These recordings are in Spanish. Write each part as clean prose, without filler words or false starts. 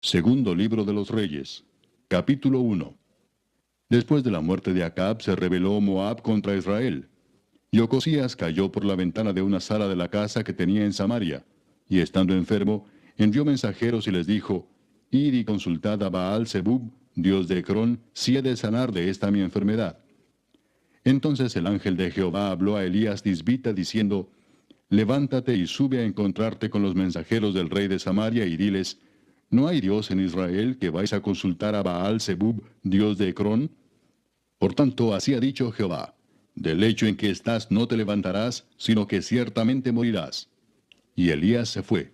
Segundo libro de los Reyes, capítulo 1. Después de la muerte de Acab se rebeló Moab contra Israel. Y Ocosías cayó por la ventana de una sala de la casa que tenía en Samaria, y estando enfermo, envió mensajeros y les dijo, Id y consultad a Baal-Zebub, dios de Ecrón, si he de sanar de esta mi enfermedad. Entonces el ángel de Jehová habló a Elías Tisbita diciendo, Levántate y sube a encontrarte con los mensajeros del rey de Samaria y diles, ¿no hay Dios en Israel que vais a consultar a Baal-Zebub, dios de Ecrón? Por tanto, así ha dicho Jehová, del lecho en que estás no te levantarás, sino que ciertamente morirás. Y Elías se fue.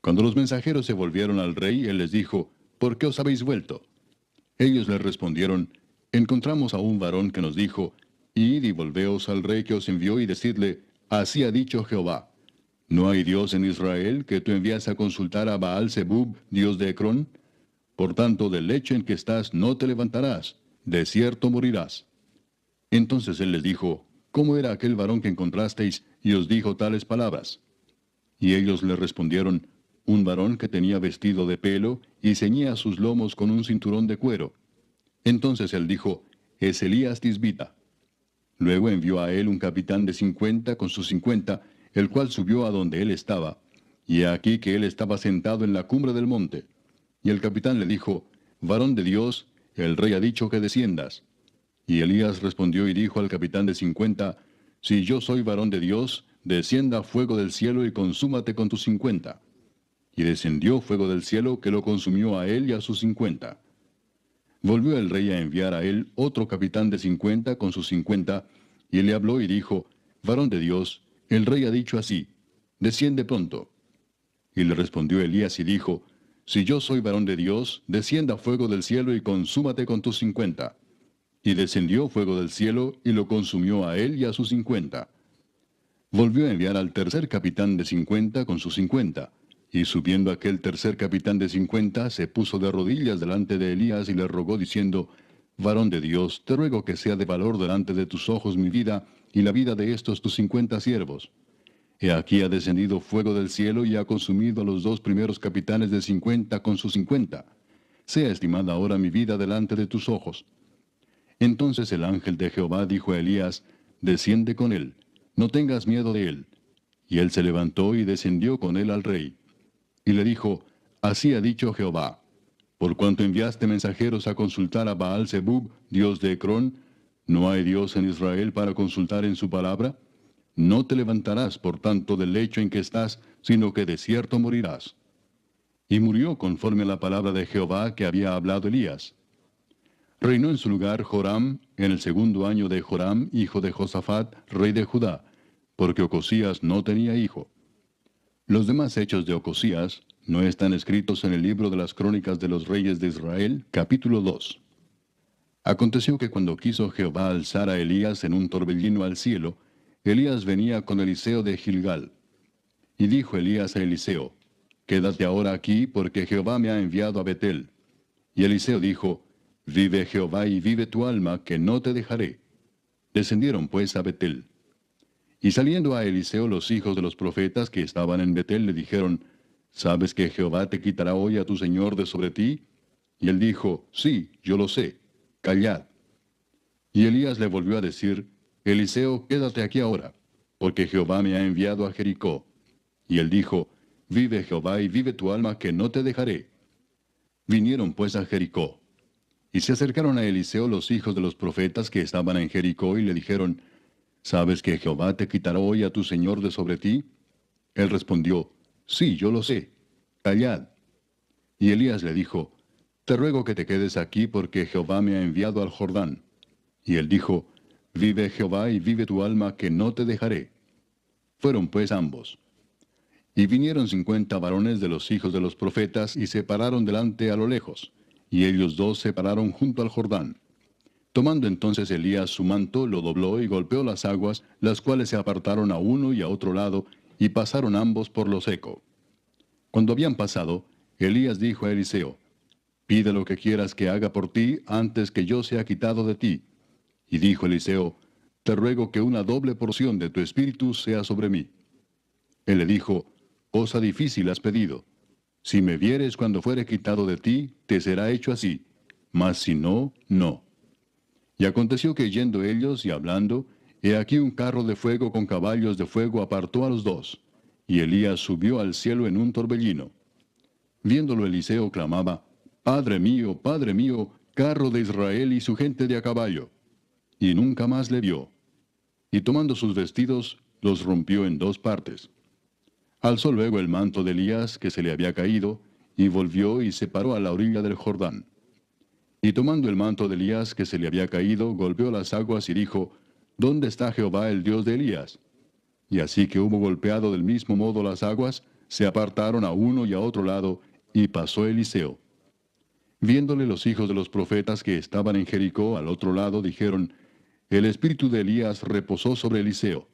Cuando los mensajeros se volvieron al rey, él les dijo, ¿por qué os habéis vuelto? Ellos le respondieron, encontramos a un varón que nos dijo, id y volveos al rey que os envió y decidle, así ha dicho Jehová, ¿no hay Dios en Israel que tú envías a consultar a Baal-Zebub, dios de Ecrón? Por tanto, del lecho en que estás no te levantarás, de cierto morirás. Entonces él les dijo, ¿cómo era aquel varón que encontrasteis y os dijo tales palabras? Y ellos le respondieron, un varón que tenía vestido de pelo y ceñía sus lomos con un cinturón de cuero. Entonces él dijo, es Elías Tisbita. Luego envió a él un capitán de 50 con sus 50, el cual subió a donde él estaba. Y he aquí que él estaba sentado en la cumbre del monte. Y el capitán le dijo, varón de Dios, el rey ha dicho que desciendas. Y Elías respondió y dijo al capitán de 50, si yo soy varón de Dios, descienda fuego del cielo y consúmate con tus 50. Y descendió fuego del cielo que lo consumió a él y a sus 50. Volvió el rey a enviar a él otro capitán de 50 con sus 50, y le habló y dijo, varón de Dios, el rey ha dicho así, desciende pronto. Y le respondió Elías y dijo, si yo soy varón de Dios, descienda fuego del cielo y consúmate con tus 50. Y descendió fuego del cielo y lo consumió a él y a sus 50. Volvió a enviar al tercer capitán de 50 con sus 50. Y subiendo aquel tercer capitán de 50, se puso de rodillas delante de Elías y le rogó diciendo, varón de Dios, te ruego que sea de valor delante de tus ojos mi vida y la vida de estos tus 50 siervos. He aquí ha descendido fuego del cielo y ha consumido a los dos primeros capitanes de 50 con sus 50. Sea estimada ahora mi vida delante de tus ojos. Entonces el ángel de Jehová dijo a Elías, desciende con él, no tengas miedo de él. Y él se levantó y descendió con él al rey. Y le dijo, así ha dicho Jehová, por cuanto enviaste mensajeros a consultar a Baal-Zebub, dios de Ecrón, ¿no hay Dios en Israel para consultar en su palabra? No te levantarás, por tanto, del lecho en que estás, sino que de cierto morirás. Y murió conforme a la palabra de Jehová que había hablado Elías. Reinó en su lugar Joram, en el segundo año de Joram, hijo de Josafat, rey de Judá, porque Ocosías no tenía hijo. Los demás hechos de Ocosías no están escritos en el libro de las crónicas de los reyes de Israel, capítulo 2. Aconteció que cuando quiso Jehová alzar a Elías en un torbellino al cielo, Elías venía con Eliseo de Gilgal. Y dijo Elías a Eliseo, quédate ahora aquí, porque Jehová me ha enviado a Betel. Y Eliseo dijo, vive Jehová y vive tu alma, que no te dejaré. Descendieron pues a Betel. Y saliendo a Eliseo los hijos de los profetas que estaban en Betel le dijeron, ¿sabes que Jehová te quitará hoy a tu señor de sobre ti? Y él dijo, sí, yo lo sé, callad. Y Elías le volvió a decir, Eliseo, quédate aquí ahora, porque Jehová me ha enviado a Jericó. Y él dijo, vive Jehová y vive tu alma, que no te dejaré. Vinieron pues a Jericó. Y se acercaron a Eliseo los hijos de los profetas que estaban en Jericó y le dijeron, ¿sabes que Jehová te quitará hoy a tu señor de sobre ti? Él respondió, sí, yo lo sé, callad. Y Elías le dijo, te ruego que te quedes aquí porque Jehová me ha enviado al Jordán. Y él dijo, vive Jehová y vive tu alma, que no te dejaré. Fueron pues ambos. Y vinieron 50 varones de los hijos de los profetas y se pararon delante a lo lejos, y ellos dos se pararon junto al Jordán. Tomando entonces Elías su manto, lo dobló y golpeó las aguas, las cuales se apartaron a uno y a otro lado, y pasaron ambos por lo seco. Cuando habían pasado, Elías dijo a Eliseo, pide lo que quieras que haga por ti antes que yo sea quitado de ti. Y dijo Eliseo, te ruego que una doble porción de tu espíritu sea sobre mí. Él le dijo, cosa difícil has pedido. Si me vieres cuando fuere quitado de ti, te será hecho así, mas si no, no. Y aconteció que yendo ellos y hablando, he aquí un carro de fuego con caballos de fuego apartó a los dos, y Elías subió al cielo en un torbellino. Viéndolo Eliseo clamaba, Padre mío, carro de Israel y su gente de a caballo. Y nunca más le vio. Y tomando sus vestidos, los rompió en dos partes. Alzó luego el manto de Elías que se le había caído, y volvió y se paró a la orilla del Jordán. Y tomando el manto de Elías que se le había caído, golpeó las aguas y dijo, ¿Dónde está Jehová el Dios de Elías? Y así que hubo golpeado del mismo modo las aguas, se apartaron a uno y a otro lado, y pasó Eliseo. Viéndole los hijos de los profetas que estaban en Jericó al otro lado, dijeron, El espíritu de Elías reposó sobre Eliseo.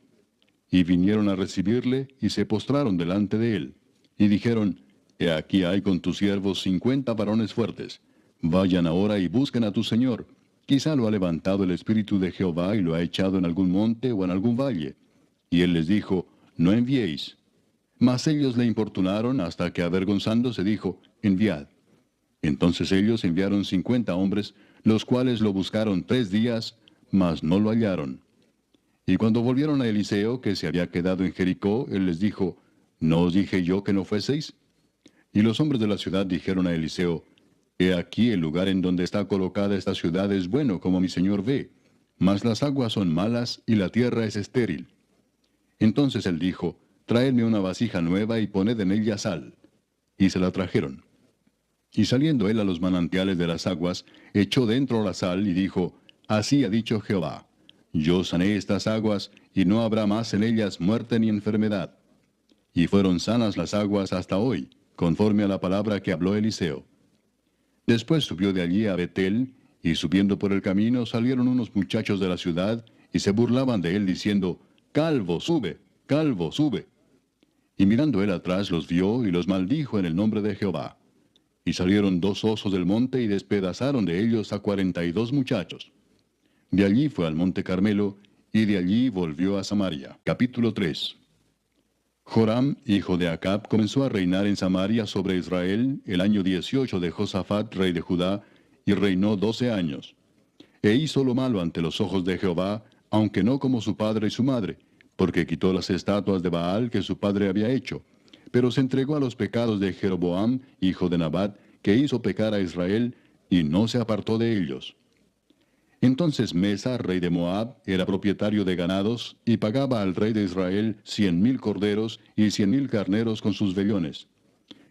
Y vinieron a recibirle, y se postraron delante de él. Y dijeron, He aquí hay con tus siervos 50 varones fuertes. Vayan ahora y busquen a tu señor. Quizá lo ha levantado el espíritu de Jehová y lo ha echado en algún monte o en algún valle. Y él les dijo, No enviéis. Mas ellos le importunaron hasta que avergonzándose dijo, Enviad. Entonces ellos enviaron 50 hombres, los cuales lo buscaron 3 días, mas no lo hallaron. Y cuando volvieron a Eliseo, que se había quedado en Jericó, él les dijo, ¿No os dije yo que no fueseis? Y los hombres de la ciudad dijeron a Eliseo, He aquí el lugar en donde está colocada esta ciudad es bueno, como mi señor ve, mas las aguas son malas y la tierra es estéril. Entonces él dijo, Traedme una vasija nueva y poned en ella sal. Y se la trajeron. Y saliendo él a los manantiales de las aguas, echó dentro la sal y dijo, Así ha dicho Jehová, Yo sané estas aguas, y no habrá más en ellas muerte ni enfermedad. Y fueron sanas las aguas hasta hoy, conforme a la palabra que habló Eliseo. Después subió de allí a Betel, y subiendo por el camino salieron unos muchachos de la ciudad, y se burlaban de él diciendo, Calvo, sube, calvo, sube. Y mirando él atrás los vio, y los maldijo en el nombre de Jehová. Y salieron 2 osos del monte, y despedazaron de ellos a 42 muchachos. De allí fue al monte Carmelo, y de allí volvió a Samaria. Capítulo 3. Joram, hijo de Acab, comenzó a reinar en Samaria sobre Israel el año 18 de Josafat, rey de Judá, y reinó 12 años. E hizo lo malo ante los ojos de Jehová, aunque no como su padre y su madre, porque quitó las estatuas de Baal que su padre había hecho, pero se entregó a los pecados de Jeroboam, hijo de Nabat, que hizo pecar a Israel, y no se apartó de ellos. Entonces Mesa, rey de Moab, era propietario de ganados, y pagaba al rey de Israel 100,000 corderos y 100,000 carneros con sus vellones.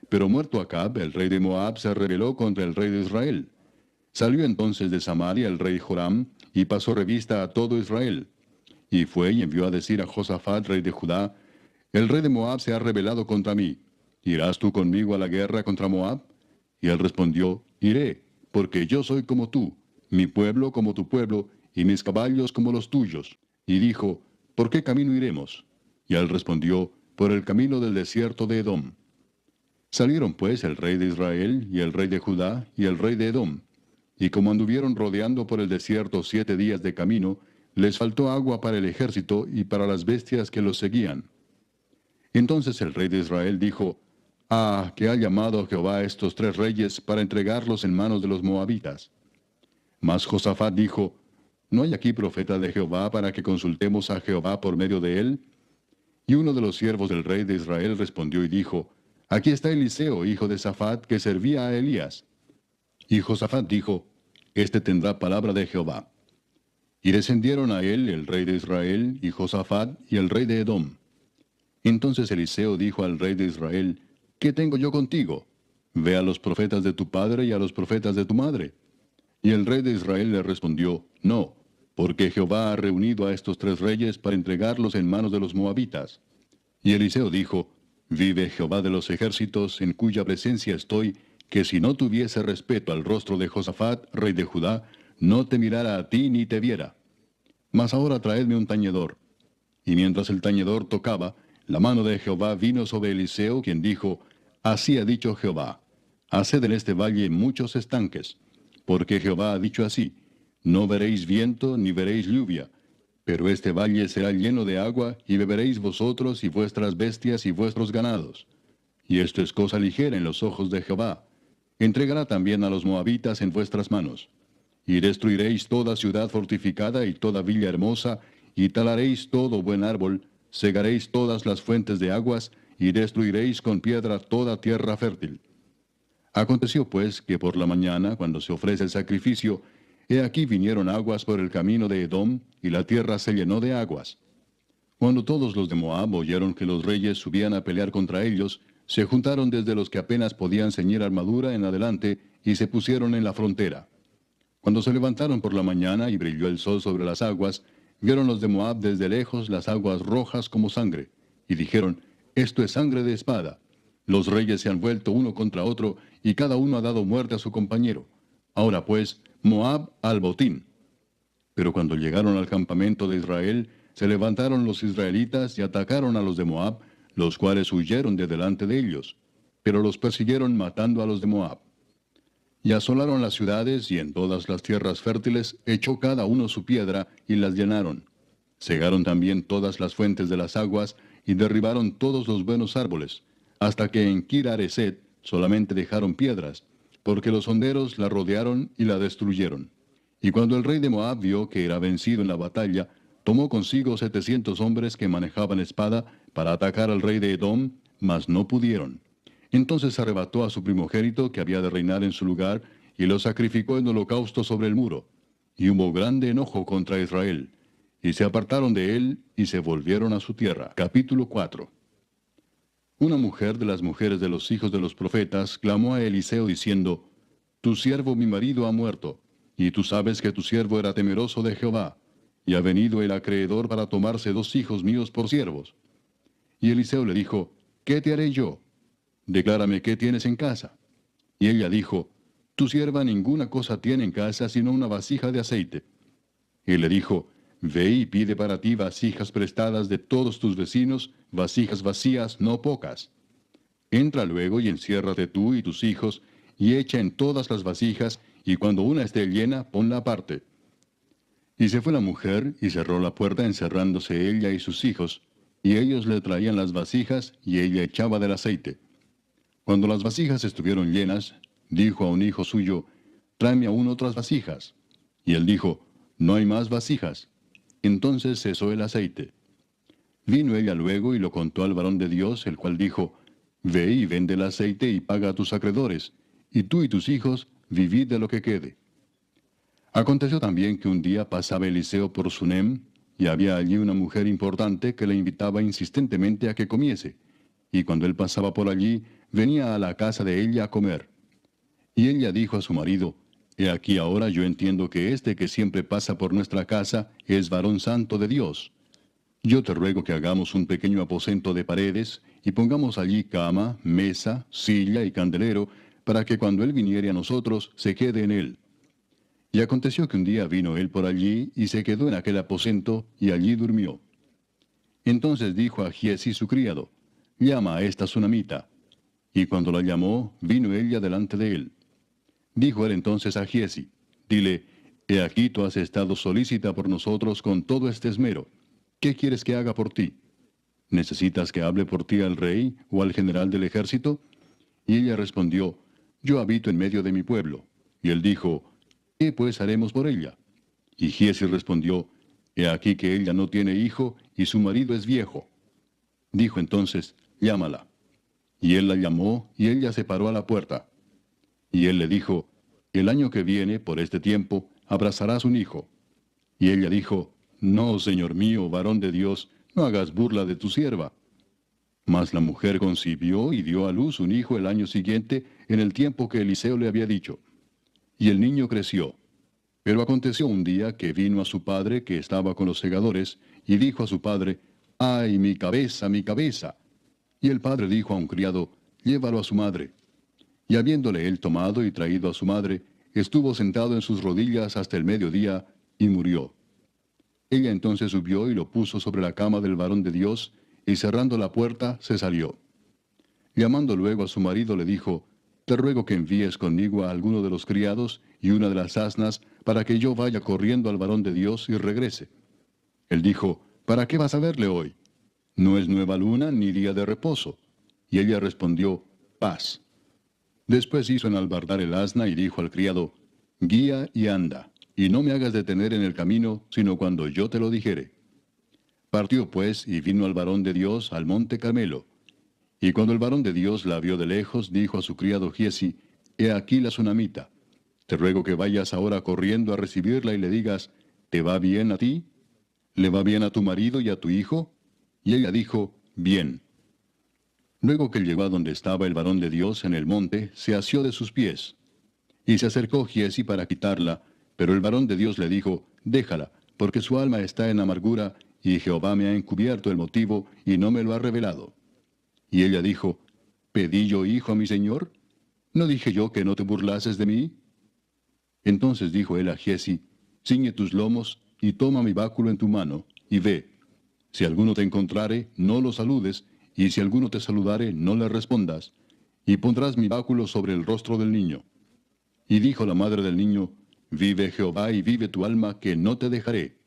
Pero muerto Acab, el rey de Moab, se rebeló contra el rey de Israel. Salió entonces de Samaria el rey Joram, y pasó revista a todo Israel. Y fue y envió a decir a Josafat, rey de Judá, El rey de Moab se ha rebelado contra mí. ¿Irás tú conmigo a la guerra contra Moab? Y él respondió, Iré, porque yo soy como tú, mi pueblo como tu pueblo, y mis caballos como los tuyos. Y dijo, ¿por qué camino iremos? Y él respondió, por el camino del desierto de Edom. Salieron pues el rey de Israel, y el rey de Judá, y el rey de Edom. Y como anduvieron rodeando por el desierto 7 días de camino, les faltó agua para el ejército y para las bestias que los seguían. Entonces el rey de Israel dijo, que ha llamado Jehová a estos 3 reyes para entregarlos en manos de los moabitas. Mas Josafat dijo, ¿no hay aquí profeta de Jehová para que consultemos a Jehová por medio de él? Y uno de los siervos del rey de Israel respondió y dijo, Aquí está Eliseo, hijo de Safat, que servía a Elías. Y Josafat dijo, Este tendrá palabra de Jehová. Y descendieron a él el rey de Israel, y Josafat, y el rey de Edom. Entonces Eliseo dijo al rey de Israel, ¿qué tengo yo contigo? Ve a los profetas de tu padre y a los profetas de tu madre. Y el rey de Israel le respondió, No, porque Jehová ha reunido a estos 3 reyes para entregarlos en manos de los moabitas. Y Eliseo dijo, Vive Jehová de los ejércitos, en cuya presencia estoy, que si no tuviese respeto al rostro de Josafat, rey de Judá, no te mirara a ti ni te viera. Mas ahora traedme un tañedor. Y mientras el tañedor tocaba, la mano de Jehová vino sobre Eliseo, quien dijo, Así ha dicho Jehová, haced en este valle muchos estanques, porque Jehová ha dicho así, no veréis viento ni veréis lluvia, pero este valle será lleno de agua, y beberéis vosotros y vuestras bestias y vuestros ganados. y esto es cosa ligera en los ojos de Jehová. Entregará también a los moabitas en vuestras manos. Y destruiréis toda ciudad fortificada y toda villa hermosa, y talaréis todo buen árbol, cegaréis todas las fuentes de aguas, y destruiréis con piedra toda tierra fértil. Aconteció pues que por la mañana, cuando se ofrece el sacrificio, he aquí vinieron aguas por el camino de Edom, y la tierra se llenó de aguas. Cuando todos los de Moab oyeron que los reyes subían a pelear contra ellos, se juntaron desde los que apenas podían ceñir armadura en adelante, y se pusieron en la frontera. Cuando se levantaron por la mañana y brilló el sol sobre las aguas, vieron los de Moab desde lejos las aguas rojas como sangre, y dijeron, esto es sangre de espada. Los reyes se han vuelto uno contra otro, y cada uno ha dado muerte a su compañero. Ahora pues, Moab al botín. Pero cuando llegaron al campamento de Israel, se levantaron los israelitas y atacaron a los de Moab, los cuales huyeron de delante de ellos. Pero los persiguieron matando a los de Moab. Y asolaron las ciudades, y en todas las tierras fértiles echó cada uno su piedra, y las llenaron. Cegaron también todas las fuentes de las aguas, y derribaron todos los buenos árboles, hasta que en Kir-Hareset solamente dejaron piedras, porque los honderos la rodearon y la destruyeron. Y cuando el rey de Moab vio que era vencido en la batalla, tomó consigo 700 hombres que manejaban espada para atacar al rey de Edom, mas no pudieron. Entonces arrebató a su primogénito que había de reinar en su lugar, y lo sacrificó en holocausto sobre el muro. Y hubo grande enojo contra Israel. Y se apartaron de él, y se volvieron a su tierra. Capítulo 4. Una mujer de las mujeres de los hijos de los profetas clamó a Eliseo diciendo, Tu siervo mi marido ha muerto, y tú sabes que tu siervo era temeroso de Jehová, y ha venido el acreedor para tomarse 2 hijos míos por siervos. Y Eliseo le dijo, ¿qué te haré yo? Declárame qué tienes en casa. Y ella dijo, Tu sierva ninguna cosa tiene en casa sino una vasija de aceite. Y le dijo, Ve y pide para ti vasijas prestadas de todos tus vecinos, vasijas vacías, no pocas. Entra luego y enciérrate tú y tus hijos, y echa en todas las vasijas, y cuando una esté llena, ponla aparte. Y se fue la mujer, y cerró la puerta encerrándose ella y sus hijos, y ellos le traían las vasijas, y ella echaba del aceite. Cuando las vasijas estuvieron llenas, dijo a un hijo suyo, Tráeme aún otras vasijas. Y él dijo, No hay más vasijas. Entonces cesó el aceite. Vino ella luego y lo contó al varón de Dios, el cual dijo, Ve y vende el aceite y paga a tus acreedores, y tú y tus hijos vivid de lo que quede. Aconteció también que un día pasaba Eliseo por Sunem, y había allí una mujer importante que le invitaba insistentemente a que comiese, y cuando él pasaba por allí, venía a la casa de ella a comer. Y ella dijo a su marido, He aquí ahora yo entiendo que este que siempre pasa por nuestra casa es varón santo de Dios. Yo te ruego que hagamos un pequeño aposento de paredes, y pongamos allí cama, mesa, silla y candelero, para que cuando él viniere a nosotros, se quede en él. Y aconteció que un día vino él por allí, y se quedó en aquel aposento, y allí durmió. Entonces dijo a Giesi su criado, Llama a esta sunamita. Y cuando la llamó, vino ella delante de él. Dijo él entonces a Giesi, Dile, He aquí tú has estado solícita por nosotros con todo este esmero. ¿Qué quieres que haga por ti? ¿Necesitas que hable por ti al rey o al general del ejército? Y ella respondió, Yo habito en medio de mi pueblo. Y él dijo, ¿qué pues haremos por ella? Y Giesi respondió, He aquí que ella no tiene hijo, y su marido es viejo. Dijo entonces, Llámala. Y él la llamó, y ella se paró a la puerta. Y él le dijo, El año que viene, por este tiempo, abrazarás un hijo. Y ella dijo, No, señor mío, varón de Dios, no hagas burla de tu sierva. Mas la mujer concibió y dio a luz un hijo el año siguiente, en el tiempo que Eliseo le había dicho. Y el niño creció. Pero aconteció un día que vino a su padre, que estaba con los segadores, y dijo a su padre, ¡ay, mi cabeza, mi cabeza! Y el padre dijo a un criado, Llévalo a su madre. Y habiéndole él tomado y traído a su madre, estuvo sentado en sus rodillas hasta el mediodía, y murió. Ella entonces subió y lo puso sobre la cama del varón de Dios, y cerrando la puerta, se salió. Llamando luego a su marido, le dijo, Te ruego que envíes conmigo a alguno de los criados y una de las asnas, para que yo vaya corriendo al varón de Dios y regrese. Él dijo, ¿para qué vas a verle hoy? No es nueva luna ni día de reposo. Y ella respondió, paz. Después hizo enalbardar el asna y dijo al criado, guía y anda, y no me hagas detener en el camino, sino cuando yo te lo dijere. Partió pues y vino al varón de Dios al monte Carmelo. Y cuando el varón de Dios la vio de lejos, dijo a su criado Giesi, he aquí la sunamita. Te ruego que vayas ahora corriendo a recibirla y le digas, ¿te va bien a ti? ¿Le va bien a tu marido y a tu hijo? Y ella dijo, bien. Luego que llegó a donde estaba el varón de Dios en el monte, se asió de sus pies. Y se acercó Giesi para quitarla, pero el varón de Dios le dijo, déjala, porque su alma está en amargura, y Jehová me ha encubierto el motivo, y no me lo ha revelado. Y ella dijo, ¿pedí yo hijo a mi señor? ¿No dije yo que no te burlases de mí? Entonces dijo él a Giesi, ciñe tus lomos, y toma mi báculo en tu mano, y ve. Si alguno te encontrare, no lo saludes, y si alguno te saludare, no le respondas, y pondrás mi báculo sobre el rostro del niño. Y dijo la madre del niño, vive Jehová y vive tu alma, que no te dejaré.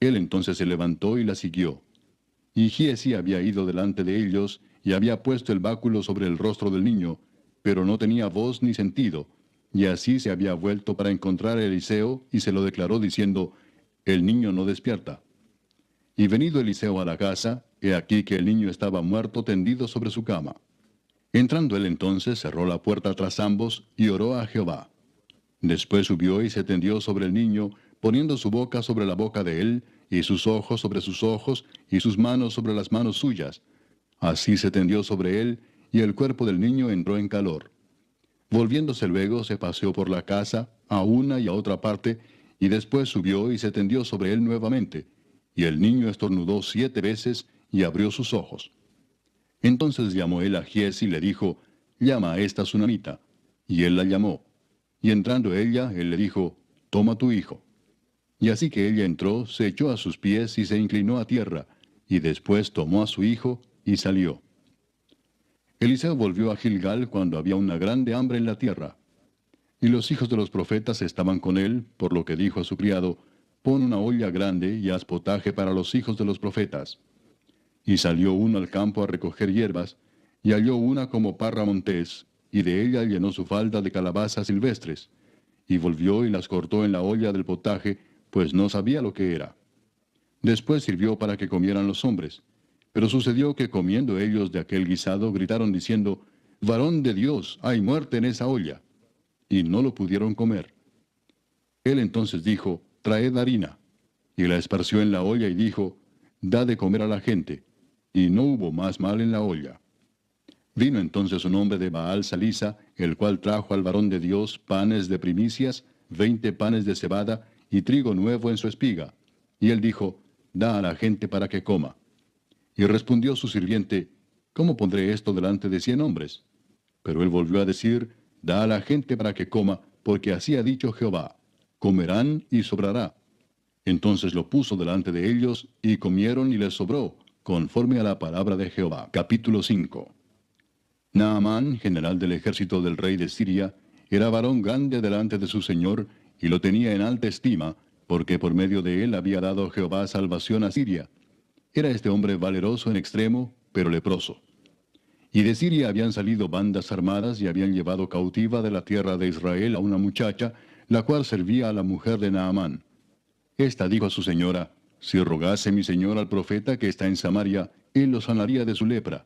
Él entonces se levantó y la siguió. Y Giesi había ido delante de ellos, y había puesto el báculo sobre el rostro del niño, pero no tenía voz ni sentido, y así se había vuelto para encontrar a Eliseo, y se lo declaró diciendo, el niño no despierta. Y venido Eliseo a la casa, he aquí que el niño estaba muerto tendido sobre su cama. Entrando él entonces, cerró la puerta tras ambos, y oró a Jehová. Después subió y se tendió sobre el niño, poniendo su boca sobre la boca de él, y sus ojos sobre sus ojos, y sus manos sobre las manos suyas. Así se tendió sobre él, y el cuerpo del niño entró en calor. Volviéndose luego, se paseó por la casa, a una y a otra parte, y después subió y se tendió sobre él nuevamente. Y el niño estornudó 7 veces, y abrió sus ojos. Entonces llamó él a Giesi y le dijo, llama a esta sunamita. Y él la llamó. Y entrando ella, él le dijo, toma tu hijo. Y así que ella entró, se echó a sus pies y se inclinó a tierra, y después tomó a su hijo y salió. Eliseo volvió a Gilgal cuando había una grande hambre en la tierra. Y los hijos de los profetas estaban con él, por lo que dijo a su criado, pon una olla grande y haz potaje para los hijos de los profetas. Y salió uno al campo a recoger hierbas, y halló una como parra montés, y de ella llenó su falda de calabazas silvestres, y volvió y las cortó en la olla del potaje, pues no sabía lo que era. Después sirvió para que comieran los hombres. Pero sucedió que comiendo ellos de aquel guisado, gritaron diciendo, varón de Dios, hay muerte en esa olla. Y no lo pudieron comer. Él entonces dijo, traed harina. Y la esparció en la olla y dijo, da de comer a la gente. Y no hubo más mal en la olla. Vino entonces un hombre de Baal Salisa, el cual trajo al varón de Dios panes de primicias, 20 panes de cebada, y trigo nuevo en su espiga. Y él dijo, da a la gente para que coma. Y respondió su sirviente, ¿cómo pondré esto delante de 100 hombres? Pero él volvió a decir, da a la gente para que coma, porque así ha dicho Jehová, comerán y sobrará. Entonces lo puso delante de ellos, y comieron y les sobró, conforme a la palabra de Jehová. Capítulo 5. Naamán, general del ejército del rey de Siria, era varón grande delante de su señor, y lo tenía en alta estima, porque por medio de él había dado Jehová salvación a Siria. Era este hombre valeroso en extremo, pero leproso. Y de Siria habían salido bandas armadas y habían llevado cautiva de la tierra de Israel a una muchacha, la cual servía a la mujer de Naamán. Esta dijo a su señora, si rogase mi señor al profeta que está en Samaria, él lo sanaría de su lepra.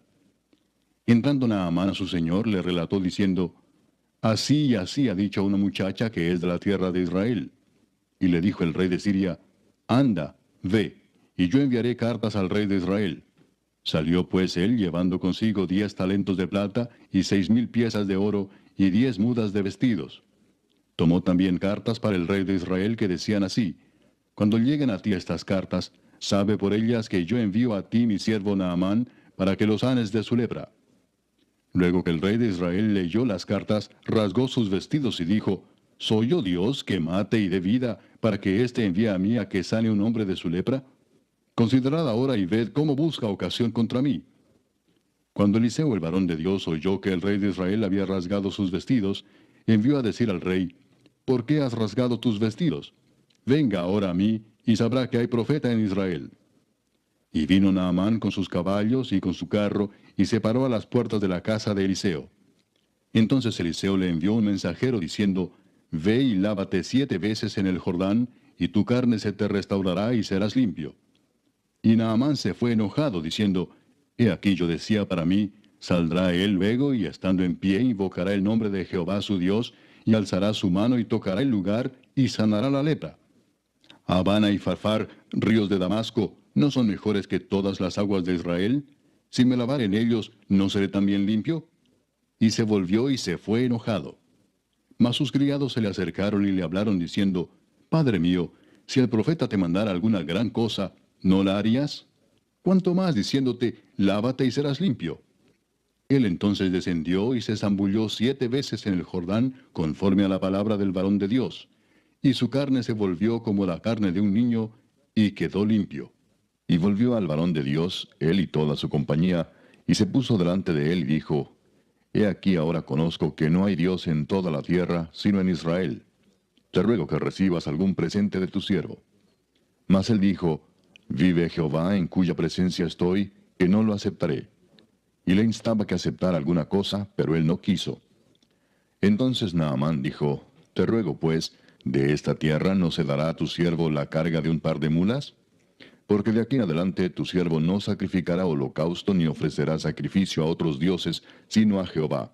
Entrando Naamán a su señor, le relató diciendo, así y así ha dicho una muchacha que es de la tierra de Israel. Y le dijo el rey de Siria, anda, ve, y yo enviaré cartas al rey de Israel. Salió pues él llevando consigo 10 talentos de plata y 6,000 piezas de oro y 10 mudas de vestidos. Tomó también cartas para el rey de Israel que decían así, cuando lleguen a ti estas cartas, sabe por ellas que yo envío a ti mi siervo Naamán para que lo sanes de su lepra. Luego que el rey de Israel leyó las cartas, rasgó sus vestidos y dijo, ¿soy yo Dios que mate y dé vida para que éste envíe a mí a que sane un hombre de su lepra? Considerad ahora y ved cómo busca ocasión contra mí. Cuando Eliseo el varón de Dios oyó que el rey de Israel había rasgado sus vestidos, envió a decir al rey, ¿por qué has rasgado tus vestidos? Venga ahora a mí, y sabrá que hay profeta en Israel. Y vino Naamán con sus caballos y con su carro, y se paró a las puertas de la casa de Eliseo. Entonces Eliseo le envió un mensajero diciendo, Ve y lávate 7 veces en el Jordán, y tu carne se te restaurará y serás limpio. Y Naamán se fue enojado, diciendo, He aquí yo decía para mí, saldrá él luego, y estando en pie invocará el nombre de Jehová su Dios, y alzará su mano y tocará el lugar, y sanará la lepra. Habana y Farfar, ríos de Damasco, ¿no son mejores que todas las aguas de Israel? Si me lavare en ellos, ¿no seré también limpio? Y se volvió y se fue enojado. Mas sus criados se le acercaron y le hablaron diciendo, Padre mío, si el profeta te mandara alguna gran cosa, ¿no la harías? ¿Cuánto más diciéndote, lávate y serás limpio? Él entonces descendió y se zambulló 7 veces en el Jordán, conforme a la palabra del varón de Dios. Y su carne se volvió como la carne de un niño, y quedó limpio. Y volvió al varón de Dios, él y toda su compañía, y se puso delante de él y dijo, He aquí ahora conozco que no hay Dios en toda la tierra, sino en Israel. Te ruego que recibas algún presente de tu siervo. Mas él dijo, Vive Jehová en cuya presencia estoy, que no lo aceptaré. Y le instaba que aceptara alguna cosa, pero él no quiso. Entonces Naamán dijo, Te ruego pues, ¿de esta tierra no se dará a tu siervo la carga de un par de mulas? Porque de aquí en adelante tu siervo no sacrificará holocausto ni ofrecerá sacrificio a otros dioses, sino a Jehová.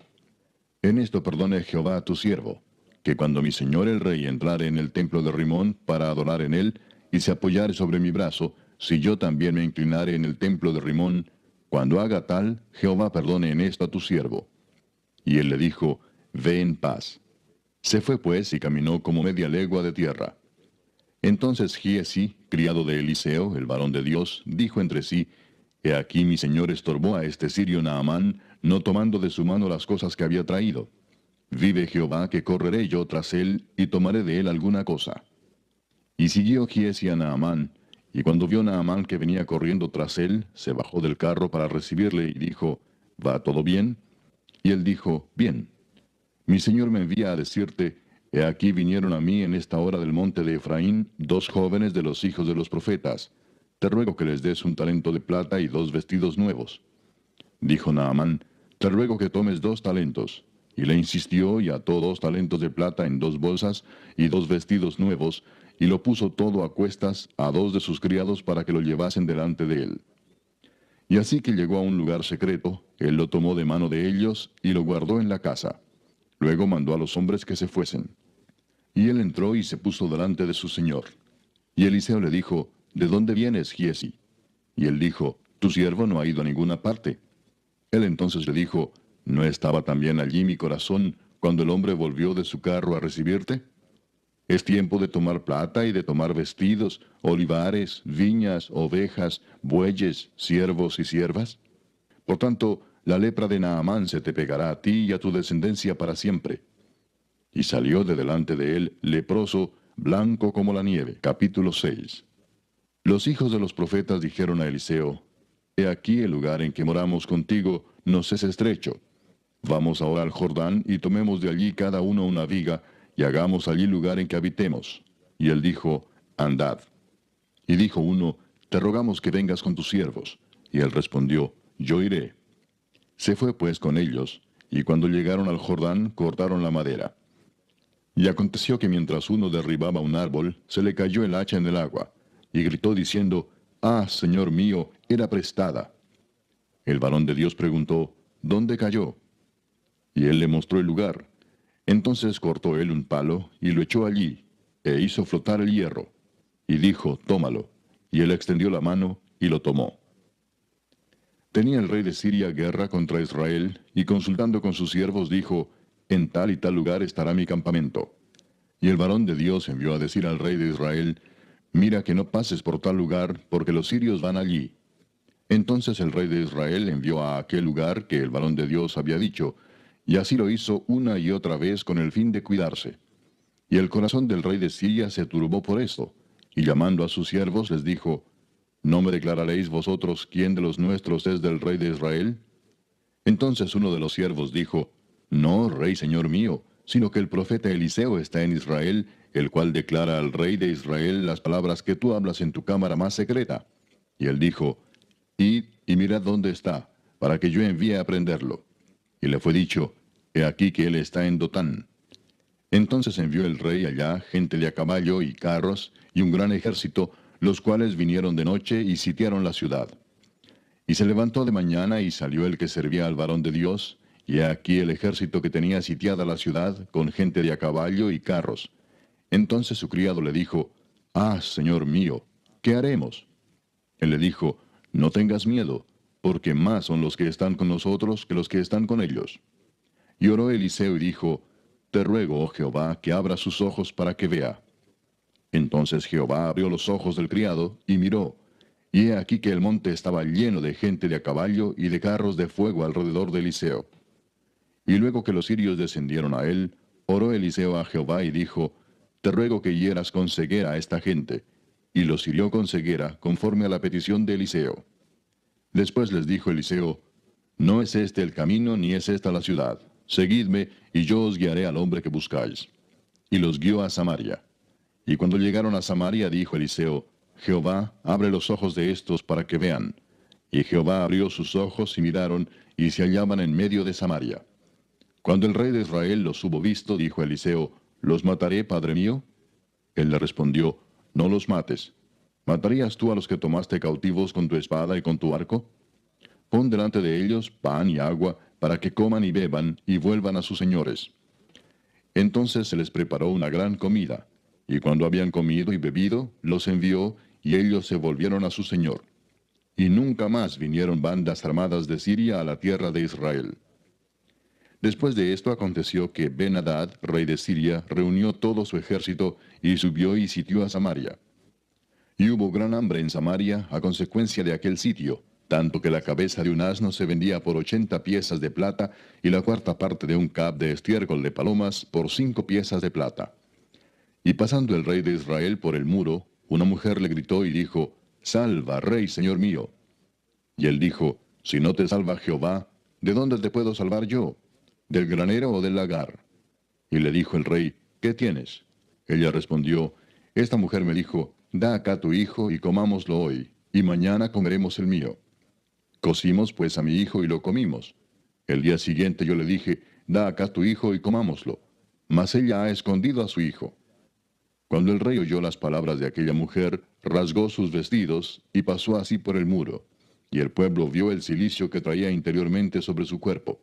En esto perdone Jehová a tu siervo, que cuando mi señor el rey entrare en el templo de Rimón para adorar en él, y se apoyare sobre mi brazo, si yo también me inclinare en el templo de Rimón, cuando haga tal, Jehová perdone en esto a tu siervo. Y él le dijo, Ve en paz. Se fue pues y caminó como media legua de tierra. Entonces Giezi, criado de Eliseo, el varón de Dios, dijo entre sí, He aquí mi señor estorbó a este sirio Naamán, no tomando de su mano las cosas que había traído. Vive Jehová que correré yo tras él, y tomaré de él alguna cosa. Y siguió Giezi a Naamán, y cuando vio Naamán que venía corriendo tras él, se bajó del carro para recibirle, y dijo, ¿Va todo bien? Y él dijo, Bien. Mi señor me envía a decirte, He aquí vinieron a mí en esta hora del monte de Efraín 2 jóvenes de los hijos de los profetas. Te ruego que les des un talento de plata y 2 vestidos nuevos. Dijo Naamán, Te ruego que tomes 2 talentos. Y le insistió y ató 2 talentos de plata en 2 bolsas y 2 vestidos nuevos, y lo puso todo a cuestas a 2 de sus criados para que lo llevasen delante de él. Y así que llegó a un lugar secreto, él lo tomó de mano de ellos y lo guardó en la casa. Luego mandó a los hombres que se fuesen. Y él entró y se puso delante de su señor. Y Eliseo le dijo, ¿De dónde vienes, Giezi? Y él dijo, Tu siervo no ha ido a ninguna parte. Él entonces le dijo, ¿No estaba también allí mi corazón cuando el hombre volvió de su carro a recibirte? Es tiempo de tomar plata y de tomar vestidos, olivares, viñas, ovejas, bueyes, siervos y siervas. Por tanto, la lepra de Naamán se te pegará a ti y a tu descendencia para siempre. Y salió de delante de él, leproso, blanco como la nieve. Capítulo 6. Los hijos de los profetas dijeron a Eliseo, He aquí el lugar en que moramos contigo nos es estrecho. Vamos ahora al Jordán y tomemos de allí cada uno una viga, y hagamos allí lugar en que habitemos. Y él dijo, Andad. Y dijo uno, Te rogamos que vengas con tus siervos. Y él respondió, Yo iré. Se fue pues con ellos, y cuando llegaron al Jordán, cortaron la madera. Y aconteció que mientras uno derribaba un árbol, se le cayó el hacha en el agua, y gritó diciendo, Ah, Señor mío, era prestada. El varón de Dios preguntó, ¿Dónde cayó? Y él le mostró el lugar. Entonces cortó él un palo, y lo echó allí, e hizo flotar el hierro. Y dijo, Tómalo. Y él extendió la mano, y lo tomó. Tenía el rey de Siria guerra contra Israel, y consultando con sus siervos dijo, En tal y tal lugar estará mi campamento. Y el varón de Dios envió a decir al rey de Israel, Mira que no pases por tal lugar, porque los sirios van allí. Entonces el rey de Israel envió a aquel lugar que el varón de Dios había dicho, y así lo hizo una y otra vez con el fin de cuidarse. Y el corazón del rey de Siria se turbó por esto, y llamando a sus siervos les dijo, ¿No me declararéis vosotros quién de los nuestros es del rey de Israel? Entonces uno de los siervos dijo, No, rey señor mío, sino que el profeta Eliseo está en Israel, el cual declara al rey de Israel las palabras que tú hablas en tu cámara más secreta. Y él dijo, Id y mirad dónde está, para que yo envíe a prenderlo. Y le fue dicho, he aquí que él está en Dotán. Entonces envió el rey allá gente de a caballo y carros y un gran ejército, los cuales vinieron de noche y sitiaron la ciudad. Y se levantó de mañana y salió el que servía al varón de Dios, y he aquí el ejército que tenía sitiada la ciudad, con gente de a caballo y carros. Entonces su criado le dijo, Ah, señor mío, ¿qué haremos? Él le dijo, No tengas miedo, porque más son los que están con nosotros que los que están con ellos. Y oró Eliseo y dijo, Te ruego, oh Jehová, que abra sus ojos para que vea. Entonces Jehová abrió los ojos del criado, y miró, y he aquí que el monte estaba lleno de gente de a caballo y de carros de fuego alrededor de Eliseo. Y luego que los sirios descendieron a él, oró Eliseo a Jehová y dijo, Te ruego que hieras con ceguera a esta gente. Y los hirió con ceguera, conforme a la petición de Eliseo. Después les dijo Eliseo, No es este el camino, ni es esta la ciudad. Seguidme, y yo os guiaré al hombre que buscáis. Y los guió a Samaria. Y cuando llegaron a Samaria, dijo Eliseo, Jehová, abre los ojos de estos para que vean. Y Jehová abrió sus ojos y miraron, y se hallaban en medio de Samaria. Cuando el rey de Israel los hubo visto, dijo Eliseo, ¿Los mataré, padre mío? Él le respondió, No los mates. ¿Matarías tú a los que tomaste cautivos con tu espada y con tu arco? Pon delante de ellos pan y agua, para que coman y beban, y vuelvan a sus señores. Entonces se les preparó una gran comida, y cuando habían comido y bebido, los envió, y ellos se volvieron a su señor. Y nunca más vinieron bandas armadas de Siria a la tierra de Israel. Después de esto aconteció que Ben-Hadad, rey de Siria, reunió todo su ejército, y subió y sitió a Samaria. Y hubo gran hambre en Samaria a consecuencia de aquel sitio, tanto que la cabeza de un asno se vendía por 80 piezas de plata, y la cuarta parte de un cab de estiércol de palomas por 5 piezas de plata. Y pasando el rey de Israel por el muro, una mujer le gritó y dijo, Salva, rey, señor mío. Y él dijo, Si no te salva Jehová, ¿de dónde te puedo salvar yo? ¿Del granero o del lagar? Y le dijo el rey, ¿qué tienes? Ella respondió, Esta mujer me dijo, Da acá tu hijo y comámoslo hoy, y mañana comeremos el mío. Cocimos pues a mi hijo y lo comimos. El día siguiente yo le dije, Da acá tu hijo y comámoslo. Mas ella ha escondido a su hijo. Cuando el rey oyó las palabras de aquella mujer, rasgó sus vestidos y pasó así por el muro. Y el pueblo vio el cilicio que traía interiormente sobre su cuerpo.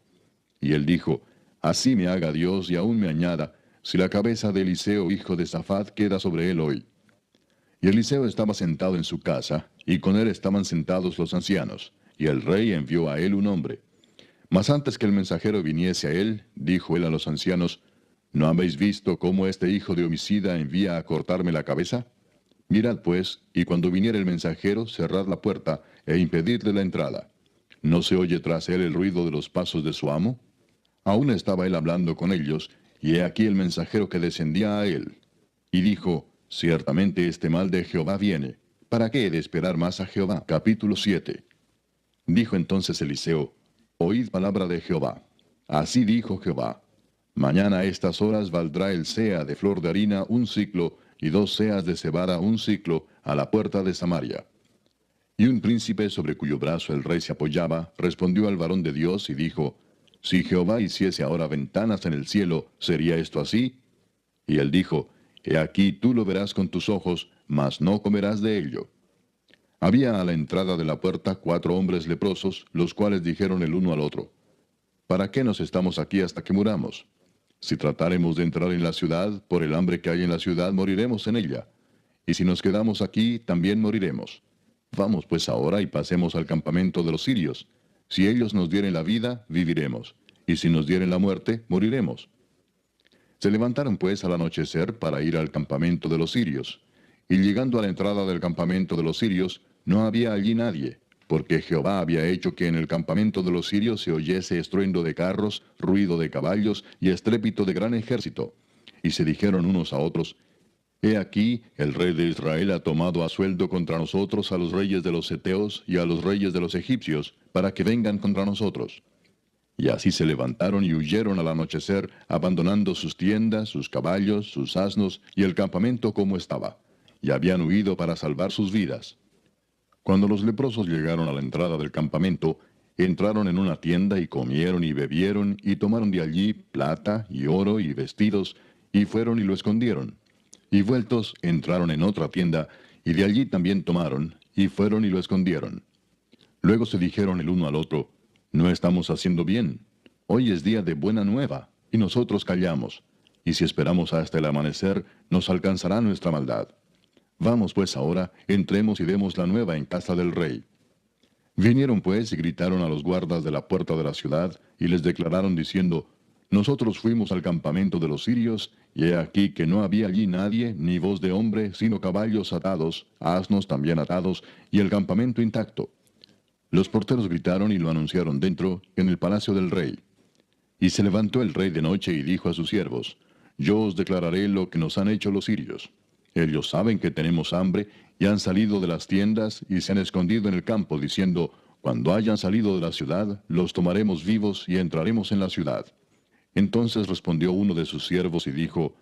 Y él dijo, Así me haga Dios y aún me añada, si la cabeza de Eliseo, hijo de Safat, queda sobre él hoy. Y Eliseo estaba sentado en su casa, y con él estaban sentados los ancianos, y el rey envió a él un hombre. Mas antes que el mensajero viniese a él, dijo él a los ancianos, ¿No habéis visto cómo este hijo de homicida envía a cortarme la cabeza? Mirad pues, y cuando viniere el mensajero, cerrad la puerta, e impedidle la entrada. ¿No se oye tras él el ruido de los pasos de su amo? Aún estaba él hablando con ellos, y he aquí el mensajero que descendía a él. Y dijo, Ciertamente este mal de Jehová viene. ¿Para qué he de esperar más a Jehová? Capítulo 7. Dijo entonces Eliseo, Oíd palabra de Jehová. Así dijo Jehová, Mañana a estas horas valdrá el sea de flor de harina un siclo, y 2 seas de cebada un siclo, a la puerta de Samaria. Y un príncipe sobre cuyo brazo el rey se apoyaba, respondió al varón de Dios y dijo, Si Jehová hiciese ahora ventanas en el cielo, ¿sería esto así? Y él dijo, He aquí tú lo verás con tus ojos, mas no comerás de ello. Había a la entrada de la puerta 4 hombres leprosos, los cuales dijeron el uno al otro, ¿Para qué nos estamos aquí hasta que muramos? Si tratáremos de entrar en la ciudad, por el hambre que hay en la ciudad, moriremos en ella. Y si nos quedamos aquí, también moriremos. Vamos pues ahora y pasemos al campamento de los sirios. Si ellos nos dieren la vida, viviremos. Y si nos dieren la muerte, moriremos. Se levantaron pues al anochecer para ir al campamento de los sirios. Y llegando a la entrada del campamento de los sirios, no había allí nadie, porque Jehová había hecho que en el campamento de los sirios se oyese estruendo de carros, ruido de caballos y estrépito de gran ejército. Y se dijeron unos a otros, He aquí, el rey de Israel ha tomado a sueldo contra nosotros a los reyes de los Heteos y a los reyes de los egipcios, para que vengan contra nosotros. Y así se levantaron y huyeron al anochecer, abandonando sus tiendas, sus caballos, sus asnos y el campamento como estaba. Y habían huido para salvar sus vidas. Cuando los leprosos llegaron a la entrada del campamento, entraron en una tienda y comieron y bebieron y tomaron de allí plata y oro y vestidos y fueron y lo escondieron. Y vueltos entraron en otra tienda y de allí también tomaron y fueron y lo escondieron. Luego se dijeron el uno al otro, no estamos haciendo bien. Hoy es día de buena nueva y nosotros callamos. Y si esperamos hasta el amanecer, nos alcanzará nuestra maldad. Vamos pues ahora, entremos y demos la nueva en casa del rey. Vinieron pues y gritaron a los guardas de la puerta de la ciudad, y les declararon diciendo, nosotros fuimos al campamento de los sirios, y he aquí que no había allí nadie, ni voz de hombre, sino caballos atados, asnos también atados, y el campamento intacto. Los porteros gritaron y lo anunciaron dentro, en el palacio del rey. Y se levantó el rey de noche y dijo a sus siervos, yo os declararé lo que nos han hecho los sirios. Ellos saben que tenemos hambre, y han salido de las tiendas y se han escondido en el campo, diciendo, cuando hayan salido de la ciudad, los tomaremos vivos y entraremos en la ciudad. Entonces respondió uno de sus siervos y dijo,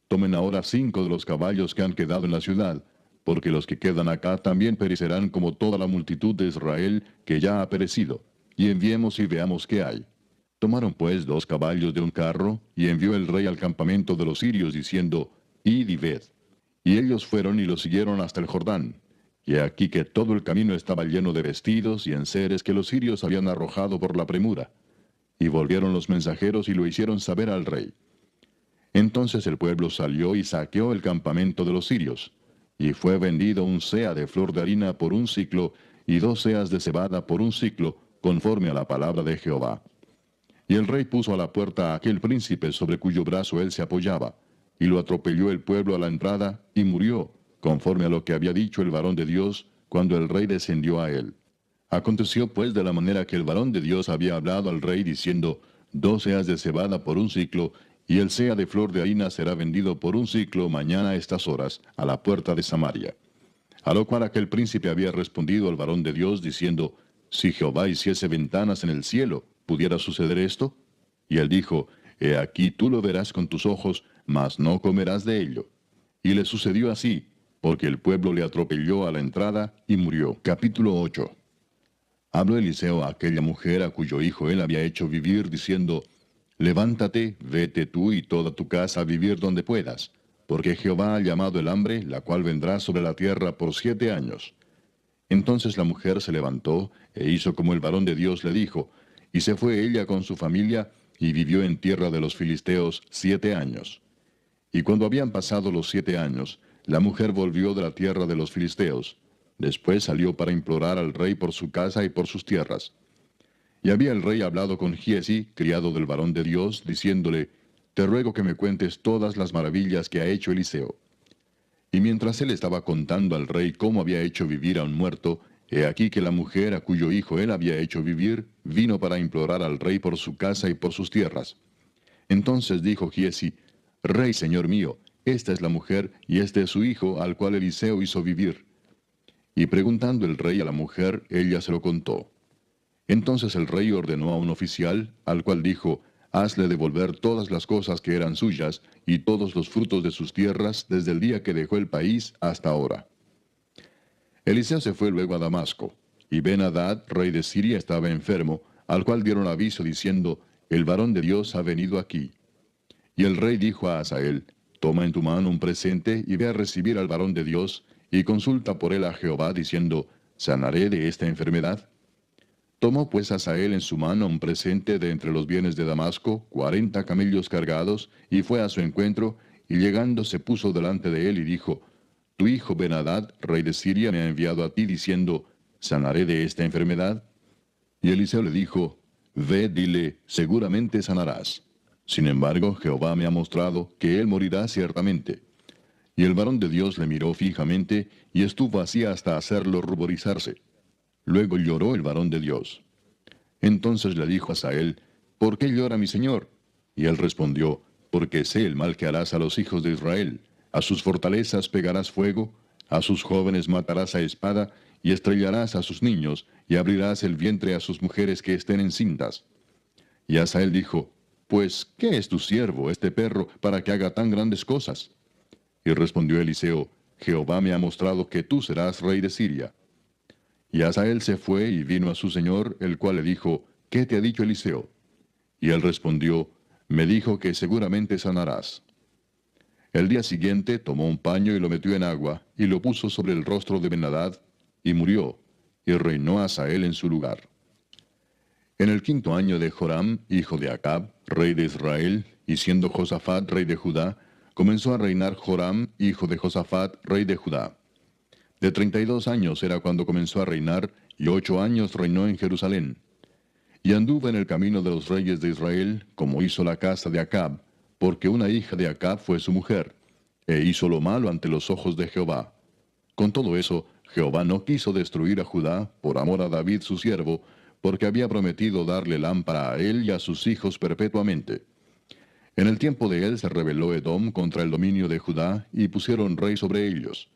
tomen ahora 5 de los caballos que han quedado en la ciudad, porque los que quedan acá también perecerán como toda la multitud de Israel que ya ha perecido, y enviemos y veamos qué hay. Tomaron pues 2 caballos de un carro, y envió el rey al campamento de los sirios, diciendo, id y ved. Y ellos fueron y lo siguieron hasta el Jordán. Y he aquí que todo el camino estaba lleno de vestidos y enseres que los sirios habían arrojado por la premura. Y volvieron los mensajeros y lo hicieron saber al rey. Entonces el pueblo salió y saqueó el campamento de los sirios. Y fue vendido un seah de flor de harina por un siclo, y 2 seas de cebada por un siclo, conforme a la palabra de Jehová. Y el rey puso a la puerta a aquel príncipe sobre cuyo brazo él se apoyaba, y lo atropelló el pueblo a la entrada, y murió, conforme a lo que había dicho el varón de Dios, cuando el rey descendió a él. Aconteció pues de la manera que el varón de Dios había hablado al rey, diciendo, 2 seas de cebada por un siclo, y el seah de flor de harina será vendido por un siclo mañana a estas horas, a la puerta de Samaria. A lo cual aquel príncipe había respondido al varón de Dios, diciendo, si Jehová hiciese ventanas en el cielo, ¿pudiera suceder esto? Y él dijo, he aquí tú lo verás con tus ojos, mas no comerás de ello. Y le sucedió así, porque el pueblo le atropelló a la entrada y murió. Capítulo 8. Habló Eliseo a aquella mujer a cuyo hijo él había hecho vivir, diciendo, levántate, vete tú y toda tu casa a vivir donde puedas, porque Jehová ha llamado el hambre, la cual vendrá sobre la tierra por 7 años. Entonces la mujer se levantó, e hizo como el varón de Dios le dijo, y se fue ella con su familia, y vivió en tierra de los filisteos 7 años. Y cuando habían pasado los 7 años, la mujer volvió de la tierra de los filisteos. Después salió para implorar al rey por su casa y por sus tierras. Y había el rey hablado con Giezi, criado del varón de Dios, diciéndole, te ruego que me cuentes todas las maravillas que ha hecho Eliseo. Y mientras él estaba contando al rey cómo había hecho vivir a un muerto, he aquí que la mujer a cuyo hijo él había hecho vivir, vino para implorar al rey por su casa y por sus tierras. Entonces dijo Giezi, Rey, señor mío, esta es la mujer, y este es su hijo, al cual Eliseo hizo vivir. Y preguntando el rey a la mujer, ella se lo contó. Entonces el rey ordenó a un oficial, al cual dijo, hazle devolver todas las cosas que eran suyas, y todos los frutos de sus tierras, desde el día que dejó el país hasta ahora. Eliseo se fue luego a Damasco, y Ben-Hadad, rey de Siria, estaba enfermo, al cual dieron aviso diciendo, el varón de Dios ha venido aquí. Y el rey dijo a Hazael, toma en tu mano un presente y ve a recibir al varón de Dios, y consulta por él a Jehová, diciendo, ¿sanaré de esta enfermedad? Tomó pues Hazael en su mano un presente de entre los bienes de Damasco, 40 camellos cargados, y fue a su encuentro, y llegando se puso delante de él y dijo, tu hijo Ben-Hadad, rey de Siria, me ha enviado a ti, diciendo, ¿sanaré de esta enfermedad? Y Eliseo le dijo, ve, dile, seguramente sanarás. Sin embargo, Jehová me ha mostrado que él morirá ciertamente. Y el varón de Dios le miró fijamente, y estuvo así hasta hacerlo ruborizarse. Luego lloró el varón de Dios. Entonces le dijo a Hazael, ¿por qué llora mi señor? Y él respondió, porque sé el mal que harás a los hijos de Israel. A sus fortalezas pegarás fuego, a sus jóvenes matarás a espada, y estrellarás a sus niños, y abrirás el vientre a sus mujeres que estén encintas. Y Hazael dijo, pues, ¿qué es tu siervo, este perro, para que haga tan grandes cosas? Y respondió Eliseo, Jehová me ha mostrado que tú serás rey de Siria. Y Hazael se fue y vino a su señor, el cual le dijo, ¿qué te ha dicho Eliseo? Y él respondió, me dijo que seguramente sanarás. El día siguiente tomó un paño y lo metió en agua, y lo puso sobre el rostro de Ben-Hadad, y murió, y reinó Hazael en su lugar. En el 5.º año de Joram, hijo de Acab, rey de Israel, y siendo Josafat rey de Judá, comenzó a reinar Joram, hijo de Josafat, rey de Judá. De 32 años era cuando comenzó a reinar, y 8 años reinó en Jerusalén. Y anduvo en el camino de los reyes de Israel, como hizo la casa de Acab, porque una hija de Acab fue su mujer, e hizo lo malo ante los ojos de Jehová. Con todo eso, Jehová no quiso destruir a Judá por amor a David su siervo, porque había prometido darle lámpara a él y a sus hijos perpetuamente. En el tiempo de él se rebeló Edom contra el dominio de Judá, y pusieron rey sobre ellos.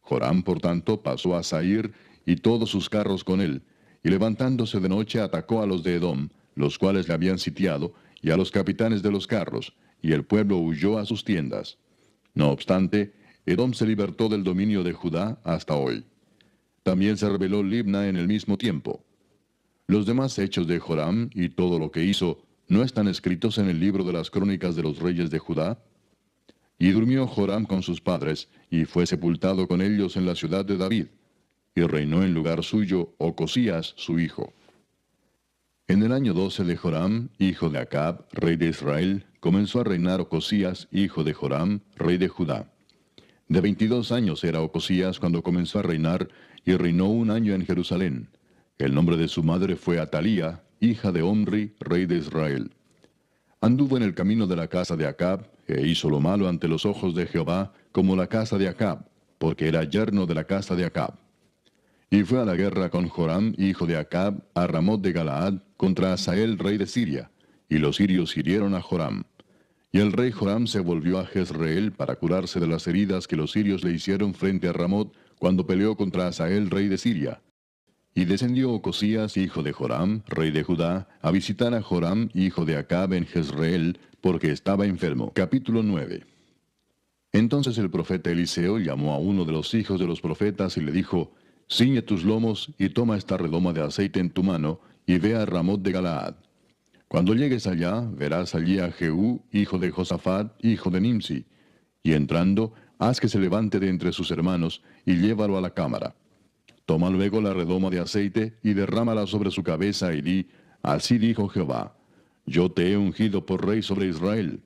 Joram, por tanto, pasó a Sair, y todos sus carros con él, y levantándose de noche atacó a los de Edom, los cuales le habían sitiado, y a los capitanes de los carros, y el pueblo huyó a sus tiendas. No obstante, Edom se libertó del dominio de Judá hasta hoy. También se rebeló Libna en el mismo tiempo. Los demás hechos de Joram y todo lo que hizo, ¿no están escritos en el libro de las crónicas de los reyes de Judá? Y durmió Joram con sus padres, y fue sepultado con ellos en la ciudad de David, y reinó en lugar suyo Ocosías su hijo. En el año 12 de Joram, hijo de Acab, rey de Israel, comenzó a reinar Ocosías, hijo de Joram, rey de Judá. De 22 años era Ocosías cuando comenzó a reinar, y reinó 1 año en Jerusalén. El nombre de su madre fue Atalía, hija de Omri, rey de Israel. Anduvo en el camino de la casa de Acab, e hizo lo malo ante los ojos de Jehová, como la casa de Acab, porque era yerno de la casa de Acab. Y fue a la guerra con Joram, hijo de Acab, a Ramot de Galaad, contra Hazael, rey de Siria, y los sirios hirieron a Joram. Y el rey Joram se volvió a Jezreel para curarse de las heridas que los sirios le hicieron frente a Ramot, cuando peleó contra Hazael, rey de Siria. Y descendió Ocosías, hijo de Joram, rey de Judá, a visitar a Joram, hijo de Acab, en Jezreel, porque estaba enfermo. Capítulo 9. Entonces el profeta Eliseo llamó a uno de los hijos de los profetas y le dijo, ciñe tus lomos y toma esta redoma de aceite en tu mano, y ve a Ramot de Galaad. Cuando llegues allá, verás allí a Jehú, hijo de Josafat, hijo de Nimsi, y entrando, haz que se levante de entre sus hermanos, y llévalo a la cámara. Toma luego la redoma de aceite, y derrámala sobre su cabeza, y di, así dijo Jehová, yo te he ungido por rey sobre Israel.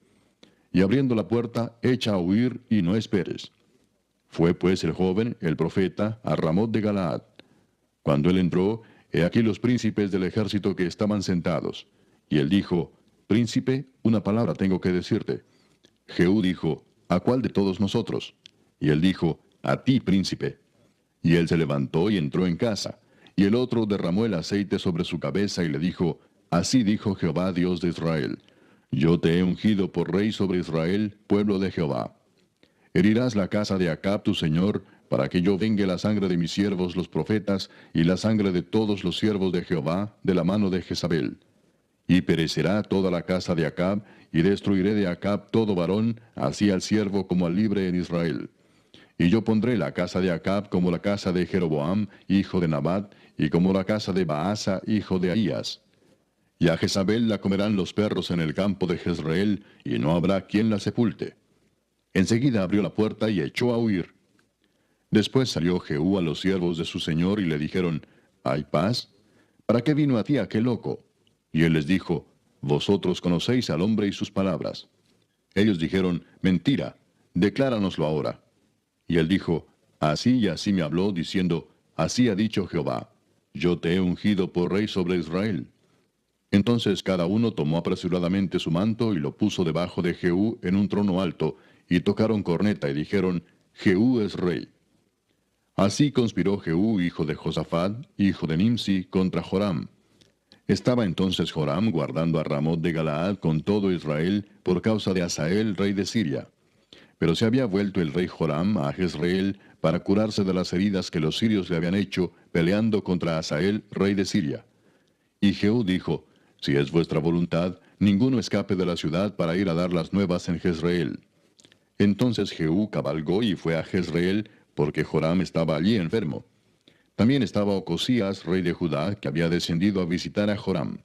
Y abriendo la puerta, echa a huir, y no esperes. Fue pues el joven, el profeta, a Ramot de Galaad. Cuando él entró, he aquí los príncipes del ejército que estaban sentados. Y él dijo, príncipe, una palabra tengo que decirte. Jehú dijo, ¿a cuál de todos nosotros? Y él dijo, a ti, príncipe. Y él se levantó y entró en casa. Y el otro derramó el aceite sobre su cabeza y le dijo, así dijo Jehová, Dios de Israel, yo te he ungido por rey sobre Israel, pueblo de Jehová. Herirás la casa de Acab tu señor, para que yo vengue la sangre de mis siervos los profetas, y la sangre de todos los siervos de Jehová, de la mano de Jezabel. Y perecerá toda la casa de Acab, y destruiré de Acab todo varón, así al siervo como al libre en Israel. Y yo pondré la casa de Acab como la casa de Jeroboam, hijo de Nabat, y como la casa de Baasa, hijo de Ahías. Y a Jezabel la comerán los perros en el campo de Jezreel, y no habrá quien la sepulte. Enseguida abrió la puerta y echó a huir. Después salió Jehú a los siervos de su señor, y le dijeron, ¿hay paz? ¿Para qué vino a ti aquel loco? Y él les dijo, vosotros conocéis al hombre y sus palabras. Ellos dijeron, mentira, decláranoslo ahora. Y él dijo, así y así me habló, diciendo, así ha dicho Jehová, yo te he ungido por rey sobre Israel. Entonces cada uno tomó apresuradamente su manto y lo puso debajo de Jehú en un trono alto, y tocaron corneta y dijeron, Jehú es rey. Así conspiró Jehú, hijo de Josafat, hijo de Nimsi, contra Joram. Estaba entonces Joram guardando a Ramot de Galaad con todo Israel por causa de Hazael, rey de Siria. Pero se había vuelto el rey Joram a Jezreel para curarse de las heridas que los sirios le habían hecho peleando contra Hazael, rey de Siria. Y Jehú dijo, si es vuestra voluntad, ninguno escape de la ciudad para ir a dar las nuevas en Jezreel. Entonces Jehú cabalgó y fue a Jezreel, porque Joram estaba allí enfermo. También estaba Ocosías, rey de Judá, que había descendido a visitar a Joram.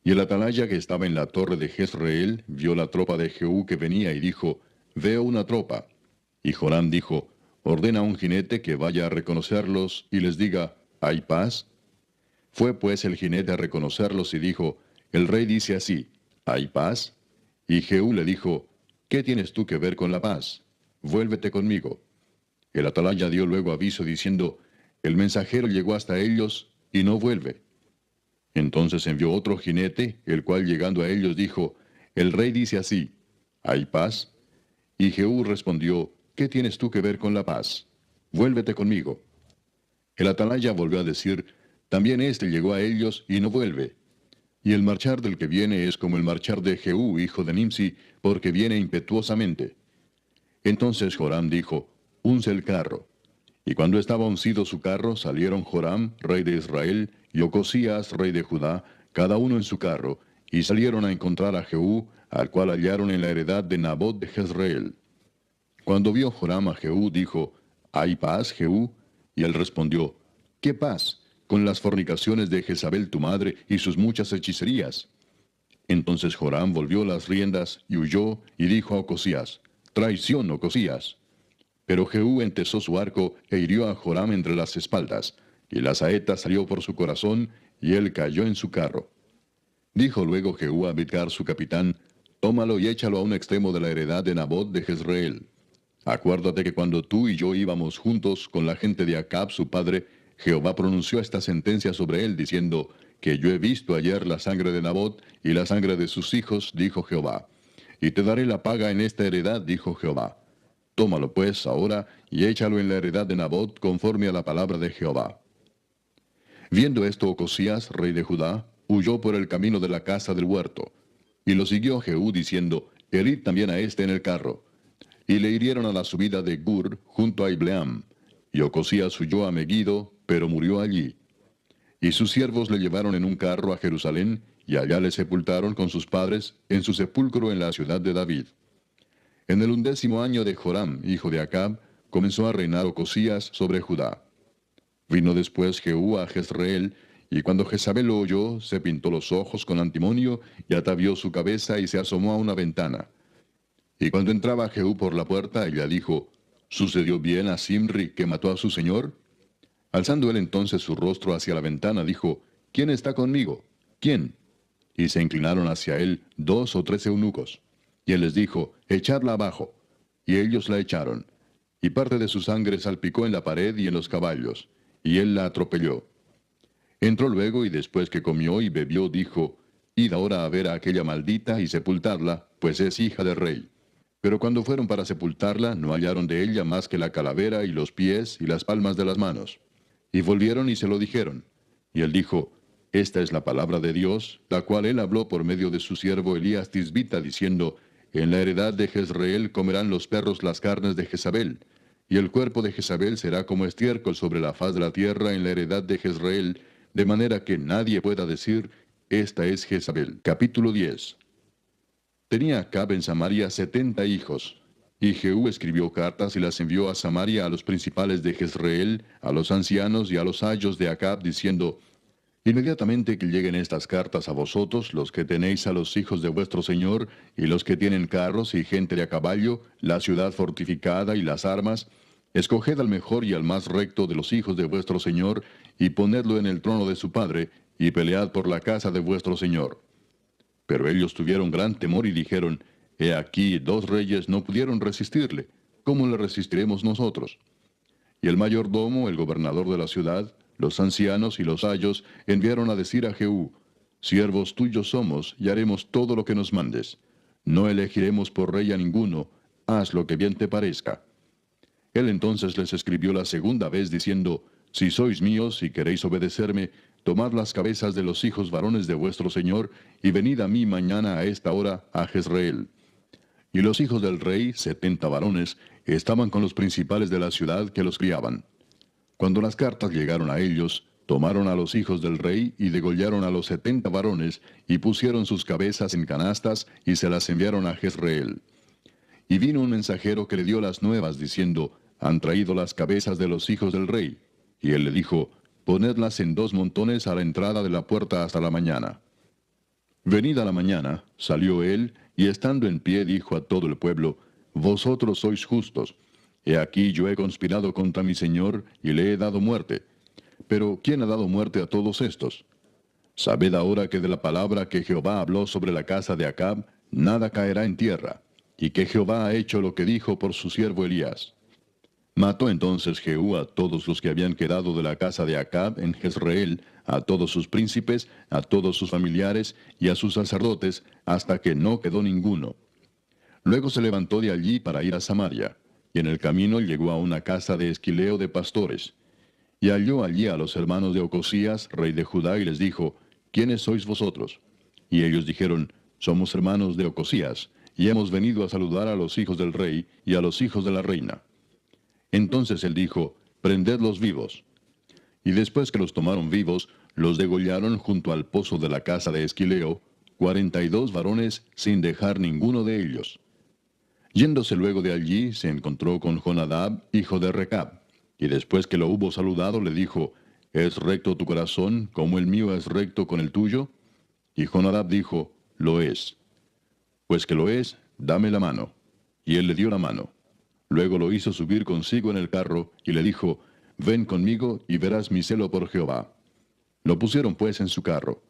Y el atalaya que estaba en la torre de Jezreel vio la tropa de Jehú que venía y dijo, Veo una tropa. Y Joram dijo, Ordena a un jinete que vaya a reconocerlos y les diga, ¿hay paz? Fue pues el jinete a reconocerlos y dijo, El rey dice así, ¿hay paz? Y Jehú le dijo, ¿qué tienes tú que ver con la paz? Vuélvete conmigo. El atalaya dio luego aviso diciendo, El mensajero llegó hasta ellos y no vuelve. Entonces envió otro jinete, el cual llegando a ellos dijo, El rey dice así, ¿hay paz? Y Jehú respondió, ¿qué tienes tú que ver con la paz? Vuélvete conmigo. El atalaya volvió a decir, También éste llegó a ellos y no vuelve. Y el marchar del que viene es como el marchar de Jehú, hijo de Nimsi, porque viene impetuosamente. Entonces Joram dijo, Unce el carro. Y cuando estaba uncido su carro, salieron Joram, rey de Israel, y Ocosías, rey de Judá, cada uno en su carro, y salieron a encontrar a Jehú, al cual hallaron en la heredad de Nabot de Jezreel. Cuando vio Joram a Jehú, dijo, ¿hay paz, Jehú? Y él respondió, ¿qué paz? Con las fornicaciones de Jezabel tu madre y sus muchas hechicerías. Entonces Joram volvió las riendas y huyó, y dijo a Ocosías, Traición, Ocosías. Pero Jehú entesó su arco e hirió a Joram entre las espaldas, y la saeta salió por su corazón, y él cayó en su carro. Dijo luego Jehú a Bidkar su capitán, Tómalo y échalo a un extremo de la heredad de Nabot de Jezreel. Acuérdate que cuando tú y yo íbamos juntos con la gente de Acab su padre, Jehová pronunció esta sentencia sobre él, diciendo, que yo he visto ayer la sangre de Nabot y la sangre de sus hijos, dijo Jehová. Y te daré la paga en esta heredad, dijo Jehová. Tómalo pues ahora y échalo en la heredad de Nabot conforme a la palabra de Jehová. Viendo esto Ocosías, rey de Judá, huyó por el camino de la casa del huerto. Y lo siguió Jehú diciendo, Herid también a este en el carro. Y le hirieron a la subida de Gur, junto a Ibleam. Y Ocosías huyó a Megiddo, pero murió allí. Y sus siervos le llevaron en un carro a Jerusalén, y allá le sepultaron con sus padres, en su sepulcro en la ciudad de David. En el 11º año de Joram, hijo de Acab, comenzó a reinar Ocosías sobre Judá. Vino después Jehú a Jezreel, y cuando Jezabel lo oyó, se pintó los ojos con antimonio, y atavió su cabeza y se asomó a una ventana. Y cuando entraba Jehú por la puerta, ella dijo, ¿sucedió bien a Simri que mató a su señor? Alzando él entonces su rostro hacia la ventana, dijo, ¿quién está conmigo? ¿Quién? Y se inclinaron hacia él 2 o 3 eunucos. Y él les dijo, echadla abajo. Y ellos la echaron. Y parte de su sangre salpicó en la pared y en los caballos. Y él la atropelló. Entró luego y después que comió y bebió, dijo, Id ahora a ver a aquella maldita y sepultadla, pues es hija del rey. Pero cuando fueron para sepultarla, no hallaron de ella más que la calavera y los pies y las palmas de las manos. Y volvieron y se lo dijeron. Y él dijo, Esta es la palabra de Dios, la cual él habló por medio de su siervo Elías Tisbita, diciendo, En la heredad de Jezreel comerán los perros las carnes de Jezabel, y el cuerpo de Jezabel será como estiércol sobre la faz de la tierra en la heredad de Jezreel, de manera que nadie pueda decir, Esta es Jezabel. Capítulo 10. Tenía Acab en Samaria 70 hijos. Y Jehú escribió cartas y las envió a Samaria a los principales de Jezreel, a los ancianos y a los ayos de Acab, diciendo, Inmediatamente que lleguen estas cartas a vosotros, los que tenéis a los hijos de vuestro señor, y los que tienen carros y gente de a caballo, la ciudad fortificada y las armas, escoged al mejor y al más recto de los hijos de vuestro señor, y ponedlo en el trono de su padre, y pelead por la casa de vuestro señor. Pero ellos tuvieron gran temor y dijeron, He aquí 2 reyes no pudieron resistirle, ¿cómo le resistiremos nosotros? Y el mayordomo, el gobernador de la ciudad, los ancianos y los ayos enviaron a decir a Jehú, Siervos tuyos somos, y haremos todo lo que nos mandes. No elegiremos por rey a ninguno, haz lo que bien te parezca. Él entonces les escribió la segunda vez diciendo, Si sois míos y queréis obedecerme, tomad las cabezas de los hijos varones de vuestro señor, y venid a mí mañana a esta hora a Jezreel. Y los hijos del rey, 70 varones, estaban con los principales de la ciudad que los criaban. Cuando las cartas llegaron a ellos, tomaron a los hijos del rey y degollaron a los 70 varones, y pusieron sus cabezas en canastas, y se las enviaron a Jezreel. Y vino un mensajero que le dio las nuevas, diciendo, Han traído las cabezas de los hijos del rey. Y él le dijo, ponedlas en 2 montones a la entrada de la puerta hasta la mañana. Venida la mañana, salió él, y estando en pie dijo a todo el pueblo, Vosotros sois justos. He aquí yo he conspirado contra mi señor, y le he dado muerte. Pero ¿quién ha dado muerte a todos estos? Sabed ahora que de la palabra que Jehová habló sobre la casa de Acab, nada caerá en tierra, y que Jehová ha hecho lo que dijo por su siervo Elías. Mató entonces Jehú a todos los que habían quedado de la casa de Acab en Jezreel, a todos sus príncipes, a todos sus familiares y a sus sacerdotes, hasta que no quedó ninguno. Luego se levantó de allí para ir a Samaria, y en el camino llegó a una casa de esquileo de pastores. Y halló allí a los hermanos de Ocosías, rey de Judá, y les dijo, ¿Quiénes sois vosotros? Y ellos dijeron, Somos hermanos de Ocosías, y hemos venido a saludar a los hijos del rey y a los hijos de la reina. Entonces él dijo, Prendedlos vivos. Y después que los tomaron vivos, los degollaron junto al pozo de la casa de Esquileo, 42 varones, sin dejar ninguno de ellos. Yéndose luego de allí, se encontró con Jonadab, hijo de Recab, y después que lo hubo saludado, le dijo, ¿Es recto tu corazón, como el mío es recto con el tuyo? Y Jonadab dijo, Lo es. Pues que lo es, dame la mano. Y él le dio la mano. Luego lo hizo subir consigo en el carro, y le dijo, Ven conmigo, y verás mi celo por Jehová. Lo pusieron pues en su carro.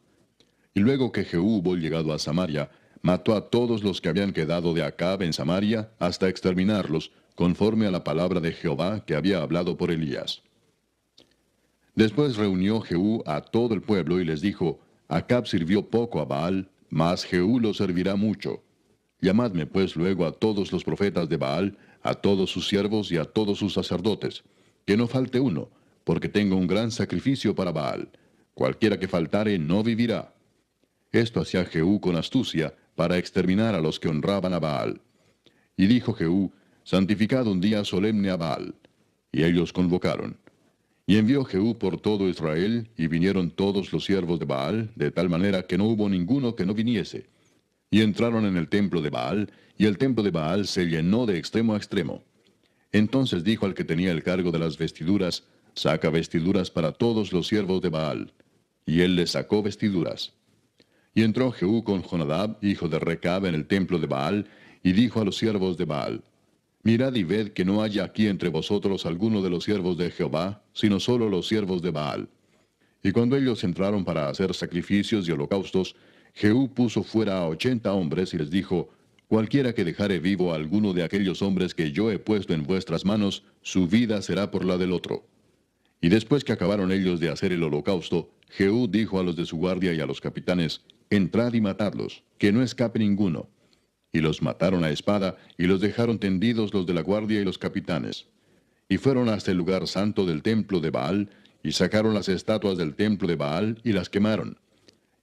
Y luego que Jehú hubo llegado a Samaria, mató a todos los que habían quedado de Acab en Samaria, hasta exterminarlos, conforme a la palabra de Jehová que había hablado por Elías. Después reunió Jehú a todo el pueblo y les dijo, Acab sirvió poco a Baal, mas Jehú lo servirá mucho. Llamadme pues luego a todos los profetas de Baal, a todos sus siervos y a todos sus sacerdotes, que no falte uno, porque tengo un gran sacrificio para Baal. Cualquiera que faltare no vivirá. Esto hacía Jehú con astucia, para exterminar a los que honraban a Baal. Y dijo Jehú, Santificad un día solemne a Baal. Y ellos convocaron. Y envió Jehú por todo Israel, y vinieron todos los siervos de Baal, de tal manera que no hubo ninguno que no viniese. Y entraron en el templo de Baal, y el templo de Baal se llenó de extremo a extremo. Entonces dijo al que tenía el cargo de las vestiduras, Saca vestiduras para todos los siervos de Baal. Y él les sacó vestiduras. Y entró Jehú con Jonadab, hijo de Recab, en el templo de Baal, y dijo a los siervos de Baal, Mirad y ved que no haya aquí entre vosotros alguno de los siervos de Jehová, sino solo los siervos de Baal. Y cuando ellos entraron para hacer sacrificios y holocaustos, Jehú puso fuera a 80 hombres y les dijo, Cualquiera que dejare vivo a alguno de aquellos hombres que yo he puesto en vuestras manos, su vida será por la del otro. Y después que acabaron ellos de hacer el holocausto, Jehú dijo a los de su guardia y a los capitanes, Entrad y matadlos, que no escape ninguno. Y los mataron a espada, y los dejaron tendidos los de la guardia y los capitanes. Y fueron hasta el lugar santo del templo de Baal, y sacaron las estatuas del templo de Baal, y las quemaron.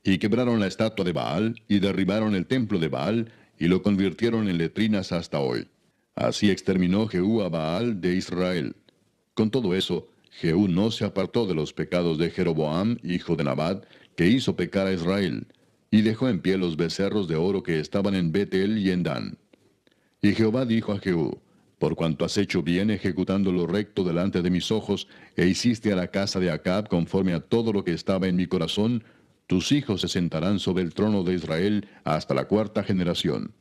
Y quebraron la estatua de Baal, y derribaron el templo de Baal, y lo convirtieron en letrinas hasta hoy. Así exterminó Jehú a Baal de Israel. Con todo eso, Jehú no se apartó de los pecados de Jeroboam, hijo de Nabat, que hizo pecar a Israel, y dejó en pie los becerros de oro que estaban en Betel y en Dan. Y Jehová dijo a Jehú, Por cuanto has hecho bien ejecutando lo recto delante de mis ojos, e hiciste a la casa de Acab conforme a todo lo que estaba en mi corazón, tus hijos se sentarán sobre el trono de Israel hasta la 4ª generación.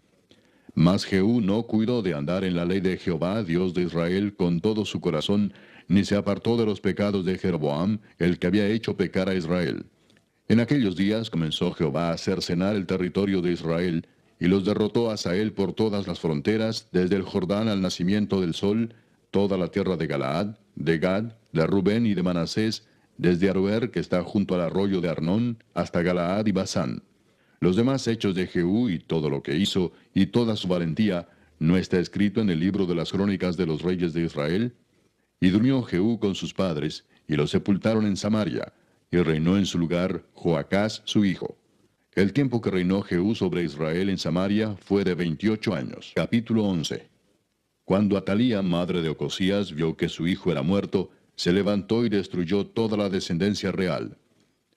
Mas Jehú no cuidó de andar en la ley de Jehová, Dios de Israel, con todo su corazón, ni se apartó de los pecados de Jeroboam, el que había hecho pecar a Israel. En aquellos días comenzó Jehová a cercenar el territorio de Israel, y los derrotó a Hazael por todas las fronteras, desde el Jordán al nacimiento del sol, toda la tierra de Galaad, de Gad, de Rubén y de Manasés, desde Aroer, que está junto al arroyo de Arnón, hasta Galaad y Basán. Los demás hechos de Jehú y todo lo que hizo, y toda su valentía, ¿no está escrito en el libro de las crónicas de los reyes de Israel? Y durmió Jehú con sus padres, y lo sepultaron en Samaria, y reinó en su lugar Joacás su hijo. El tiempo que reinó Jehú sobre Israel en Samaria fue de 28 años. Capítulo 11. Cuando Atalía, madre de Ocosías, vio que su hijo era muerto, se levantó y destruyó toda la descendencia real.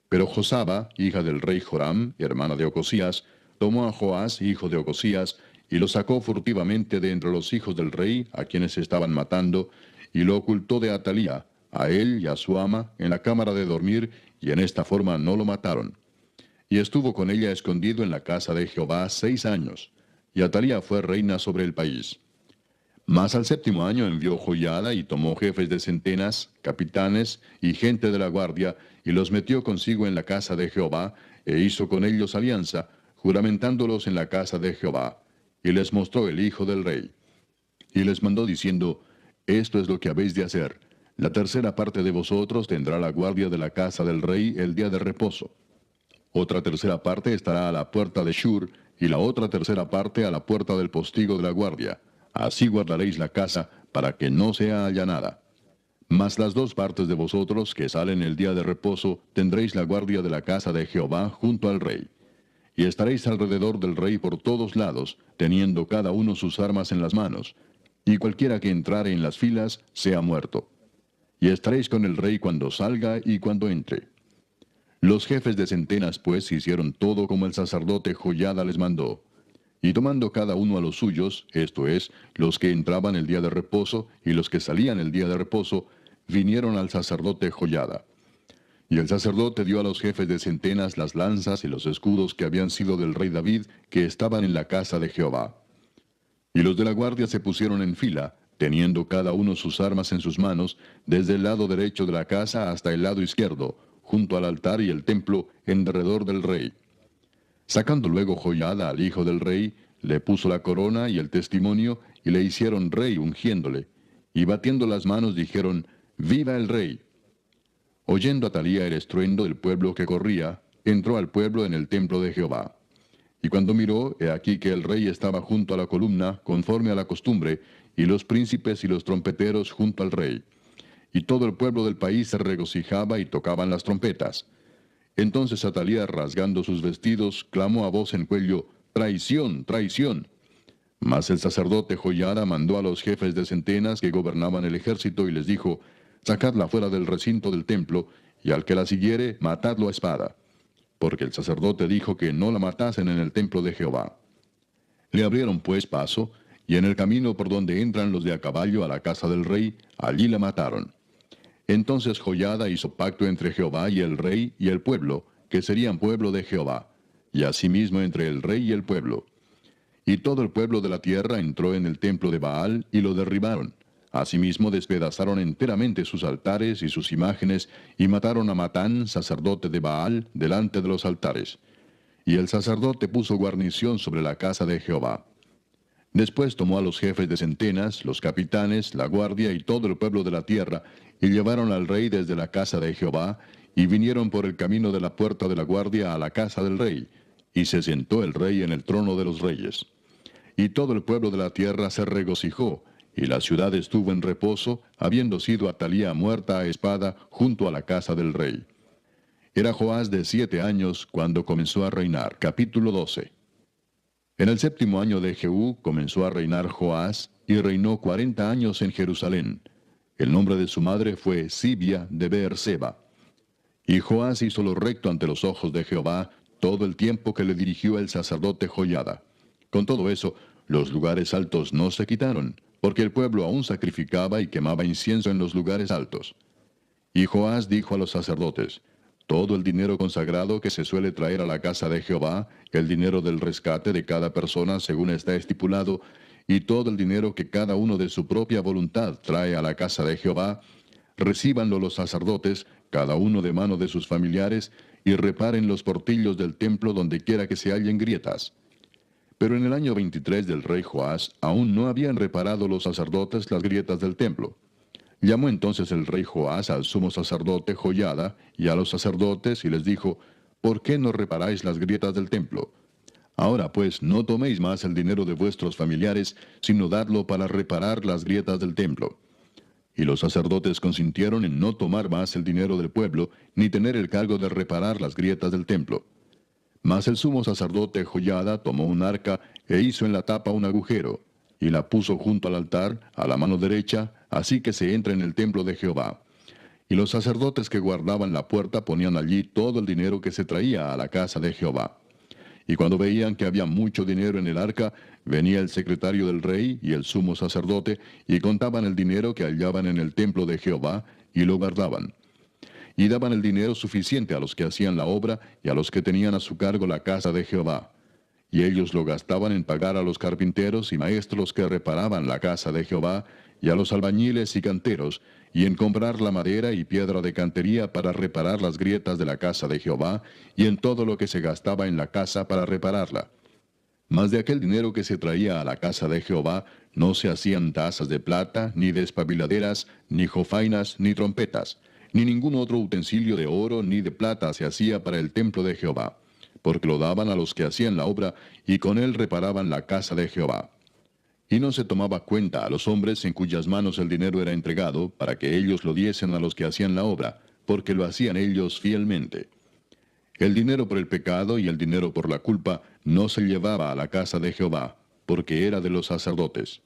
Pero Josaba, hija del rey Joram, hermana de Ocosías, tomó a Joás, hijo de Ocosías, y lo sacó furtivamente de entre los hijos del rey, a quienes estaban matando, y lo ocultó de Atalía, a él y a su ama, en la cámara de dormir, y en esta forma no lo mataron. Y estuvo con ella escondido en la casa de Jehová 6 años, y Atalía fue reina sobre el país. Mas al séptimo año envió Joiada y tomó jefes de centenas, capitanes y gente de la guardia, y los metió consigo en la casa de Jehová, e hizo con ellos alianza, juramentándolos en la casa de Jehová. Y les mostró el hijo del rey. Y les mandó diciendo, esto es lo que habéis de hacer. La tercera parte de vosotros tendrá la guardia de la casa del rey el día de reposo. Otra tercera parte estará a la puerta de Shur, y la otra tercera parte a la puerta del postigo de la guardia. Así guardaréis la casa, para que no sea allanada. Mas las 2 partes de vosotros que salen el día de reposo, tendréis la guardia de la casa de Jehová junto al rey. Y estaréis alrededor del rey por todos lados, teniendo cada uno sus armas en las manos, y cualquiera que entrare en las filas sea muerto. Y estaréis con el rey cuando salga y cuando entre. Los jefes de centenas, pues, hicieron todo como el sacerdote Joiada les mandó. Y tomando cada uno a los suyos, esto es, los que entraban el día de reposo y los que salían el día de reposo, vinieron al sacerdote Joiada. Y el sacerdote dio a los jefes de centenas las lanzas y los escudos que habían sido del rey David, que estaban en la casa de Jehová. Y los de la guardia se pusieron en fila, teniendo cada uno sus armas en sus manos, desde el lado derecho de la casa hasta el lado izquierdo, junto al altar y el templo, en derredor del rey. Sacando luego Joiada al hijo del rey, le puso la corona y el testimonio, y le hicieron rey ungiéndole. Y batiendo las manos dijeron, ¡Viva el rey! Oyendo Atalía el estruendo del pueblo que corría, entró al pueblo en el templo de Jehová. Y cuando miró, he aquí que el rey estaba junto a la columna, conforme a la costumbre, y los príncipes y los trompeteros junto al rey. Y todo el pueblo del país se regocijaba y tocaban las trompetas. Entonces Atalía, rasgando sus vestidos, clamó a voz en cuello, ¡Traición, traición! Mas el sacerdote Joiada mandó a los jefes de centenas que gobernaban el ejército y les dijo, sacadla fuera del recinto del templo, y al que la siguiere, matadlo a espada. Porque el sacerdote dijo que no la matasen en el templo de Jehová. Le abrieron pues paso, y en el camino por donde entran los de a caballo a la casa del rey, allí la mataron. Entonces Joiada hizo pacto entre Jehová y el rey y el pueblo, que serían pueblo de Jehová, y asimismo entre el rey y el pueblo. Y todo el pueblo de la tierra entró en el templo de Baal y lo derribaron. Asimismo despedazaron enteramente sus altares y sus imágenes, y mataron a Matán, sacerdote de Baal, delante de los altares. Y el sacerdote puso guarnición sobre la casa de Jehová. Después tomó a los jefes de centenas, los capitanes, la guardia y todo el pueblo de la tierra, y llevaron al rey desde la casa de Jehová, y vinieron por el camino de la puerta de la guardia a la casa del rey, y se sentó el rey en el trono de los reyes. Y todo el pueblo de la tierra se regocijó, y la ciudad estuvo en reposo, habiendo sido Atalía muerta a espada junto a la casa del rey. Era Joás de 7 años cuando comenzó a reinar. Capítulo 12. En el 7º año de Jehú comenzó a reinar Joás, y reinó 40 años en Jerusalén. El nombre de su madre fue Sibia de Beerseba. Y Joás hizo lo recto ante los ojos de Jehová todo el tiempo que le dirigió el sacerdote Joiada. Con todo eso, los lugares altos no se quitaron, porque el pueblo aún sacrificaba y quemaba incienso en los lugares altos. Y Joás dijo a los sacerdotes, todo el dinero consagrado que se suele traer a la casa de Jehová, el dinero del rescate de cada persona según está estipulado, y todo el dinero que cada uno de su propia voluntad trae a la casa de Jehová, recíbanlo los sacerdotes, cada uno de mano de sus familiares, y reparen los portillos del templo donde quiera que se hallen grietas. Pero en el año 23 del rey Joás, aún no habían reparado los sacerdotes las grietas del templo. Llamó entonces el rey Joás al sumo sacerdote Joiada y a los sacerdotes y les dijo, ¿por qué no reparáis las grietas del templo? Ahora pues no toméis más el dinero de vuestros familiares, sino dadlo para reparar las grietas del templo. Y los sacerdotes consintieron en no tomar más el dinero del pueblo, ni tener el cargo de reparar las grietas del templo. Mas el sumo sacerdote Joiada tomó un arca e hizo en la tapa un agujero, y la puso junto al altar, a la mano derecha, así que se entra en el templo de Jehová. Y los sacerdotes que guardaban la puerta ponían allí todo el dinero que se traía a la casa de Jehová. Y cuando veían que había mucho dinero en el arca, venía el secretario del rey y el sumo sacerdote, y contaban el dinero que hallaban en el templo de Jehová, y lo guardaban. Y daban el dinero suficiente a los que hacían la obra y a los que tenían a su cargo la casa de Jehová. Y ellos lo gastaban en pagar a los carpinteros y maestros que reparaban la casa de Jehová, y a los albañiles y canteros, y en comprar la madera y piedra de cantería para reparar las grietas de la casa de Jehová, y en todo lo que se gastaba en la casa para repararla. Mas de aquel dinero que se traía a la casa de Jehová, no se hacían tazas de plata, ni despabiladeras, ni jofainas, ni trompetas, ni ningún otro utensilio de oro ni de plata se hacía para el templo de Jehová, porque lo daban a los que hacían la obra, y con él reparaban la casa de Jehová. Y no se tomaba cuenta a los hombres en cuyas manos el dinero era entregado, para que ellos lo diesen a los que hacían la obra, porque lo hacían ellos fielmente. El dinero por el pecado y el dinero por la culpa no se llevaba a la casa de Jehová, porque era de los sacerdotes.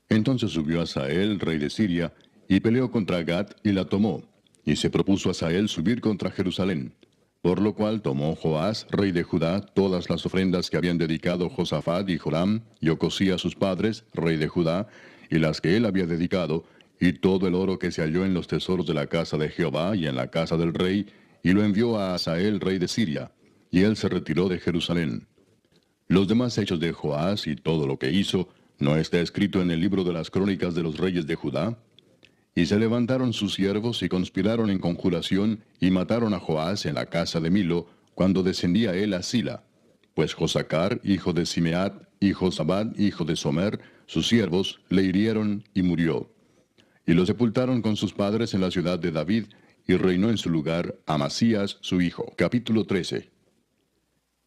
Entonces subió Hazael, rey de Siria, y peleó contra Gat y la tomó, y se propuso Hazael subir contra Jerusalén. Por lo cual tomó Joás, rey de Judá, todas las ofrendas que habían dedicado Josafat y Joram, y Ocosías sus padres, rey de Judá, y las que él había dedicado, y todo el oro que se halló en los tesoros de la casa de Jehová y en la casa del rey, y lo envió a Hazael, rey de Siria, y él se retiró de Jerusalén. Los demás hechos de Joás y todo lo que hizo, ¿no está escrito en el libro de las crónicas de los reyes de Judá? Y se levantaron sus siervos y conspiraron en conjuración, y mataron a Joás en la casa de Milo, cuando descendía él a Sila. Pues Josacar, hijo de Simeat, y Josabad, hijo de Somer, sus siervos, le hirieron y murió. Y lo sepultaron con sus padres en la ciudad de David, y reinó en su lugar Amasías su hijo. Capítulo 13.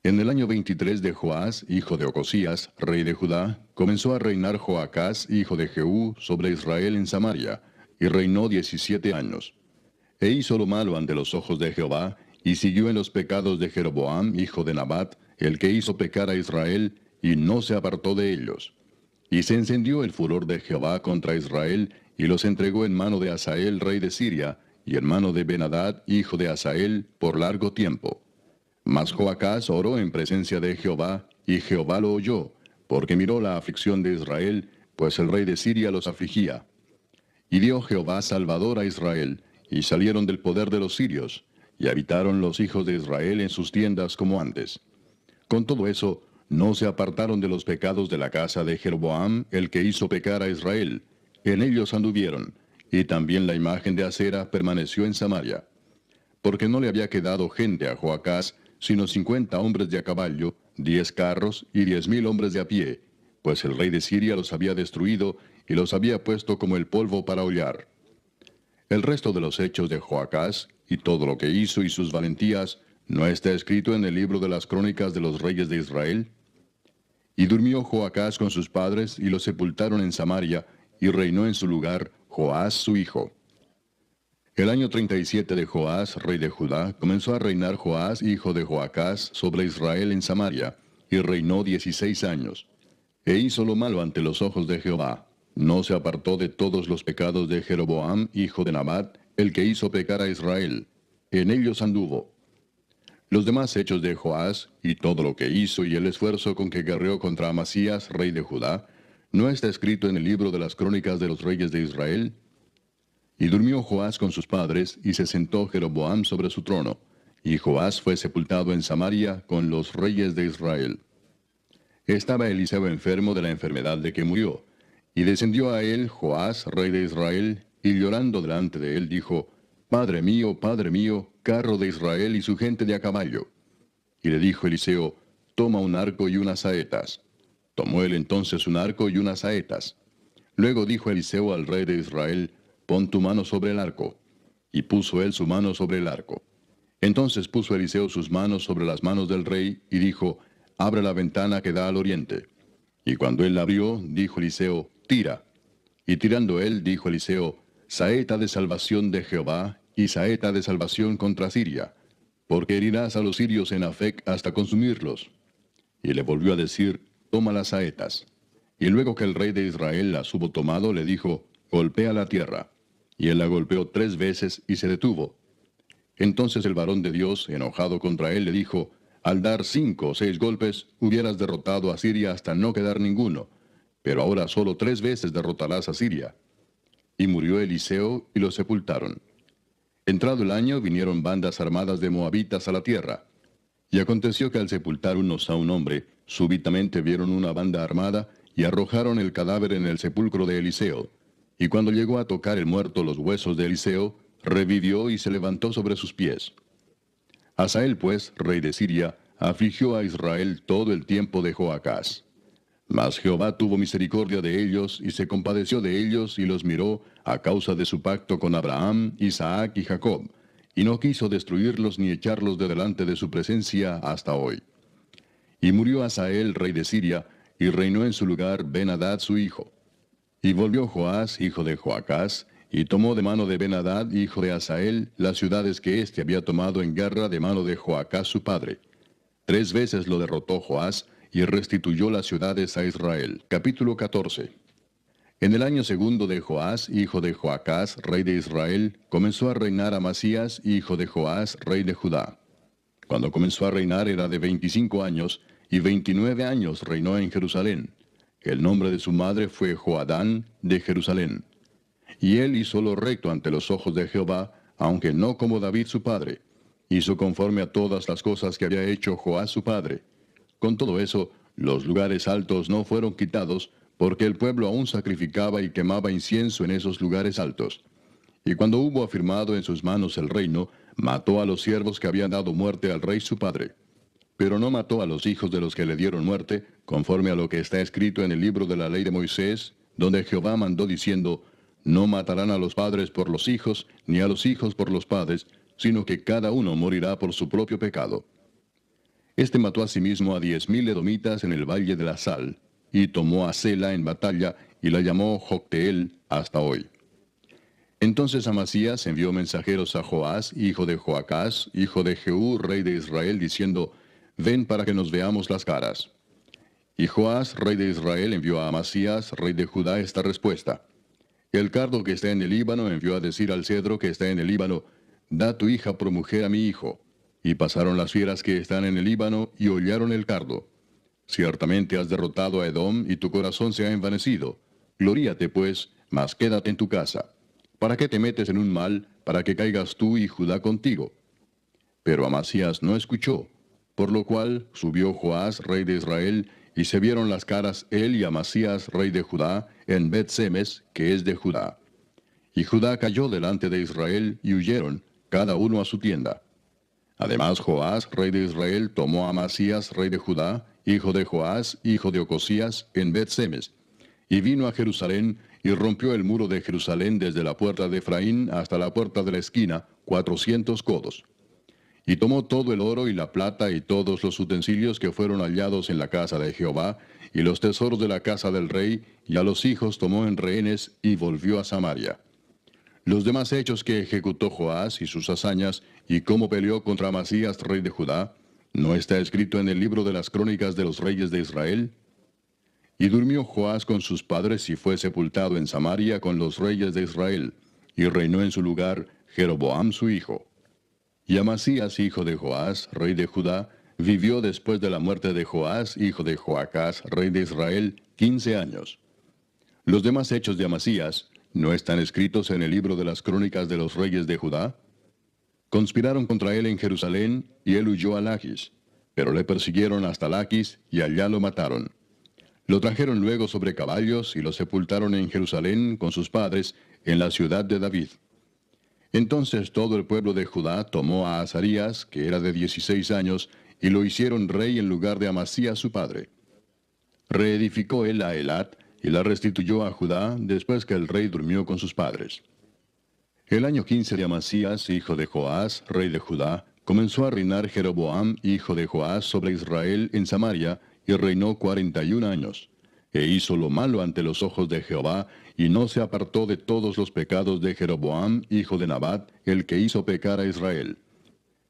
En el año 23 de Joás, hijo de Ocosías, rey de Judá, comenzó a reinar Joacás, hijo de Jehú, sobre Israel en Samaria, y reinó 17 años. E hizo lo malo ante los ojos de Jehová, y siguió en los pecados de Jeroboam, hijo de Nabat, el que hizo pecar a Israel, y no se apartó de ellos. Y se encendió el furor de Jehová contra Israel, y los entregó en mano de Hazael, rey de Siria, y en mano de Ben-Hadad, hijo de Hazael, por largo tiempo. Mas Joacás oró en presencia de Jehová, y Jehová lo oyó, porque miró la aflicción de Israel, pues el rey de Siria los afligía. Y dio Jehová salvador a Israel, y salieron del poder de los sirios, y habitaron los hijos de Israel en sus tiendas como antes. Con todo eso, no se apartaron de los pecados de la casa de Jeroboam, el que hizo pecar a Israel. En ellos anduvieron, y también la imagen de Acera permaneció en Samaria. Porque no le había quedado gente a Joacás, sino 50 hombres de a caballo, 10 carros y 10,000 hombres de a pie, pues el rey de Siria los había destruido, y los había puesto como el polvo para hollar. El resto de los hechos de Joacás, y todo lo que hizo y sus valentías, ¿no está escrito en el libro de las crónicas de los reyes de Israel? Y durmió Joacás con sus padres, y los sepultaron en Samaria, y reinó en su lugar Joás su hijo. El año 37 de Joás, rey de Judá, comenzó a reinar Joás, hijo de Joacás, sobre Israel en Samaria, y reinó 16 años. E hizo lo malo ante los ojos de Jehová. No se apartó de todos los pecados de Jeroboam, hijo de Nabat, el que hizo pecar a Israel. En ellos anduvo. Los demás hechos de Joás, y todo lo que hizo y el esfuerzo con que guerreó contra Amasías, rey de Judá, ¿no está escrito en el libro de las crónicas de los reyes de Israel? Y durmió Joás con sus padres, y se sentó Jeroboam sobre su trono, y Joás fue sepultado en Samaria con los reyes de Israel. Estaba Eliseo enfermo de la enfermedad de que murió, y descendió a él Joás, rey de Israel, y llorando delante de él dijo, Padre mío, carro de Israel y su gente de a caballo. Y le dijo Eliseo, Toma un arco y unas saetas. Tomó él entonces un arco y unas saetas. Luego dijo Eliseo al rey de Israel, Pon tu mano sobre el arco. Y puso él su mano sobre el arco. Entonces puso Eliseo sus manos sobre las manos del rey, y dijo, Abre la ventana que da al oriente. Y cuando él la abrió, dijo Eliseo, Tira. Y tirando él, dijo Eliseo, Saeta de salvación de Jehová, y saeta de salvación contra Siria, porque herirás a los sirios en Afec hasta consumirlos. Y le volvió a decir, Toma las saetas. Y luego que el rey de Israel las hubo tomado, le dijo, Golpea la tierra. Y él la golpeó 3 veces y se detuvo. Entonces el varón de Dios, enojado contra él, le dijo, Al dar 5 o 6 golpes, hubieras derrotado a Siria hasta no quedar ninguno, pero ahora solo 3 veces derrotarás a Siria. Y murió Eliseo, y lo sepultaron. Entrado el año, vinieron bandas armadas de moabitas a la tierra. Y aconteció que al sepultar unos a un hombre, súbitamente vieron una banda armada, y arrojaron el cadáver en el sepulcro de Eliseo. Y cuando llegó a tocar el muerto los huesos de Eliseo, revivió y se levantó sobre sus pies. Hazael, pues, rey de Siria, afligió a Israel todo el tiempo de Joacás. Mas Jehová tuvo misericordia de ellos, y se compadeció de ellos, y los miró a causa de su pacto con Abraham, Isaac y Jacob, y no quiso destruirlos ni echarlos de delante de su presencia hasta hoy. Y murió Hazael, rey de Siria, y reinó en su lugar Ben-Hadad su hijo. Y volvió Joás, hijo de Joacás, y tomó de mano de Ben-Hadad, hijo de Hazael, las ciudades que éste había tomado en guerra de mano de Joacás su padre. 3 veces lo derrotó Joás, y restituyó las ciudades a Israel. Capítulo 14. En el año segundo de Joás, hijo de Joacás, rey de Israel, comenzó a reinar Amasías, hijo de Joás, rey de Judá. Cuando comenzó a reinar era de 25 años, y 29 años reinó en Jerusalén. El nombre de su madre fue Joadán, de Jerusalén. Y él hizo lo recto ante los ojos de Jehová, aunque no como David su padre. Hizo conforme a todas las cosas que había hecho Joás su padre. Con todo eso, los lugares altos no fueron quitados, porque el pueblo aún sacrificaba y quemaba incienso en esos lugares altos. Y cuando hubo afirmado en sus manos el reino, mató a los siervos que habían dado muerte al rey su padre. Pero no mató a los hijos de los que le dieron muerte, conforme a lo que está escrito en el libro de la ley de Moisés, donde Jehová mandó diciendo, no matarán a los padres por los hijos, ni a los hijos por los padres, sino que cada uno morirá por su propio pecado. Este mató asimismo a 10,000 edomitas en el valle de la Sal, y tomó a Sela en batalla, y la llamó Jocteel hasta hoy. Entonces Amasías envió mensajeros a Joás, hijo de Joacás, hijo de Jehú, rey de Israel, diciendo, ven para que nos veamos las caras. Y Joás, rey de Israel, envió a Amasías, rey de Judá, esta respuesta. El cardo que está en el Líbano envió a decir al cedro que está en el Líbano, da tu hija por mujer a mi hijo. Y pasaron las fieras que están en el Líbano, y hollaron el cardo. Ciertamente has derrotado a Edom, y tu corazón se ha envanecido. Gloríate, pues, mas quédate en tu casa. ¿Para qué te metes en un mal, para que caigas tú y Judá contigo? Pero Amasías no escuchó, por lo cual subió Joás, rey de Israel, y se vieron las caras él y Amasías, rey de Judá, en Bet-Semes, que es de Judá. Y Judá cayó delante de Israel, y huyeron, cada uno a su tienda. Además Joás, rey de Israel, tomó a Amasías, rey de Judá, hijo de Joás, hijo de Ocosías, en Bet-Semes, y vino a Jerusalén, y rompió el muro de Jerusalén desde la puerta de Efraín hasta la puerta de la esquina, 400 codos. Y tomó todo el oro y la plata y todos los utensilios que fueron hallados en la casa de Jehová, y los tesoros de la casa del rey, y a los hijos tomó en rehenes, y volvió a Samaria. Los demás hechos que ejecutó Joás y sus hazañas, y cómo peleó contra Amasías, rey de Judá, ¿no está escrito en el libro de las crónicas de los reyes de Israel? Y durmió Joás con sus padres y fue sepultado en Samaria con los reyes de Israel, y reinó en su lugar Jeroboam su hijo. Y Amasías, hijo de Joás, rey de Judá, vivió después de la muerte de Joás, hijo de Joacás, rey de Israel, 15 años. Los demás hechos de Amasías, ¿no están escritos en el libro de las crónicas de los reyes de Judá? Conspiraron contra él en Jerusalén, y él huyó a Lachis, pero le persiguieron hasta Lachis, y allá lo mataron. Lo trajeron luego sobre caballos, y lo sepultaron en Jerusalén con sus padres, en la ciudad de David. Entonces todo el pueblo de Judá tomó a Azarías, que era de 16 años, y lo hicieron rey en lugar de Amasías su padre. Reedificó él a Elat, y la restituyó a Judá después que el rey durmió con sus padres. El año 15 de Amasías, hijo de Joás, rey de Judá, comenzó a reinar Jeroboam, hijo de Joás, sobre Israel en Samaria, y reinó 41 años. E hizo lo malo ante los ojos de Jehová, y no se apartó de todos los pecados de Jeroboam, hijo de Nabat, el que hizo pecar a Israel.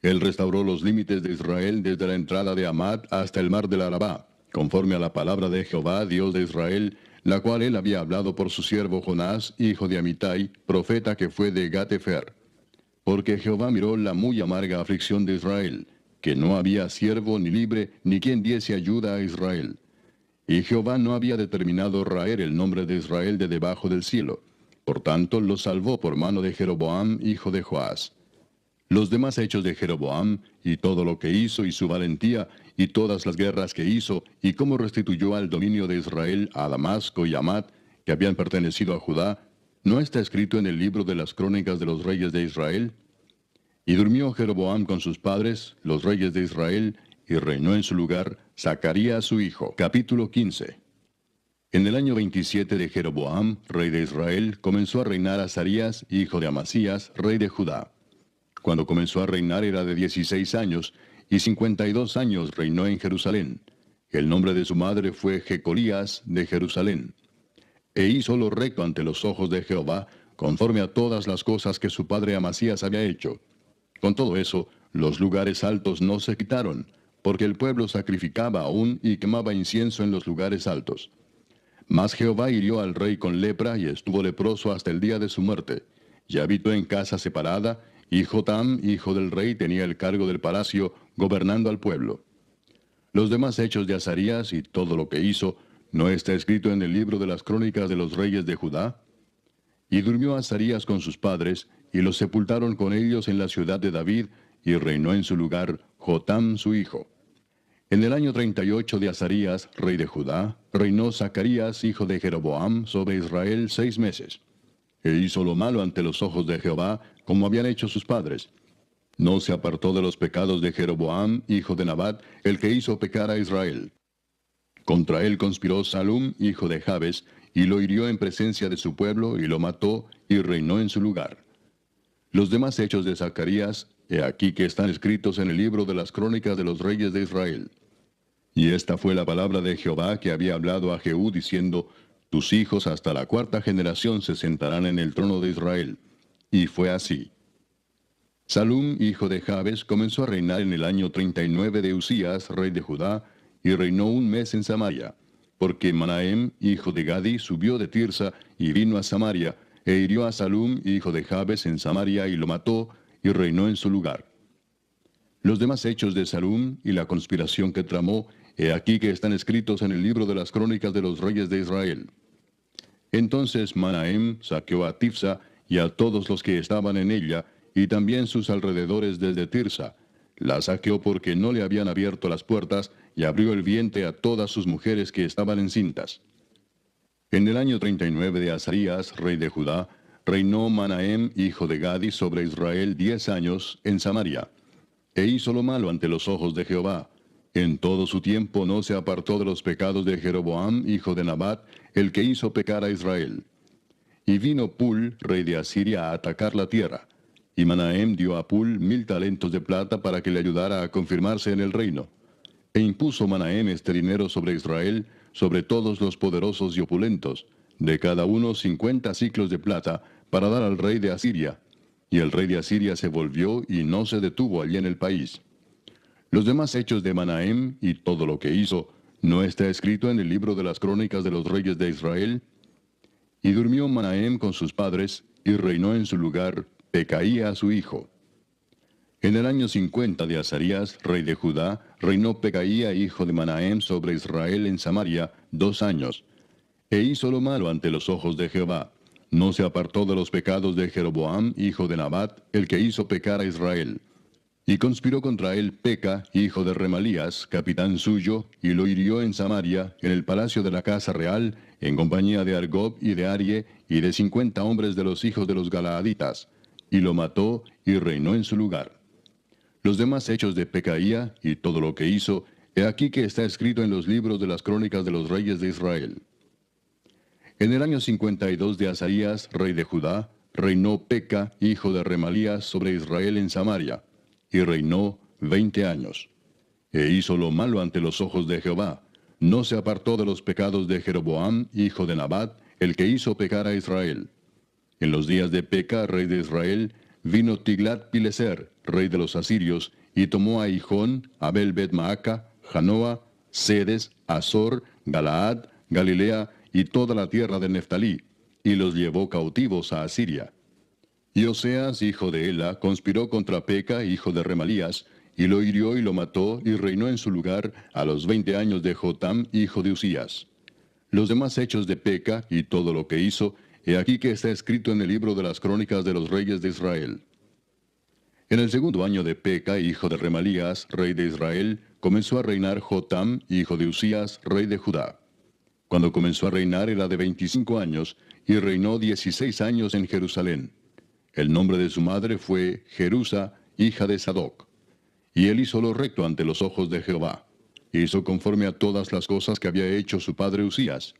Él restauró los límites de Israel desde la entrada de Amat hasta el mar del Arabá, conforme a la palabra de Jehová, Dios de Israel, la cual él había hablado por su siervo Jonás, hijo de Amitai, profeta que fue de Gat-Hefer. Porque Jehová miró la muy amarga aflicción de Israel, que no había siervo ni libre, ni quien diese ayuda a Israel. Y Jehová no había determinado raer el nombre de Israel de debajo del cielo, Por tanto, los salvó por mano de Jeroboam, hijo de Joás. Los demás hechos de Jeroboam, y todo lo que hizo, y su valentía, y todas las guerras que hizo, y cómo restituyó al dominio de Israel a Damasco y Hamat, que habían pertenecido a Judá, ¿no está escrito en el libro de las crónicas de los reyes de Israel? Y durmió Jeroboam con sus padres, los reyes de Israel, y reinó en su lugar Zacarías su hijo. Capítulo 15. En el año 27 de Jeroboam, rey de Israel, comenzó a reinar Azarías, hijo de Amasías, rey de Judá. Cuando comenzó a reinar era de 16 años, y 52 años reinó en Jerusalén. El nombre de su madre fue Jecolías de Jerusalén. E hizo lo recto ante los ojos de Jehová, conforme a todas las cosas que su padre Amasías había hecho. Con todo eso, los lugares altos no se quitaron, porque el pueblo sacrificaba aún y quemaba incienso en los lugares altos. Mas Jehová hirió al rey con lepra y estuvo leproso hasta el día de su muerte, y habitó en casa separada, y Jotam, hijo del rey, tenía el cargo del palacio, gobernando al pueblo. Los demás hechos de Azarías y todo lo que hizo, ¿no está escrito en el libro de las crónicas de los reyes de Judá? Y durmió Azarías con sus padres, y los sepultaron con ellos en la ciudad de David, y reinó en su lugar Jotam su hijo. En el año 38 de Azarías, rey de Judá, reinó Zacarías, hijo de Jeroboam, sobre Israel 6 meses. E hizo lo malo ante los ojos de Jehová, como habían hecho sus padres. No se apartó de los pecados de Jeroboam, hijo de Nabat, el que hizo pecar a Israel. Contra él conspiró Salum, hijo de Jabes, y lo hirió en presencia de su pueblo, y lo mató, y reinó en su lugar. Los demás hechos de Zacarías, he aquí que están escritos en el libro de las crónicas de los reyes de Israel. Y esta fue la palabra de Jehová que había hablado a Jehú, diciendo, tus hijos hasta la 4ª generación se sentarán en el trono de Israel. Y fue así. Salum, hijo de Jabes, comenzó a reinar en el año 39 de Usías, rey de Judá, y reinó 1 mes en Samaria, porque Manahem, hijo de Gadi, subió de Tirsa y vino a Samaria, e hirió a Salum, hijo de Jabes, en Samaria, y lo mató, y reinó en su lugar. Los demás hechos de Salum y la conspiración que tramó, he aquí que están escritos en el libro de las crónicas de los reyes de Israel. Entonces Manahem saqueó a Tifsa y a todos los que estaban en ella, y también sus alrededores desde Tirsa. La saqueó porque no le habían abierto las puertas, y abrió el vientre a todas sus mujeres que estaban encintas. En el año 39 de Azarías, rey de Judá, reinó Manahem, hijo de Gadi, sobre Israel 10 años en Samaria. E hizo lo malo ante los ojos de Jehová. En todo su tiempo no se apartó de los pecados de Jeroboam, hijo de Nabat, el que hizo pecar a Israel. Y vino Pul, rey de Asiria, a atacar la tierra. Y Manahem dio a Pul 1000 talentos de plata para que le ayudara a confirmarse en el reino. E impuso Manahem este dinero sobre Israel, sobre todos los poderosos y opulentos, de cada uno 50 siclos de plata, para dar al rey de Asiria. Y el rey de Asiria se volvió y no se detuvo allí en el país. Los demás hechos de Manahem y todo lo que hizo, ¿no está escrito en el libro de las crónicas de los reyes de Israel? Y durmió Manahem con sus padres, y reinó en su lugar Pecaía su hijo. En el año 50 de Azarías, rey de Judá, reinó Pecaía, hijo de Manahem, sobre Israel en Samaria 2 años. E hizo lo malo ante los ojos de Jehová. No se apartó de los pecados de Jeroboam, hijo de Nabat, el que hizo pecar a Israel. Y conspiró contra él Peca, hijo de Remalías, capitán suyo, y lo hirió en Samaria, en el palacio de la casa real, en compañía de Argob y de Arie, y de 50 hombres de los hijos de los Galaaditas. Y lo mató, y reinó en su lugar. Los demás hechos de Pecaía, y todo lo que hizo, he aquí que está escrito en los libros de las crónicas de los reyes de Israel. En el año 52 de Azarías, rey de Judá, reinó Peca, hijo de Remalías, sobre Israel en Samaria, y reinó 20 años. E hizo lo malo ante los ojos de Jehová. No se apartó de los pecados de Jeroboam, hijo de Nabat, el que hizo pecar a Israel. En los días de Peca, rey de Israel, vino Tiglat-Pileser, rey de los asirios, y tomó a Hijón, Abel-Bet-Maaca, Janoa, Sedes, Azor, Galaad, Galilea y toda la tierra de Neftalí, y los llevó cautivos a Asiria. Y Oseas, hijo de Ela, conspiró contra Peca, hijo de Remalías, y lo hirió y lo mató, y reinó en su lugar a los 20 años de Jotam, hijo de Usías. Los demás hechos de Peca y todo lo que hizo, He aquí que está escrito en el libro de las crónicas de los reyes de Israel. En el segundo año de Peca, hijo de Remalías, rey de Israel, comenzó a reinar Jotam, hijo de Usías, rey de Judá. Cuando comenzó a reinar era de 25 años, y reinó 16 años en Jerusalén. El nombre de su madre fue Jerusa, hija de Sadoc. Y él hizo lo recto ante los ojos de Jehová. Hizo conforme a todas las cosas que había hecho su padre Usías.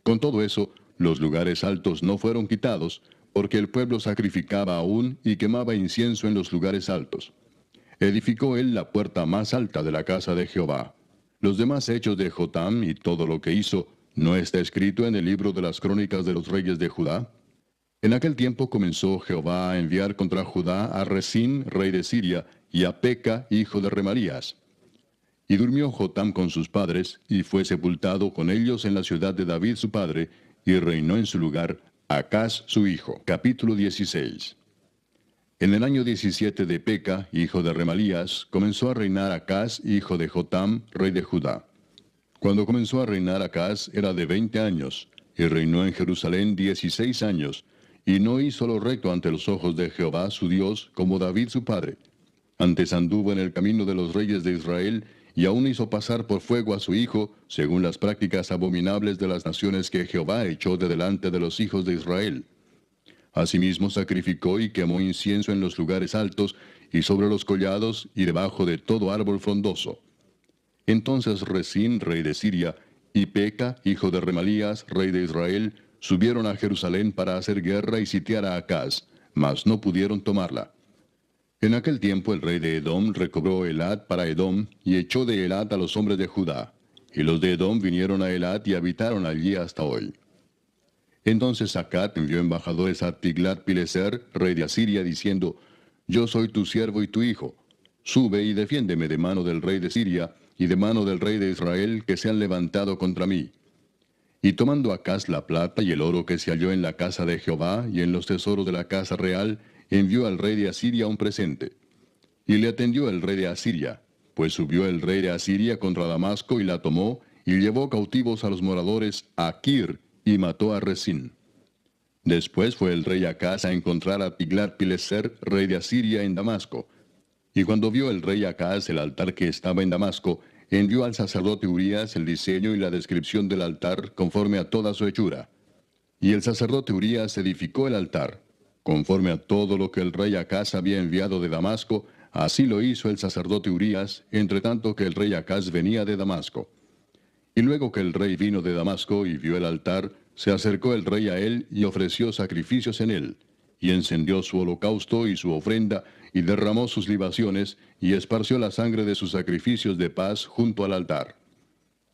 Con todo eso, los lugares altos no fueron quitados, porque el pueblo sacrificaba aún y quemaba incienso en los lugares altos. Edificó él la puerta más alta de la casa de Jehová. Los demás hechos de Jotam y todo lo que hizo, ¿no está escrito en el libro de las crónicas de los reyes de Judá? En aquel tiempo comenzó Jehová a enviar contra Judá a Resín, rey de Siria, y a Peca, hijo de Remalías. Y durmió Jotam con sus padres, y fue sepultado con ellos en la ciudad de David su padre, y reinó en su lugar Acaz su hijo. Capítulo 16. En el año 17 de Peca, hijo de Remalías, comenzó a reinar Acaz, hijo de Jotam, rey de Judá. Cuando comenzó a reinar Acaz era de 20 años, y reinó en Jerusalén 16 años, y no hizo lo recto ante los ojos de Jehová su Dios, como David su padre. Antes anduvo en el camino de los reyes de Israel, y aún hizo pasar por fuego a su hijo, según las prácticas abominables de las naciones que Jehová echó de delante de los hijos de Israel. Asimismo sacrificó y quemó incienso en los lugares altos, y sobre los collados, y debajo de todo árbol frondoso. Entonces Resín, rey de Siria, y Peca, hijo de Remalías, rey de Israel, subieron a Jerusalén para hacer guerra y sitiar a Acaz, mas no pudieron tomarla. En aquel tiempo el rey de Edom recobró Elat para Edom, y echó de Elat a los hombres de Judá. Y los de Edom vinieron a Elat y habitaron allí hasta hoy. Entonces Acat envió embajadores a Tiglat-Pileser, rey de Asiria, diciendo: Yo soy tu siervo y tu hijo. Sube y defiéndeme de mano del rey de Siria y de mano del rey de Israel, que se han levantado contra mí. Y tomando Acaz la plata y el oro que se halló en la casa de Jehová y en los tesoros de la casa real, envió al rey de Asiria un presente. Y le atendió el rey de Asiria, pues subió el rey de Asiria contra Damasco y la tomó, y llevó cautivos a los moradores a Kir, y mató a Resín. Después fue el rey Acaz a encontrar a Tiglat-Pileser, rey de Asiria, en Damasco. Y cuando vio el rey Acaz el altar que estaba en Damasco, envió al sacerdote Urías el diseño y la descripción del altar conforme a toda su hechura. Y el sacerdote Urías edificó el altar. Conforme a todo lo que el rey Acaz había enviado de Damasco, así lo hizo el sacerdote Urías, entre tanto que el rey Acaz venía de Damasco. Y luego que el rey vino de Damasco y vio el altar, se acercó el rey a él y ofreció sacrificios en él, y encendió su holocausto y su ofrenda, y derramó sus libaciones, y esparció la sangre de sus sacrificios de paz junto al altar.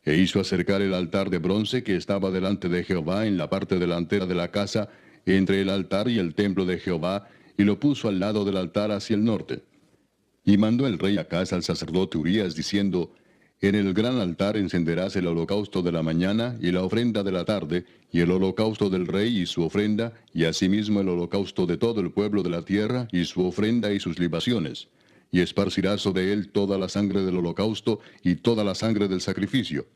E hizo acercar el altar de bronce que estaba delante de Jehová en la parte delantera de la casa, entre el altar y el templo de Jehová, y lo puso al lado del altar hacia el norte. Y mandó el rey Acaz al sacerdote Urías, diciendo: En el gran altar encenderás el holocausto de la mañana y la ofrenda de la tarde, y el holocausto del rey y su ofrenda, y asimismo el holocausto de todo el pueblo de la tierra, y su ofrenda y sus libaciones. Y esparcirás sobre él toda la sangre del holocausto y toda la sangre del sacrificio.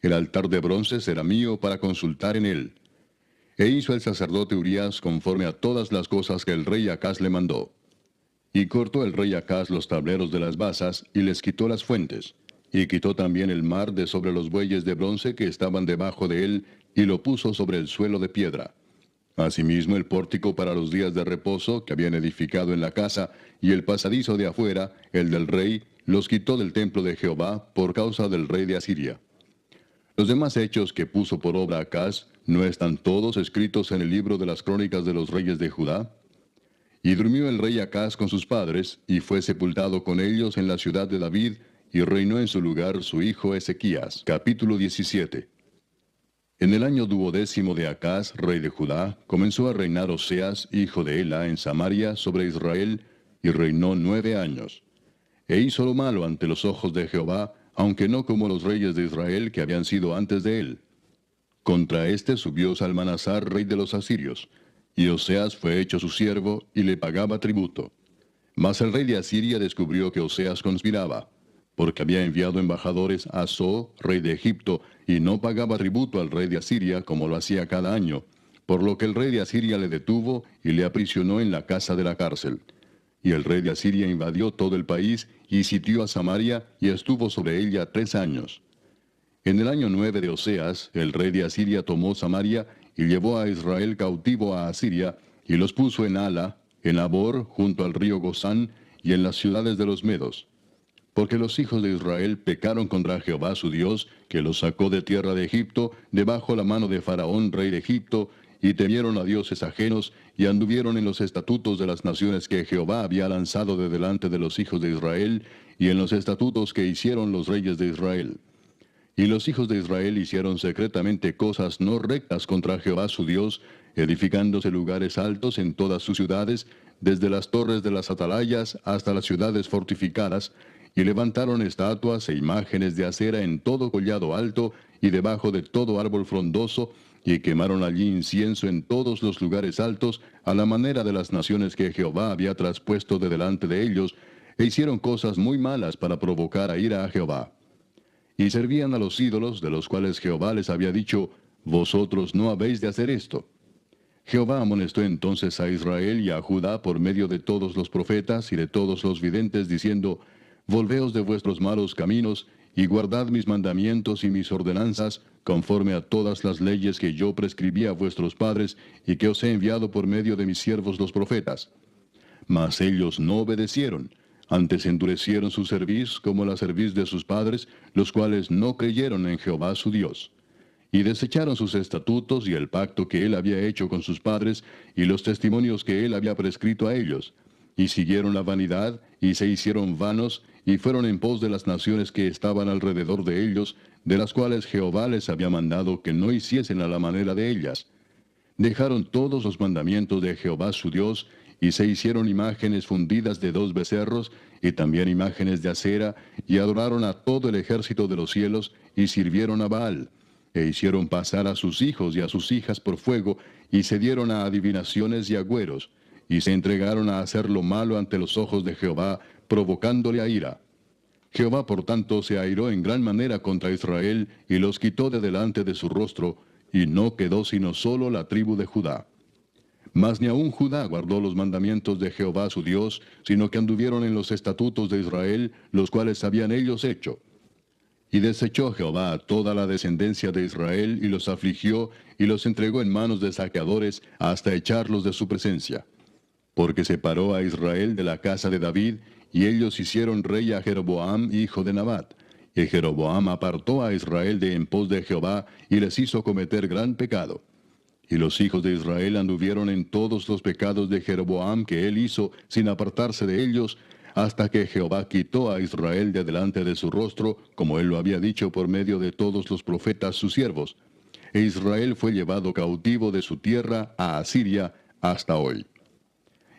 El altar de bronce será mío para consultar en él. E hizo el sacerdote Urías conforme a todas las cosas que el rey Acaz le mandó. Y cortó el rey Acaz los tableros de las basas, y les quitó las fuentes. Y quitó también el mar de sobre los bueyes de bronce que estaban debajo de él, y lo puso sobre el suelo de piedra. Asimismo el pórtico para los días de reposo que habían edificado en la casa, y el pasadizo de afuera, el del rey, los quitó del templo de Jehová por causa del rey de Asiria. Los demás hechos que puso por obra Acaz, ¿no están todos escritos en el libro de las crónicas de los reyes de Judá? Y durmió el rey Acaz con sus padres, y fue sepultado con ellos en la ciudad de David, y reinó en su lugar su hijo Ezequías. Capítulo 17. En el año 12º de Acaz, rey de Judá, comenzó a reinar Oseas, hijo de Ela, en Samaria, sobre Israel, y reinó 9 años. E hizo lo malo ante los ojos de Jehová, aunque no como los reyes de Israel que habían sido antes de él. Contra éste subió Salmanasar, rey de los asirios, y Oseas fue hecho su siervo, y le pagaba tributo. Mas el rey de Asiria descubrió que Oseas conspiraba, porque había enviado embajadores a So, rey de Egipto, y no pagaba tributo al rey de Asiria como lo hacía cada año, por lo que el rey de Asiria le detuvo y le aprisionó en la casa de la cárcel. Y el rey de Asiria invadió todo el país y sitió a Samaria y estuvo sobre ella 3 años. En el año 9 de Oseas, el rey de Asiria tomó Samaria y llevó a Israel cautivo a Asiria y los puso en Hala, en Abor, junto al río Gozán, y en las ciudades de los medos. Porque los hijos de Israel pecaron contra Jehová su Dios, que los sacó de tierra de Egipto, debajo la mano de Faraón, rey de Egipto, y temieron a dioses ajenos, y anduvieron en los estatutos de las naciones que Jehová había lanzado de delante de los hijos de Israel, y en los estatutos que hicieron los reyes de Israel. Y los hijos de Israel hicieron secretamente cosas no rectas contra Jehová su Dios, edificándose lugares altos en todas sus ciudades, desde las torres de las atalayas hasta las ciudades fortificadas, y levantaron estatuas e imágenes de acera en todo collado alto y debajo de todo árbol frondoso, y quemaron allí incienso en todos los lugares altos, a la manera de las naciones que Jehová había traspuesto de delante de ellos, e hicieron cosas muy malas para provocar a ira a Jehová. Y servían a los ídolos, de los cuales Jehová les había dicho, vosotros no habéis de hacer esto. Jehová amonestó entonces a Israel y a Judá por medio de todos los profetas y de todos los videntes, diciendo, volveos de vuestros malos caminos, y guardad mis mandamientos y mis ordenanzas, conforme a todas las leyes que yo prescribí a vuestros padres, y que os he enviado por medio de mis siervos los profetas. Mas ellos no obedecieron, antes endurecieron su cerviz como la cerviz de sus padres, los cuales no creyeron en Jehová su Dios. Y desecharon sus estatutos y el pacto que él había hecho con sus padres, y los testimonios que él había prescrito a ellos. Y siguieron la vanidad, y se hicieron vanos, y fueron en pos de las naciones que estaban alrededor de ellos, de las cuales Jehová les había mandado que no hiciesen a la manera de ellas. Dejaron todos los mandamientos de Jehová su Dios, y se hicieron imágenes fundidas de 2 becerros, y también imágenes de acera, y adoraron a todo el ejército de los cielos, y sirvieron a Baal, e hicieron pasar a sus hijos y a sus hijas por fuego, y se dieron a adivinaciones y agüeros, y se entregaron a hacer lo malo ante los ojos de Jehová, provocándole a ira. Jehová por tanto se airó en gran manera contra Israel, y los quitó de delante de su rostro, y no quedó sino solo la tribu de Judá. Mas ni aun Judá guardó los mandamientos de Jehová su Dios, sino que anduvieron en los estatutos de Israel, los cuales habían ellos hecho. Y desechó Jehová a toda la descendencia de Israel, y los afligió, y los entregó en manos de saqueadores, hasta echarlos de su presencia. Porque separó a Israel de la casa de David, y ellos hicieron rey a Jeroboam, hijo de Nabat. Y Jeroboam apartó a Israel de en pos de Jehová, y les hizo cometer gran pecado. Y los hijos de Israel anduvieron en todos los pecados de Jeroboam que él hizo, sin apartarse de ellos, hasta que Jehová quitó a Israel de delante de su rostro, como él lo había dicho por medio de todos los profetas sus siervos. E Israel fue llevado cautivo de su tierra a Asiria hasta hoy.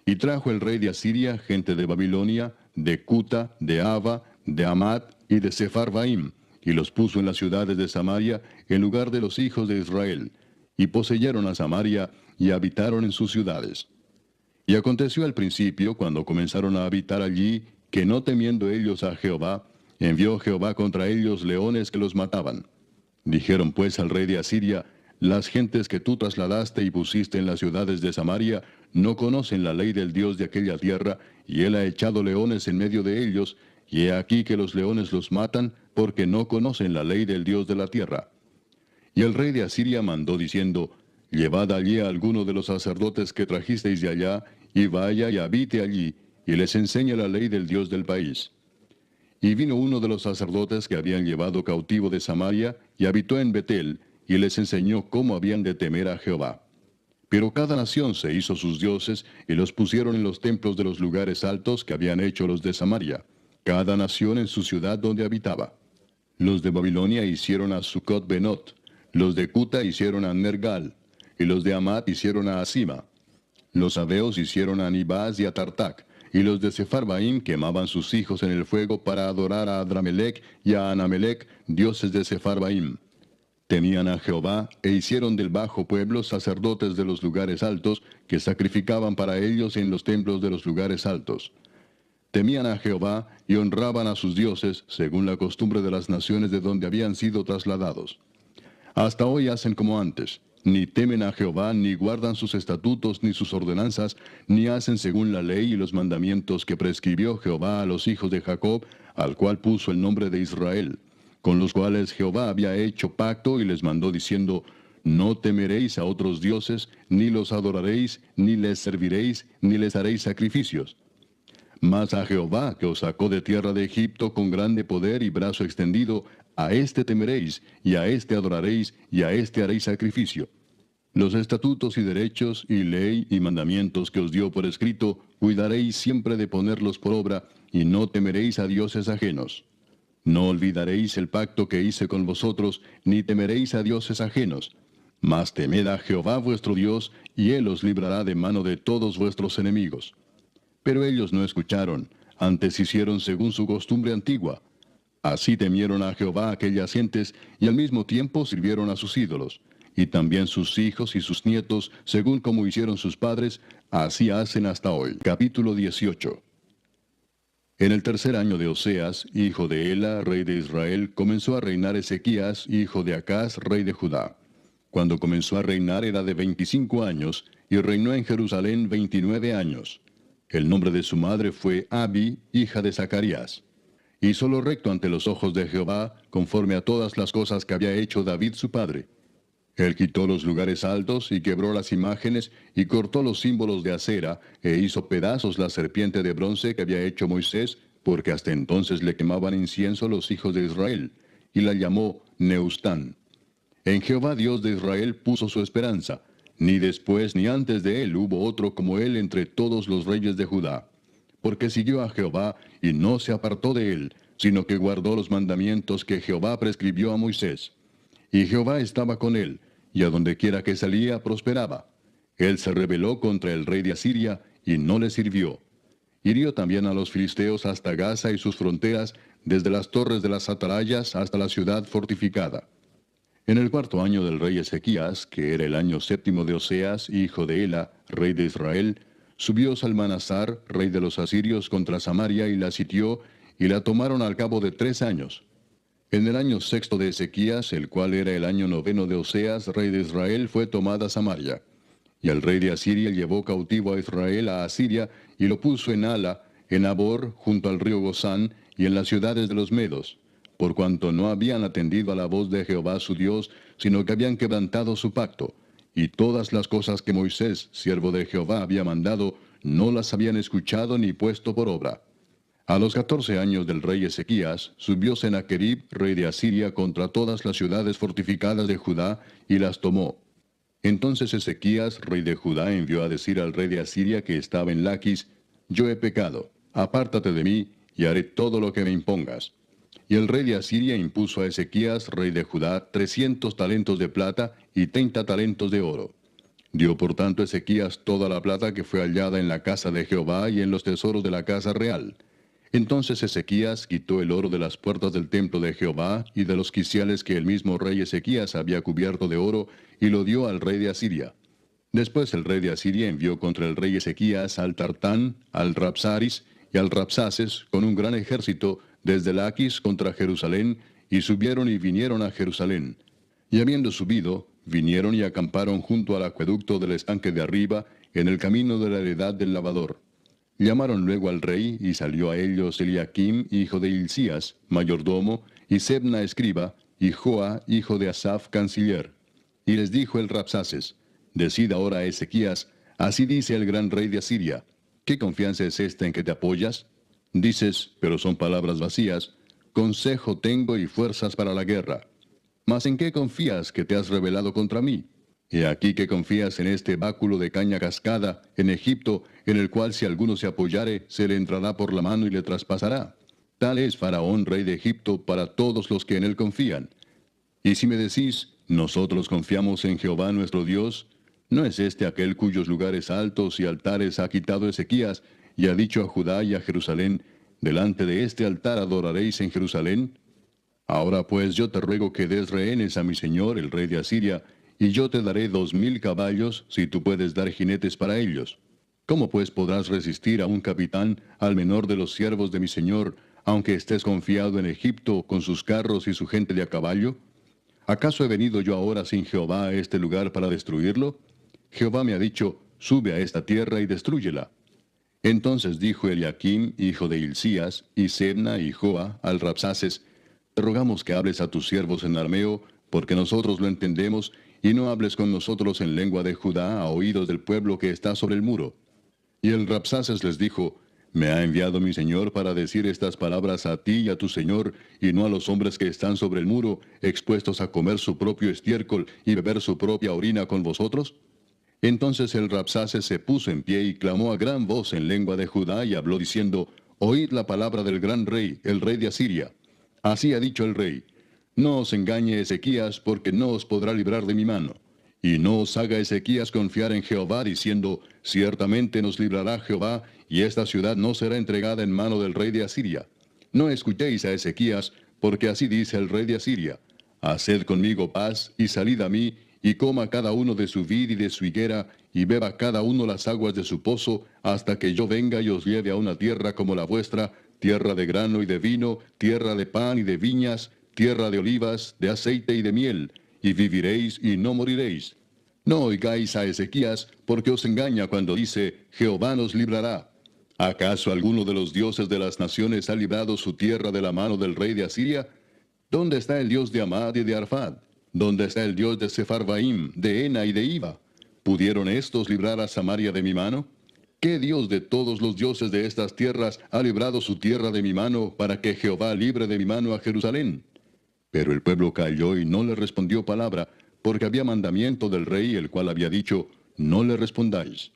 Y trajo el rey de Asiria gente de Babilonia, de Cuta, de Ava, de Amat y de Sepharvaim, y los puso en las ciudades de Samaria, en lugar de los hijos de Israel, y poseyeron a Samaria, y habitaron en sus ciudades. Y aconteció al principio, cuando comenzaron a habitar allí, que no temiendo ellos a Jehová, envió Jehová contra ellos leones que los mataban. Dijeron pues al rey de Asiria, las gentes que tú trasladaste y pusiste en las ciudades de Samaria, no conocen la ley del Dios de aquella tierra, y él ha echado leones en medio de ellos, y he aquí que los leones los matan, porque no conocen la ley del Dios de la tierra. Y el rey de Asiria mandó diciendo, llevad allí a alguno de los sacerdotes que trajisteis de allá, y vaya y habite allí, y les enseñe la ley del Dios del país. Y vino uno de los sacerdotes que habían llevado cautivo de Samaria, y habitó en Betel, y les enseñó cómo habían de temer a Jehová. Pero cada nación se hizo sus dioses, y los pusieron en los templos de los lugares altos que habían hecho los de Samaria, cada nación en su ciudad donde habitaba. Los de Babilonia hicieron a Sucot Benot, los de Cuta hicieron a Nergal, y los de Amat hicieron a Asima. Los sabeos hicieron a Nibaz y a Tartac, y los de Sepharvaim quemaban sus hijos en el fuego para adorar a Adramelec y a Anamelec, dioses de Sepharvaim. Temían a Jehová, e hicieron del bajo pueblo sacerdotes de los lugares altos, que sacrificaban para ellos en los templos de los lugares altos. Temían a Jehová, y honraban a sus dioses, según la costumbre de las naciones de donde habían sido trasladados. Hasta hoy hacen como antes, ni temen a Jehová, ni guardan sus estatutos, ni sus ordenanzas, ni hacen según la ley y los mandamientos que prescribió Jehová a los hijos de Jacob, al cual puso el nombre de Israel, con los cuales Jehová había hecho pacto y les mandó diciendo, no temeréis a otros dioses, ni los adoraréis, ni les serviréis, ni les haréis sacrificios. Mas a Jehová, que os sacó de tierra de Egipto con grande poder y brazo extendido, a éste temeréis, y a éste adoraréis, y a éste haréis sacrificio. Los estatutos y derechos, y ley y mandamientos que os dio por escrito, cuidaréis siempre de ponerlos por obra, y no temeréis a dioses ajenos. No olvidaréis el pacto que hice con vosotros, ni temeréis a dioses ajenos. Mas temed a Jehová vuestro Dios, y él os librará de mano de todos vuestros enemigos. Pero ellos no escucharon, antes hicieron según su costumbre antigua. Así temieron a Jehová aquellas gentes, y al mismo tiempo sirvieron a sus ídolos. Y también sus hijos y sus nietos, según como hicieron sus padres, así hacen hasta hoy. Capítulo 18. En el tercer año de Oseas, hijo de Ela, rey de Israel, comenzó a reinar Ezequías, hijo de Acaz, rey de Judá. Cuando comenzó a reinar era de 25 años, y reinó en Jerusalén 29 años. El nombre de su madre fue Abi, hija de Zacarías. Hizo lo recto ante los ojos de Jehová, conforme a todas las cosas que había hecho David su padre. Él quitó los lugares altos, y quebró las imágenes, y cortó los símbolos de acera, e hizo pedazos la serpiente de bronce que había hecho Moisés, porque hasta entonces le quemaban incienso los hijos de Israel, y la llamó Neustán. En Jehová Dios de Israel puso su esperanza. Ni después ni antes de él hubo otro como él entre todos los reyes de Judá. Porque siguió a Jehová y no se apartó de él, sino que guardó los mandamientos que Jehová prescribió a Moisés. Y Jehová estaba con él, y a donde quiera que salía prosperaba. Él se rebeló contra el rey de Asiria y no le sirvió. Hirió también a los filisteos hasta Gaza y sus fronteras, desde las torres de las atalayas hasta la ciudad fortificada. En el cuarto año del rey Ezequías, que era el año séptimo de Oseas, hijo de Ela, rey de Israel, subió Salmanasar, rey de los asirios, contra Samaria y la sitió, y la tomaron al cabo de 3 años. En el año sexto de Ezequías, el cual era el año noveno de Oseas, rey de Israel, fue tomada Samaria. Y el rey de Asiria llevó cautivo a Israel a Asiria, y lo puso en Ala, en Abor, junto al río Gozán, y en las ciudades de los Medos, por cuanto no habían atendido a la voz de Jehová su Dios, sino que habían quebrantado su pacto, y todas las cosas que Moisés, siervo de Jehová, había mandado, no las habían escuchado ni puesto por obra. A los 14 años del rey Ezequías, subió Sennacherib, rey de Asiria, contra todas las ciudades fortificadas de Judá, y las tomó. Entonces Ezequías, rey de Judá, envió a decir al rey de Asiria que estaba en Laquis, yo he pecado, apártate de mí, y haré todo lo que me impongas. Y el rey de Asiria impuso a Ezequías, rey de Judá, 300 talentos de plata y 30 talentos de oro. Dio por tanto Ezequías toda la plata que fue hallada en la casa de Jehová y en los tesoros de la casa real. Entonces Ezequías quitó el oro de las puertas del templo de Jehová y de los quiciales que el mismo rey Ezequías había cubierto de oro, y lo dio al rey de Asiria. Después el rey de Asiria envió contra el rey Ezequías al Tartán, al Rabsaris y al Rabsaces con un gran ejército desde Laquis contra Jerusalén, y subieron y vinieron a Jerusalén. Y habiendo subido, vinieron y acamparon junto al acueducto del estanque de arriba, en el camino de la heredad del lavador. Llamaron luego al rey, y salió a ellos Eliaquim, hijo de Hilcías, mayordomo, y Sebna escriba, y Joa, hijo de Asaph, canciller. Y les dijo el Rabsaces, decid ahora a Ezequías, así dice el gran rey de Asiria, ¿qué confianza es esta en que te apoyas? Dices, pero son palabras vacías, consejo tengo y fuerzas para la guerra. Mas ¿en qué confías que te has rebelado contra mí? He aquí que confías en este báculo de caña cascada, en Egipto, en el cual si alguno se apoyare, se le entrará por la mano y le traspasará. Tal es Faraón, rey de Egipto, para todos los que en él confían. Y si me decís, nosotros confiamos en Jehová nuestro Dios, ¿no es este aquel cuyos lugares altos y altares ha quitado Ezequías, y ha dicho a Judá y a Jerusalén, delante de este altar adoraréis en Jerusalén? Ahora pues yo te ruego que des rehenes a mi señor, el rey de Asiria, y yo te daré 2000 caballos, si tú puedes dar jinetes para ellos. ¿Cómo pues podrás resistir a un capitán, al menor de los siervos de mi señor, aunque estés confiado en Egipto con sus carros y su gente de a caballo? ¿Acaso he venido yo ahora sin Jehová a este lugar para destruirlo? Jehová me ha dicho, sube a esta tierra y destrúyela. Entonces dijo Eliaquim, hijo de Hilcías, y Sebna y Joa, al Rabsaces, te rogamos que hables a tus siervos en arameo, porque nosotros lo entendemos, y no hables con nosotros en lengua de Judá a oídos del pueblo que está sobre el muro. Y el Rabsaces les dijo, me ha enviado mi señor para decir estas palabras a ti y a tu señor, y no a los hombres que están sobre el muro, expuestos a comer su propio estiércol y beber su propia orina con vosotros. Entonces el Rabsaces se puso en pie y clamó a gran voz en lengua de Judá y habló diciendo, oíd la palabra del gran rey, el rey de Asiria. Así ha dicho el rey, no os engañe Ezequías, porque no os podrá librar de mi mano. Y no os haga Ezequías confiar en Jehová, diciendo, ciertamente nos librará Jehová, y esta ciudad no será entregada en mano del rey de Asiria. No escuchéis a Ezequías, porque así dice el rey de Asiria, haced conmigo paz, y salid a mí, y coma cada uno de su vid y de su higuera, y beba cada uno las aguas de su pozo, hasta que yo venga y os lleve a una tierra como la vuestra, tierra de grano y de vino, tierra de pan y de viñas, tierra de olivas, de aceite y de miel, y viviréis y no moriréis. No oigáis a Ezequías, porque os engaña cuando dice, Jehová nos librará. ¿Acaso alguno de los dioses de las naciones ha librado su tierra de la mano del rey de Asiria? ¿Dónde está el Dios de Amad y de Arfad? ¿Dónde está el Dios de Sepharvaim, de Ena y de Iva? ¿Pudieron estos librar a Samaria de mi mano? ¿Qué Dios de todos los dioses de estas tierras ha librado su tierra de mi mano para que Jehová libre de mi mano a Jerusalén? Pero el pueblo calló y no le respondió palabra, porque había mandamiento del rey, el cual había dicho, no le respondáis.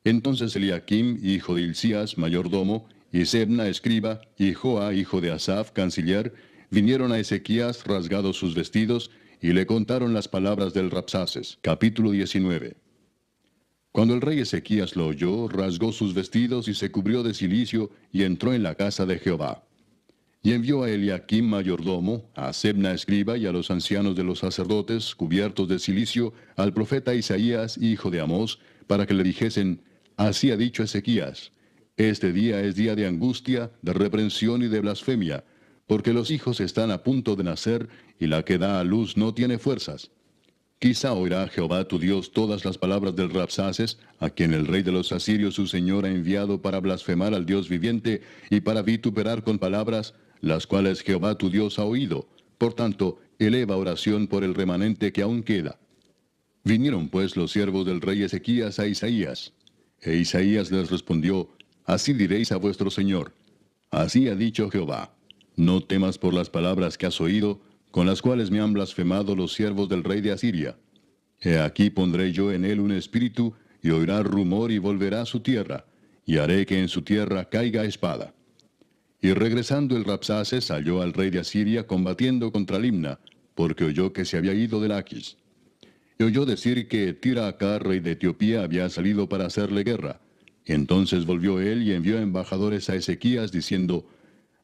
Entonces Eliaquim, hijo de Hilcías, mayordomo, y Sebna, escriba, y Joa, hijo de Asaph, canciller, vinieron a Ezequías rasgados sus vestidos, y le contaron las palabras del Rabsaces. Capítulo 19. Cuando el rey Ezequías lo oyó, rasgó sus vestidos y se cubrió de cilicio, y entró en la casa de Jehová. Y envió a Eliaquim mayordomo, a Sebna escriba y a los ancianos de los sacerdotes, cubiertos de cilicio, al profeta Isaías, hijo de Amós, para que le dijesen, así ha dicho Ezequías, este día es día de angustia, de reprensión y de blasfemia, porque los hijos están a punto de nacer, y la que da a luz no tiene fuerzas. Quizá oirá Jehová tu Dios todas las palabras del Rabsaces, a quien el rey de los asirios su señor ha enviado para blasfemar al Dios viviente, y para vituperar con palabras, las cuales Jehová tu Dios ha oído. Por tanto, eleva oración por el remanente que aún queda. Vinieron pues los siervos del rey Ezequías a Isaías. E Isaías les respondió, así diréis a vuestro señor, así ha dicho Jehová, no temas por las palabras que has oído, con las cuales me han blasfemado los siervos del rey de Asiria. He aquí pondré yo en él un espíritu, y oirá rumor y volverá a su tierra, y haré que en su tierra caiga espada. Y regresando el Rabsaces halló al rey de Asiria combatiendo contra Limna, porque oyó que se había ido de Laquis. Y oyó decir que Tiraacá, rey de Etiopía, había salido para hacerle guerra. Entonces volvió él y envió embajadores a Ezequías, diciendo,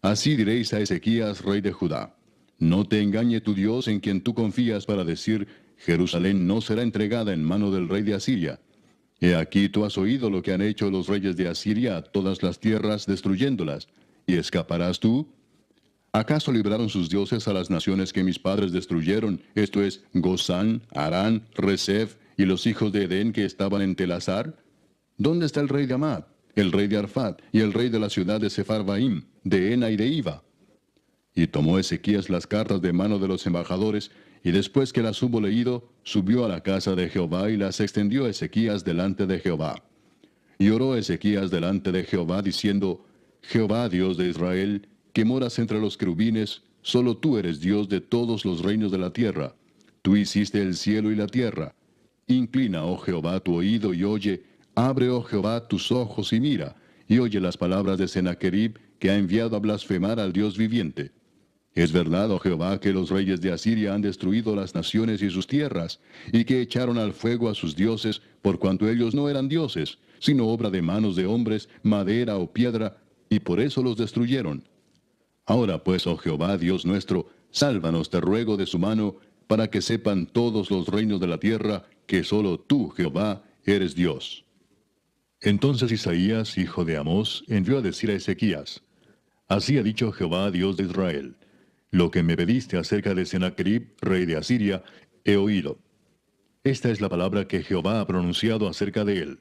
así diréis a Ezequías, rey de Judá, no te engañe tu Dios en quien tú confías para decir, Jerusalén no será entregada en mano del rey de Asiria. He aquí tú has oído lo que han hecho los reyes de Asiria a todas las tierras, destruyéndolas. ¿Y escaparás tú? ¿Acaso libraron sus dioses a las naciones que mis padres destruyeron, esto es, Gozán, Harán, Resef y los hijos de Edén que estaban en Telasar? ¿Dónde está el rey de Amad, el rey de Arfad y el rey de la ciudad de Sepharvaim, de Ena y de Iva? Y tomó Ezequías las cartas de mano de los embajadores, y después que las hubo leído, subió a la casa de Jehová y las extendió Ezequías delante de Jehová. Y oró Ezequías delante de Jehová, diciendo, Jehová, Dios de Israel, que moras entre los querubines, solo tú eres Dios de todos los reinos de la tierra. Tú hiciste el cielo y la tierra. Inclina, oh Jehová, tu oído y oye, abre, oh Jehová, tus ojos y mira, y oye las palabras de Sennacherib, que ha enviado a blasfemar al Dios viviente. Es verdad, oh Jehová, que los reyes de Asiria han destruido las naciones y sus tierras, y que echaron al fuego a sus dioses, por cuanto ellos no eran dioses, sino obra de manos de hombres, madera o piedra, y por eso los destruyeron. Ahora pues, oh Jehová, Dios nuestro, sálvanos, te ruego, de su mano, para que sepan todos los reinos de la tierra, que solo tú, Jehová, eres Dios. Entonces Isaías, hijo de Amós, envió a decir a Ezequías, así ha dicho Jehová, Dios de Israel, Lo que me pediste acerca de Sennacherib, rey de Asiria, he oído. Esta es la palabra que Jehová ha pronunciado acerca de él.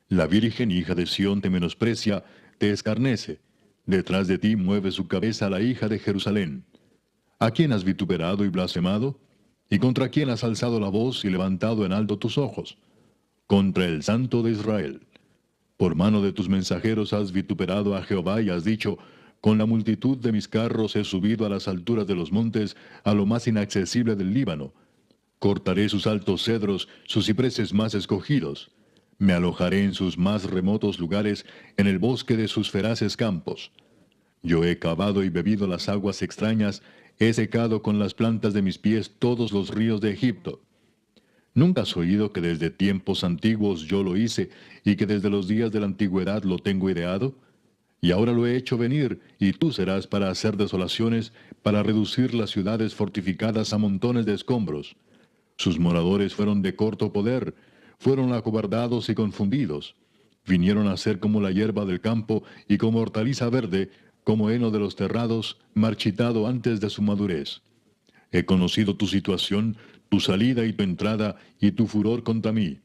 La virgen hija de Sión te menosprecia, te escarnece. Detrás de ti mueve su cabeza la hija de Jerusalén. ¿A quién has vituperado y blasfemado? ¿Y contra quién has alzado la voz y levantado en alto tus ojos? Contra el Santo de Israel. Por mano de tus mensajeros has vituperado a Jehová y has dicho, con la multitud de mis carros he subido a las alturas de los montes, a lo más inaccesible del Líbano. Cortaré sus altos cedros, sus cipreses más escogidos. Me alojaré en sus más remotos lugares, en el bosque de sus feraces campos. Yo he cavado y bebido las aguas extrañas, he secado con las plantas de mis pies todos los ríos de Egipto. ¿Nunca has oído que desde tiempos antiguos yo lo hice, y que desde los días de la antigüedad lo tengo ideado? Y ahora lo he hecho venir, y tú serás para hacer desolaciones, para reducir las ciudades fortificadas a montones de escombros. Sus moradores fueron de corto poder, fueron acobardados y confundidos. Vinieron a ser como la hierba del campo y como hortaliza verde, como heno de los terrados, marchitado antes de su madurez. He conocido tu situación, tu salida y tu entrada, y tu furor contra mí.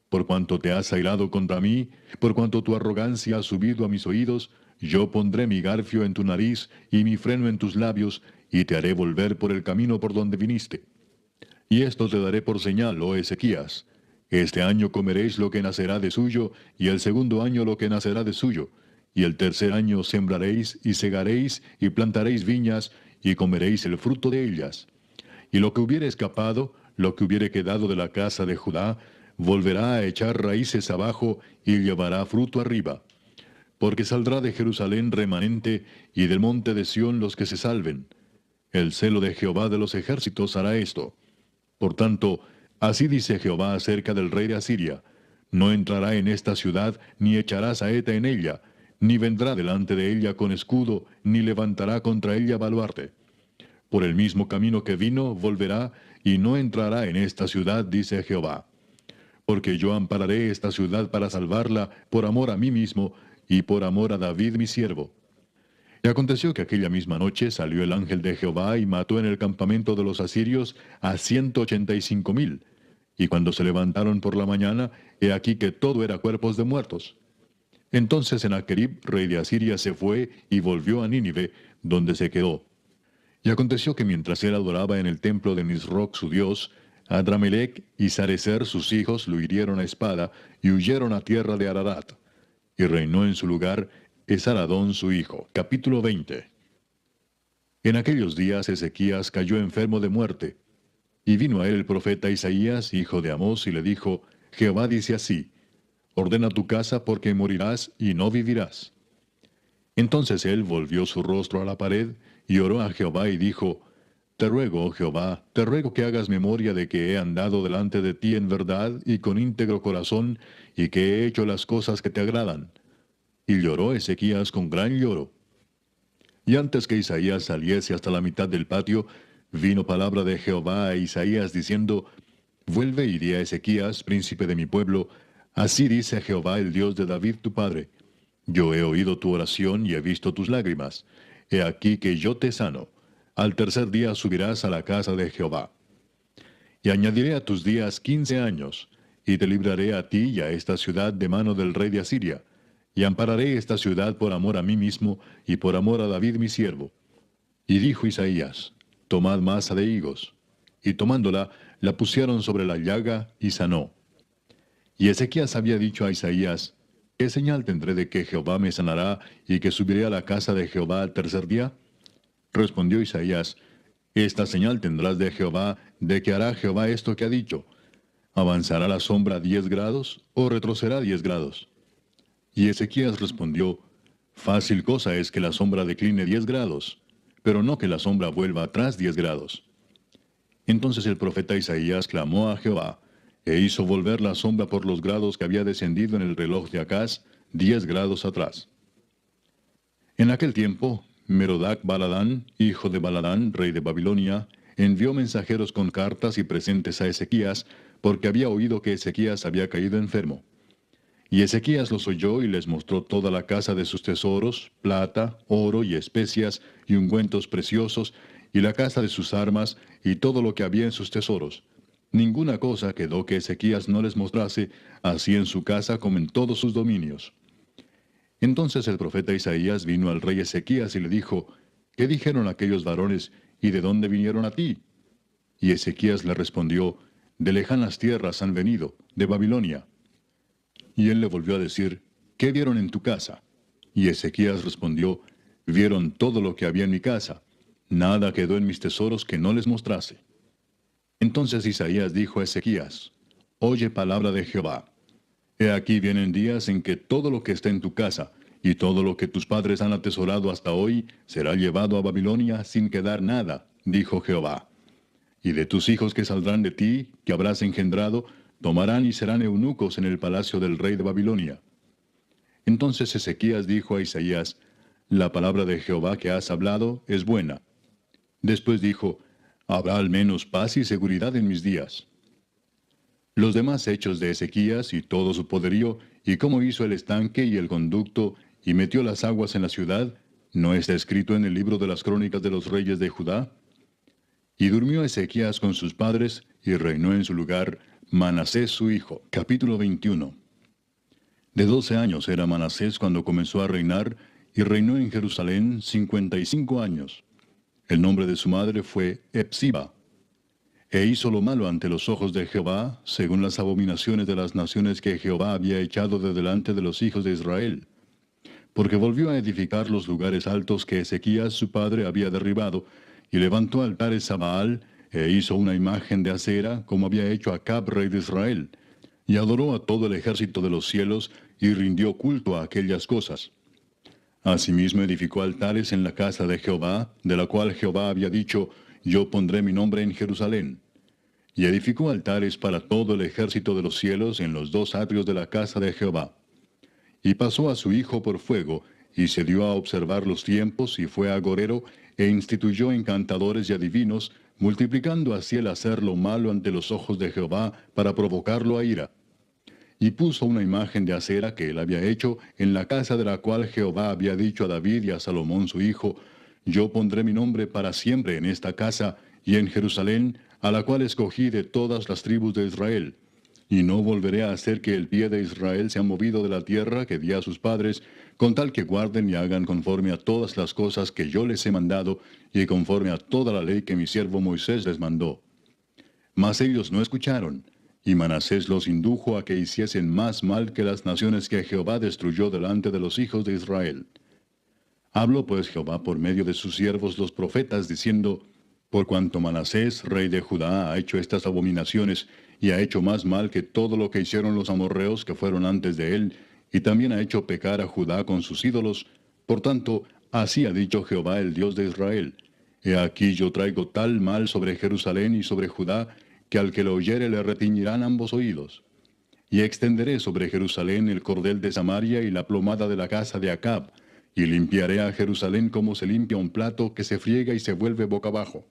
Por cuanto te has airado contra mí, por cuanto tu arrogancia ha subido a mis oídos, yo pondré mi garfio en tu nariz y mi freno en tus labios, y te haré volver por el camino por donde viniste. Y esto te daré por señal, oh Ezequías. Este año comeréis lo que nacerá de suyo, y el segundo año lo que nacerá de suyo, y el tercer año sembraréis, y segaréis, y plantaréis viñas, y comeréis el fruto de ellas. Y lo que hubiere escapado, lo que hubiere quedado de la casa de Judá, volverá a echar raíces abajo, y llevará fruto arriba. Porque saldrá de Jerusalén remanente, y del monte de Sión los que se salven. El celo de Jehová de los ejércitos hará esto. Por tanto, así dice Jehová acerca del rey de Asiria: no entrará en esta ciudad, ni echará saeta en ella, ni vendrá delante de ella con escudo, ni levantará contra ella baluarte. Por el mismo camino que vino, volverá, y no entrará en esta ciudad, dice Jehová. Porque yo ampararé esta ciudad para salvarla, por amor a mí mismo, y por amor a David mi siervo. Y aconteció que aquella misma noche salió el ángel de Jehová y mató en el campamento de los asirios a 185,000. Y cuando se levantaron por la mañana, he aquí que todo era cuerpos de muertos. Entonces Sennacherib, rey de Asiria, se fue y volvió a Nínive, donde se quedó. Y aconteció que mientras él adoraba en el templo de Nisroch su dios, Adramelech y Sarecer sus hijos lo hirieron a espada y huyeron a tierra de Ararat. Y reinó en su lugar Esaradón su hijo. Capítulo 20. En aquellos días Ezequías cayó enfermo de muerte. Y vino a él el profeta Isaías, hijo de Amós, y le dijo: Jehová dice así: ordena tu casa porque morirás y no vivirás. Entonces él volvió su rostro a la pared, y oró a Jehová y dijo: te ruego, oh Jehová, te ruego que hagas memoria de que he andado delante de ti en verdad y con íntegro corazón, y que he hecho las cosas que te agradan. Y lloró Ezequías con gran lloro. Y antes que Isaías saliese hasta la mitad del patio, vino palabra de Jehová a Isaías diciendo: vuelve y di a Ezequías, príncipe de mi pueblo: así dice Jehová, el Dios de David tu padre: yo he oído tu oración y he visto tus lágrimas. He aquí que yo te sano. Al tercer día subirás a la casa de Jehová. Y añadiré a tus días 15 años, y te libraré a ti y a esta ciudad de mano del rey de Asiria, y ampararé esta ciudad por amor a mí mismo, y por amor a David mi siervo. Y dijo Isaías: tomad masa de higos. Y tomándola, la pusieron sobre la llaga, y sanó. Y Ezequías había dicho a Isaías: ¿qué señal tendré de que Jehová me sanará, y que subiré a la casa de Jehová al tercer día? Respondió Isaías: esta señal tendrás de Jehová, de que hará Jehová esto que ha dicho: ¿avanzará la sombra 10 grados, o retrocederá 10 grados? Y Ezequías respondió: fácil cosa es que la sombra decline 10 grados, pero no que la sombra vuelva atrás 10 grados. Entonces el profeta Isaías clamó a Jehová, e hizo volver la sombra por los grados que había descendido en el reloj de Acaz, 10 grados atrás. En aquel tiempo, Merodac Baladán, hijo de Baladán, rey de Babilonia, envió mensajeros con cartas y presentes a Ezequías, porque había oído que Ezequías había caído enfermo. Y Ezequías los oyó y les mostró toda la casa de sus tesoros, plata, oro y especias, y ungüentos preciosos, y la casa de sus armas, y todo lo que había en sus tesoros. Ninguna cosa quedó que Ezequías no les mostrase, así en su casa como en todos sus dominios. Entonces el profeta Isaías vino al rey Ezequías y le dijo, ¿qué dijeron aquellos varones, y de dónde vinieron a ti? Y Ezequías le respondió, de lejanas tierras han venido, de Babilonia. Y él le volvió a decir, ¿qué vieron en tu casa? Y Ezequías respondió, vieron todo lo que había en mi casa. Nada quedó en mis tesoros que no les mostrase. Entonces Isaías dijo a Ezequías, oye palabra de Jehová. He aquí vienen días en que todo lo que está en tu casa, y todo lo que tus padres han atesorado hasta hoy, será llevado a Babilonia sin quedar nada, dijo Jehová. Y de tus hijos que saldrán de ti, que habrás engendrado, tomarán y serán eunucos en el palacio del rey de Babilonia. Entonces Ezequías dijo a Isaías, la palabra de Jehová que has hablado es buena. Después dijo, habrá al menos paz y seguridad en mis días. Los demás hechos de Ezequías y todo su poderío, y cómo hizo el estanque y el conducto, y metió las aguas en la ciudad, ¿no está escrito en el libro de las crónicas de los reyes de Judá? Y durmió Ezequías con sus padres, y reinó en su lugar Manasés su hijo. Capítulo 21. De 12 años era Manasés cuando comenzó a reinar, y reinó en Jerusalén 55 años. El nombre de su madre fue Hepsiba. E hizo lo malo ante los ojos de Jehová, según las abominaciones de las naciones que Jehová había echado de delante de los hijos de Israel. Porque volvió a edificar los lugares altos que Ezequías su padre había derribado, y levantó altares a Baal, e hizo una imagen de acera, como había hecho Acab rey de Israel, y adoró a todo el ejército de los cielos, y rindió culto a aquellas cosas. Asimismo edificó altares en la casa de Jehová, de la cual Jehová había dicho, yo pondré mi nombre en Jerusalén. Y edificó altares para todo el ejército de los cielos en los dos atrios de la casa de Jehová. Y pasó a su hijo por fuego, y se dio a observar los tiempos, y fue agorero, e instituyó encantadores y adivinos, multiplicando así el hacer lo malo ante los ojos de Jehová, para provocarlo a ira. Y puso una imagen de acera que él había hecho en la casa de la cual Jehová había dicho a David y a Salomón su hijo, yo pondré mi nombre para siempre en esta casa, y en Jerusalén, a la cual escogí de todas las tribus de Israel. Y no volveré a hacer que el pie de Israel sea movido de la tierra que di a sus padres, con tal que guarden y hagan conforme a todas las cosas que yo les he mandado, y conforme a toda la ley que mi siervo Moisés les mandó. Mas ellos no escucharon, y Manasés los indujo a que hiciesen más mal que las naciones que Jehová destruyó delante de los hijos de Israel. Habló pues Jehová por medio de sus siervos los profetas, diciendo, por cuanto Manasés, rey de Judá, ha hecho estas abominaciones, y ha hecho más mal que todo lo que hicieron los amorreos que fueron antes de él, y también ha hecho pecar a Judá con sus ídolos, por tanto, así ha dicho Jehová el Dios de Israel, he aquí yo traigo tal mal sobre Jerusalén y sobre Judá, que al que lo oyere le retiñirán ambos oídos. Y extenderé sobre Jerusalén el cordel de Samaria y la plomada de la casa de Acab, y limpiaré a Jerusalén como se limpia un plato que se friega y se vuelve boca abajo.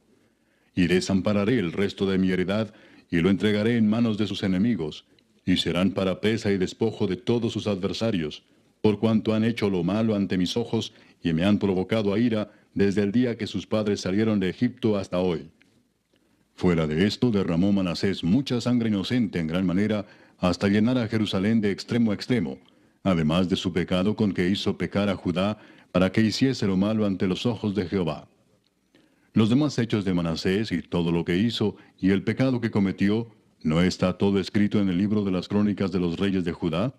Y desampararé el resto de mi heredad, y lo entregaré en manos de sus enemigos, y serán para pesa y despojo de todos sus adversarios, por cuanto han hecho lo malo ante mis ojos, y me han provocado a ira desde el día que sus padres salieron de Egipto hasta hoy. Fuera de esto derramó Manasés mucha sangre inocente en gran manera, hasta llenar a Jerusalén de extremo a extremo, además de su pecado con que hizo pecar a Judá, para que hiciese lo malo ante los ojos de Jehová. Los demás hechos de Manasés y todo lo que hizo, y el pecado que cometió, ¿no está todo escrito en el libro de las crónicas de los reyes de Judá?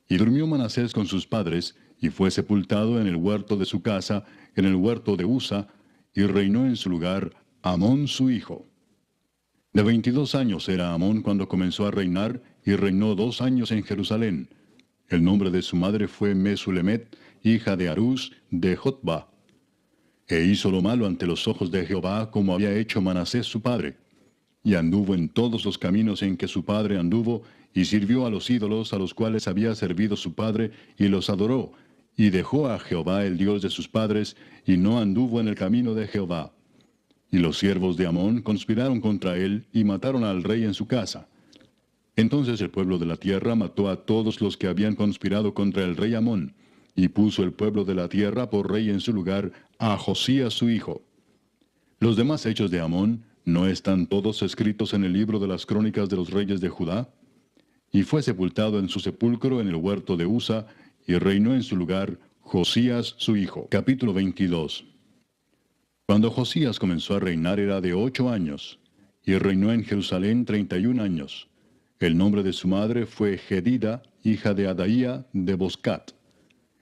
Y durmió Manasés con sus padres, y fue sepultado en el huerto de su casa, en el huerto de Usa, y reinó en su lugar Amón su hijo. De 22 años era Amón cuando comenzó a reinar, y reinó 2 años en Jerusalén. El nombre de su madre fue Mesulemet, hija de Harús de Jotba. E hizo lo malo ante los ojos de Jehová, como había hecho Manasés su padre. Y anduvo en todos los caminos en que su padre anduvo, y sirvió a los ídolos a los cuales había servido su padre, y los adoró, y dejó a Jehová el Dios de sus padres, y no anduvo en el camino de Jehová. Y los siervos de Amón conspiraron contra él, y mataron al rey en su casa. Entonces el pueblo de la tierra mató a todos los que habían conspirado contra el rey Amón, y puso el pueblo de la tierra por rey en su lugar a Josías su hijo. Los demás hechos de Amón, ¿no están todos escritos en el libro de las crónicas de los reyes de Judá? Y fue sepultado en su sepulcro en el huerto de Usa, y reinó en su lugar Josías su hijo. Capítulo 22. Cuando Josías comenzó a reinar era de 8 años, y reinó en Jerusalén 31 años. El nombre de su madre fue Jedida, hija de Adaía de Boscat.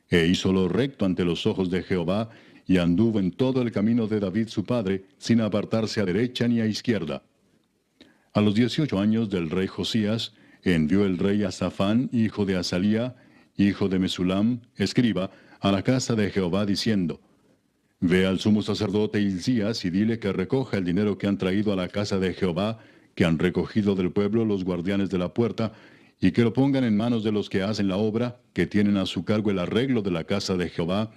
E hizo lo recto ante los ojos de Jehová, y anduvo en todo el camino de David su padre, sin apartarse a derecha ni a izquierda. A los 18 años del rey Josías, envió el rey a Safán, hijo de Asalía, hijo de Mesulam, escriba, a la casa de Jehová, diciendo: Ve al sumo sacerdote Hilcías y dile que recoja el dinero que han traído a la casa de Jehová, que han recogido del pueblo los guardianes de la puerta, y que lo pongan en manos de los que hacen la obra, que tienen a su cargo el arreglo de la casa de Jehová,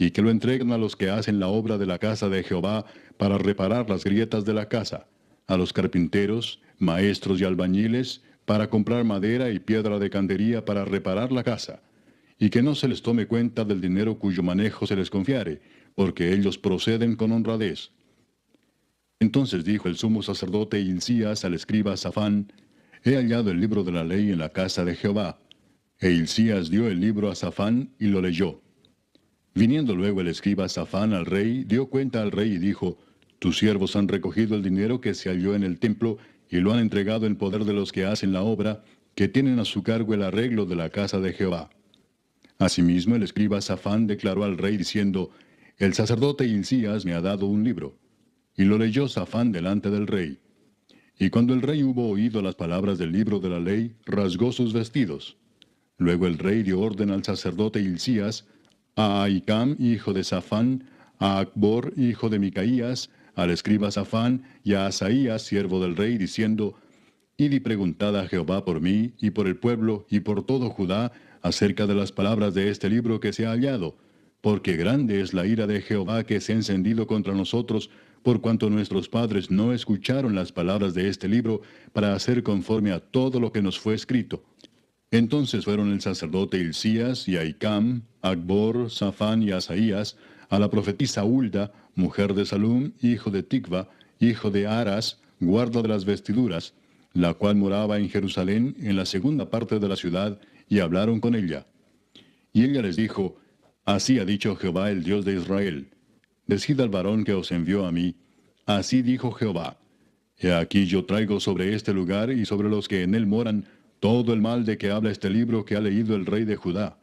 y que lo entreguen a los que hacen la obra de la casa de Jehová para reparar las grietas de la casa, a los carpinteros, maestros y albañiles, para comprar madera y piedra de candería para reparar la casa, y que no se les tome cuenta del dinero cuyo manejo se les confiare, porque ellos proceden con honradez. Entonces dijo el sumo sacerdote Hilcías al escriba Safán: He hallado el libro de la ley en la casa de Jehová. E Hilcías dio el libro a Safán y lo leyó. Viniendo luego el escriba Safán al rey, dio cuenta al rey y dijo: Tus siervos han recogido el dinero que se halló en el templo y lo han entregado en poder de los que hacen la obra, que tienen a su cargo el arreglo de la casa de Jehová. Asimismo el escriba Safán declaró al rey diciendo: El sacerdote Hilcías me ha dado un libro. Y lo leyó Safán delante del rey. Y cuando el rey hubo oído las palabras del libro de la ley, rasgó sus vestidos. Luego el rey dio orden al sacerdote Hilcías, a Ahicam, hijo de Safán, a Acbor, hijo de Micaías, al escriba Safán, y a Asaías, siervo del rey, diciendo: Id y preguntad a Jehová por mí, y por el pueblo, y por todo Judá, acerca de las palabras de este libro que se ha hallado, porque grande es la ira de Jehová que se ha encendido contra nosotros, por cuanto nuestros padres no escucharon las palabras de este libro, para hacer conforme a todo lo que nos fue escrito. Entonces fueron el sacerdote Hilcías y Ahicam, Acbor, Safán y Asaías, a la profetisa Hulda, mujer de Salum, hijo de Ticva, hijo de Aras, guarda de las vestiduras, la cual moraba en Jerusalén, en la segunda parte de la ciudad, y hablaron con ella. Y ella les dijo: Así ha dicho Jehová, el Dios de Israel: Decid al varón que os envió a mí: Así dijo Jehová: He aquí yo traigo sobre este lugar y sobre los que en él moran todo el mal de que habla este libro que ha leído el rey de Judá,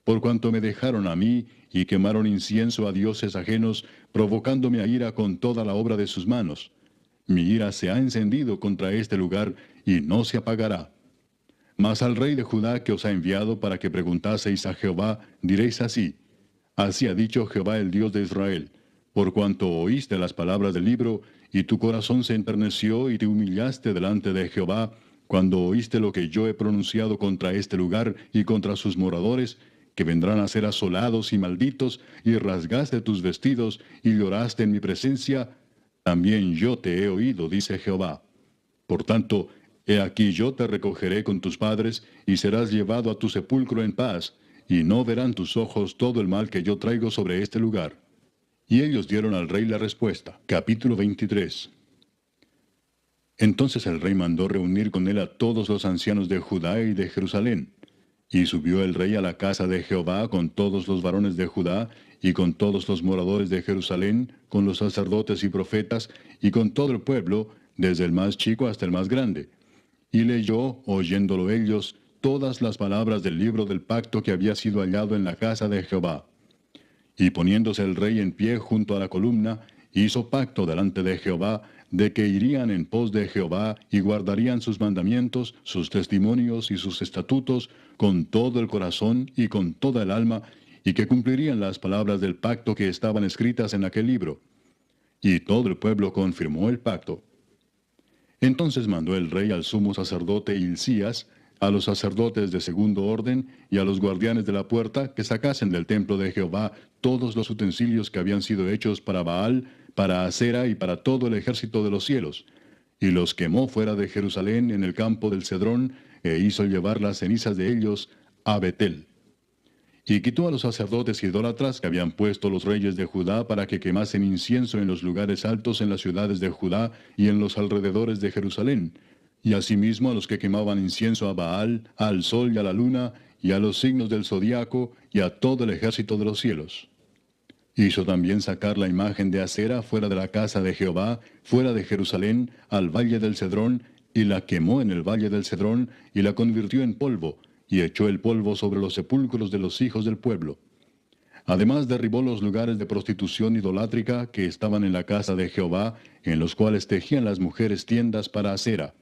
por cuanto me dejaron a mí y quemaron incienso a dioses ajenos, provocándome a ira con toda la obra de sus manos. Mi ira se ha encendido contra este lugar y no se apagará. Mas al rey de Judá que os ha enviado para que preguntaseis a Jehová, diréis así: Así ha dicho Jehová, el Dios de Israel: Por cuanto oíste las palabras del libro, y tu corazón se enterneció y te humillaste delante de Jehová, cuando oíste lo que yo he pronunciado contra este lugar y contra sus moradores, que vendrán a ser asolados y malditos, y rasgaste tus vestidos y lloraste en mi presencia, también yo te he oído, dice Jehová. Por tanto, he aquí yo te recogeré con tus padres, y serás llevado a tu sepulcro en paz, y no verán tus ojos todo el mal que yo traigo sobre este lugar. Y ellos dieron al rey la respuesta. Capítulo 23. Entonces el rey mandó reunir con él a todos los ancianos de Judá y de Jerusalén. Y subió el rey a la casa de Jehová con todos los varones de Judá, y con todos los moradores de Jerusalén, con los sacerdotes y profetas, y con todo el pueblo, desde el más chico hasta el más grande. Y leyó, oyéndolo ellos, todas las palabras del libro del pacto que había sido hallado en la casa de Jehová. Y poniéndose el rey en pie junto a la columna, hizo pacto delante de Jehová, de que irían en pos de Jehová y guardarían sus mandamientos, sus testimonios y sus estatutos con todo el corazón y con toda el alma, y que cumplirían las palabras del pacto que estaban escritas en aquel libro. Y todo el pueblo confirmó el pacto. Entonces mandó el rey al sumo sacerdote Hilcías, a los sacerdotes de segundo orden y a los guardianes de la puerta que sacasen del templo de Jehová todos los utensilios que habían sido hechos para Baal, para Asera y para todo el ejército de los cielos, y los quemó fuera de Jerusalén en el campo del Cedrón, e hizo llevar las cenizas de ellos a Betel. Y quitó a los sacerdotes idólatras que habían puesto los reyes de Judá para que quemasen incienso en los lugares altos en las ciudades de Judá y en los alrededores de Jerusalén, y asimismo a los que quemaban incienso a Baal, al sol y a la luna, y a los signos del zodiaco, y a todo el ejército de los cielos. Hizo también sacar la imagen de Acera fuera de la casa de Jehová, fuera de Jerusalén, al valle del Cedrón, y la quemó en el valle del Cedrón, y la convirtió en polvo, y echó el polvo sobre los sepulcros de los hijos del pueblo. Además derribó los lugares de prostitución idolátrica que estaban en la casa de Jehová, en los cuales tejían las mujeres tiendas para Acera.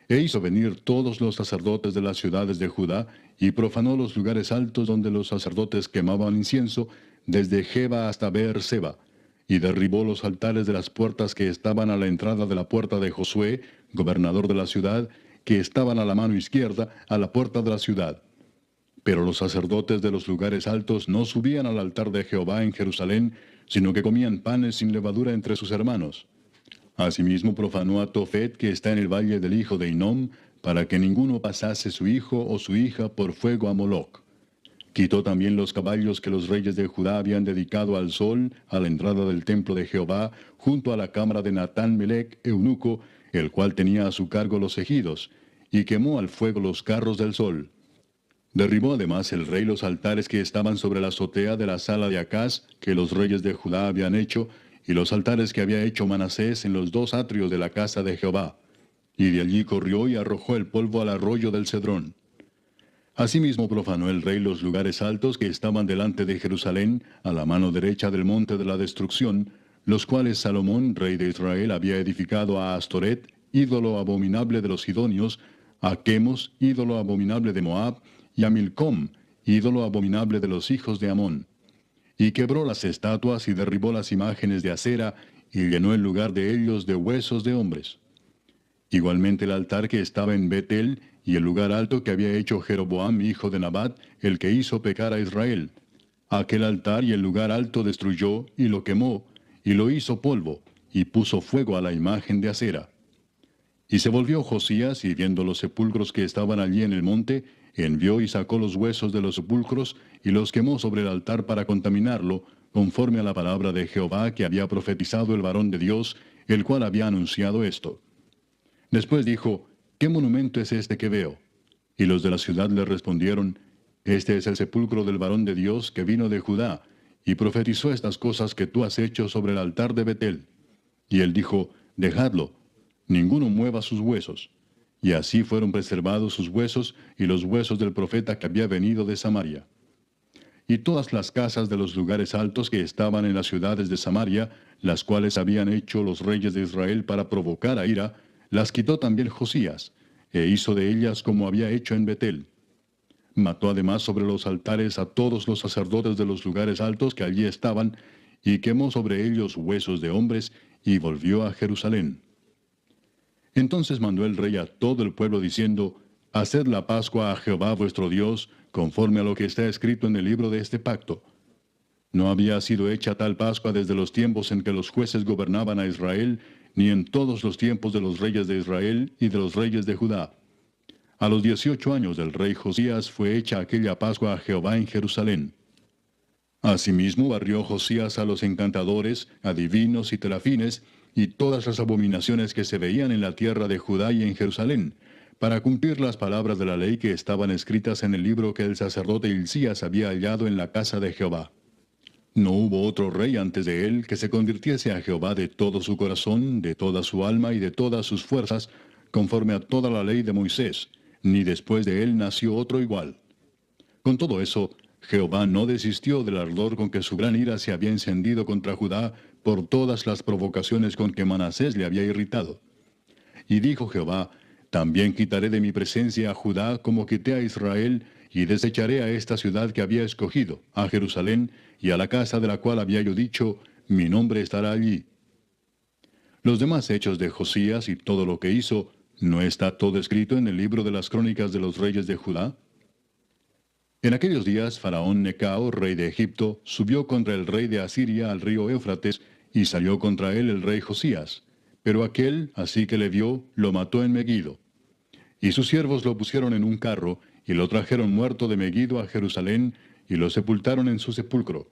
E hizo venir todos los sacerdotes de las ciudades de Judá, y profanó los lugares altos donde los sacerdotes quemaban incienso, desde Geba hasta Beer-seba, y derribó los altares de las puertas que estaban a la entrada de la puerta de Josué, gobernador de la ciudad, que estaban a la mano izquierda, a la puerta de la ciudad. Pero los sacerdotes de los lugares altos no subían al altar de Jehová en Jerusalén, sino que comían panes sin levadura entre sus hermanos. Asimismo profanó a Tofet, que está en el valle del hijo de Hinnom, para que ninguno pasase su hijo o su hija por fuego a Moloc. Quitó también los caballos que los reyes de Judá habían dedicado al sol, a la entrada del templo de Jehová, junto a la cámara de Natán Melec, eunuco, el cual tenía a su cargo los ejidos, y quemó al fuego los carros del sol. Derribó además el rey los altares que estaban sobre la azotea de la sala de Acaz, que los reyes de Judá habían hecho, y los altares que había hecho Manasés en los dos atrios de la casa de Jehová. Y de allí corrió y arrojó el polvo al arroyo del Cedrón. Asimismo profanó el rey los lugares altos que estaban delante de Jerusalén, a la mano derecha del monte de la destrucción, los cuales Salomón, rey de Israel, había edificado a Astoret, ídolo abominable de los sidonios, a Chemos, ídolo abominable de Moab, y a Milcom, ídolo abominable de los hijos de Amón. Y quebró las estatuas y derribó las imágenes de acera, y llenó el lugar de ellos de huesos de hombres. Igualmente el altar que estaba en Betel, y el lugar alto que había hecho Jeroboam, hijo de Nabat, el que hizo pecar a Israel. Aquel altar y el lugar alto destruyó, y lo quemó, y lo hizo polvo, y puso fuego a la imagen de acera. Y se volvió Josías, y viendo los sepulcros que estaban allí en el monte, envió y sacó los huesos de los sepulcros, y los quemó sobre el altar para contaminarlo, conforme a la palabra de Jehová que había profetizado el varón de Dios, el cual había anunciado esto. Después dijo, ¿qué monumento es este que veo? Y los de la ciudad le respondieron, este es el sepulcro del varón de Dios que vino de Judá, y profetizó estas cosas que tú has hecho sobre el altar de Betel. Y él dijo, dejadlo, ninguno mueva sus huesos. Y así fueron preservados sus huesos y los huesos del profeta que había venido de Samaria. Y todas las casas de los lugares altos que estaban en las ciudades de Samaria, las cuales habían hecho los reyes de Israel para provocar a ira, las quitó también Josías, e hizo de ellas como había hecho en Betel. Mató además sobre los altares a todos los sacerdotes de los lugares altos que allí estaban, y quemó sobre ellos huesos de hombres, y volvió a Jerusalén. Entonces mandó el rey a todo el pueblo diciendo, haced la Pascua a Jehová vuestro Dios, conforme a lo que está escrito en el libro de este pacto. No había sido hecha tal Pascua desde los tiempos en que los jueces gobernaban a Israel, ni en todos los tiempos de los reyes de Israel y de los reyes de Judá. A los 18 años del rey Josías fue hecha aquella Pascua a Jehová en Jerusalén. Asimismo barrió Josías a los encantadores, adivinos y terafines, y todas las abominaciones que se veían en la tierra de Judá y en Jerusalén, para cumplir las palabras de la ley que estaban escritas en el libro que el sacerdote Hilcías había hallado en la casa de Jehová. No hubo otro rey antes de él que se convirtiese a Jehová de todo su corazón, de toda su alma y de todas sus fuerzas, conforme a toda la ley de Moisés, ni después de él nació otro igual. Con todo eso, Jehová no desistió del ardor con que su gran ira se había encendido contra Judá por todas las provocaciones con que Manasés le había irritado. Y dijo Jehová, también quitaré de mi presencia a Judá como quité a Israel, y desecharé a esta ciudad que había escogido, a Jerusalén, y a la casa de la cual había yo dicho, mi nombre estará allí. Los demás hechos de Josías y todo lo que hizo, ¿no está todo escrito en el libro de las crónicas de los reyes de Judá? En aquellos días, Faraón Necao, rey de Egipto, subió contra el rey de Asiria al río Éufrates, y salió contra él el rey Josías. Pero aquel, así que le vio, lo mató en Megido. Y sus siervos lo pusieron en un carro, y lo trajeron muerto de Megido a Jerusalén, y lo sepultaron en su sepulcro.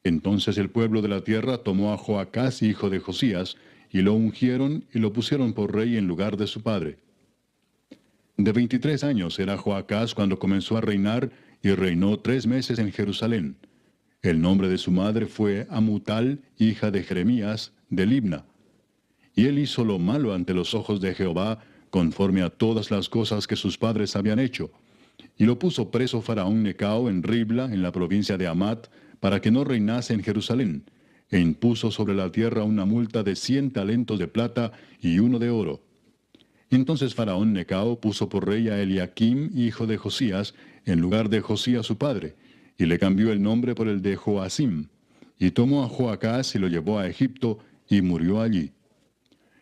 Entonces el pueblo de la tierra tomó a Joacás, hijo de Josías, y lo ungieron y lo pusieron por rey en lugar de su padre. De 23 años era Joacás cuando comenzó a reinar, y reinó 3 meses en Jerusalén. El nombre de su madre fue Amutal, hija de Jeremías, de Libna. Y él hizo lo malo ante los ojos de Jehová, conforme a todas las cosas que sus padres habían hecho. Y lo puso preso Faraón Necao en Ribla, en la provincia de Amat, para que no reinase en Jerusalén, e impuso sobre la tierra una multa de 100 talentos de plata y uno de oro. Entonces Faraón Necao puso por rey a Eliaquim, hijo de Josías, en lugar de Josías su padre, y le cambió el nombre por el de Joacim, y tomó a Joacás y lo llevó a Egipto, y murió allí.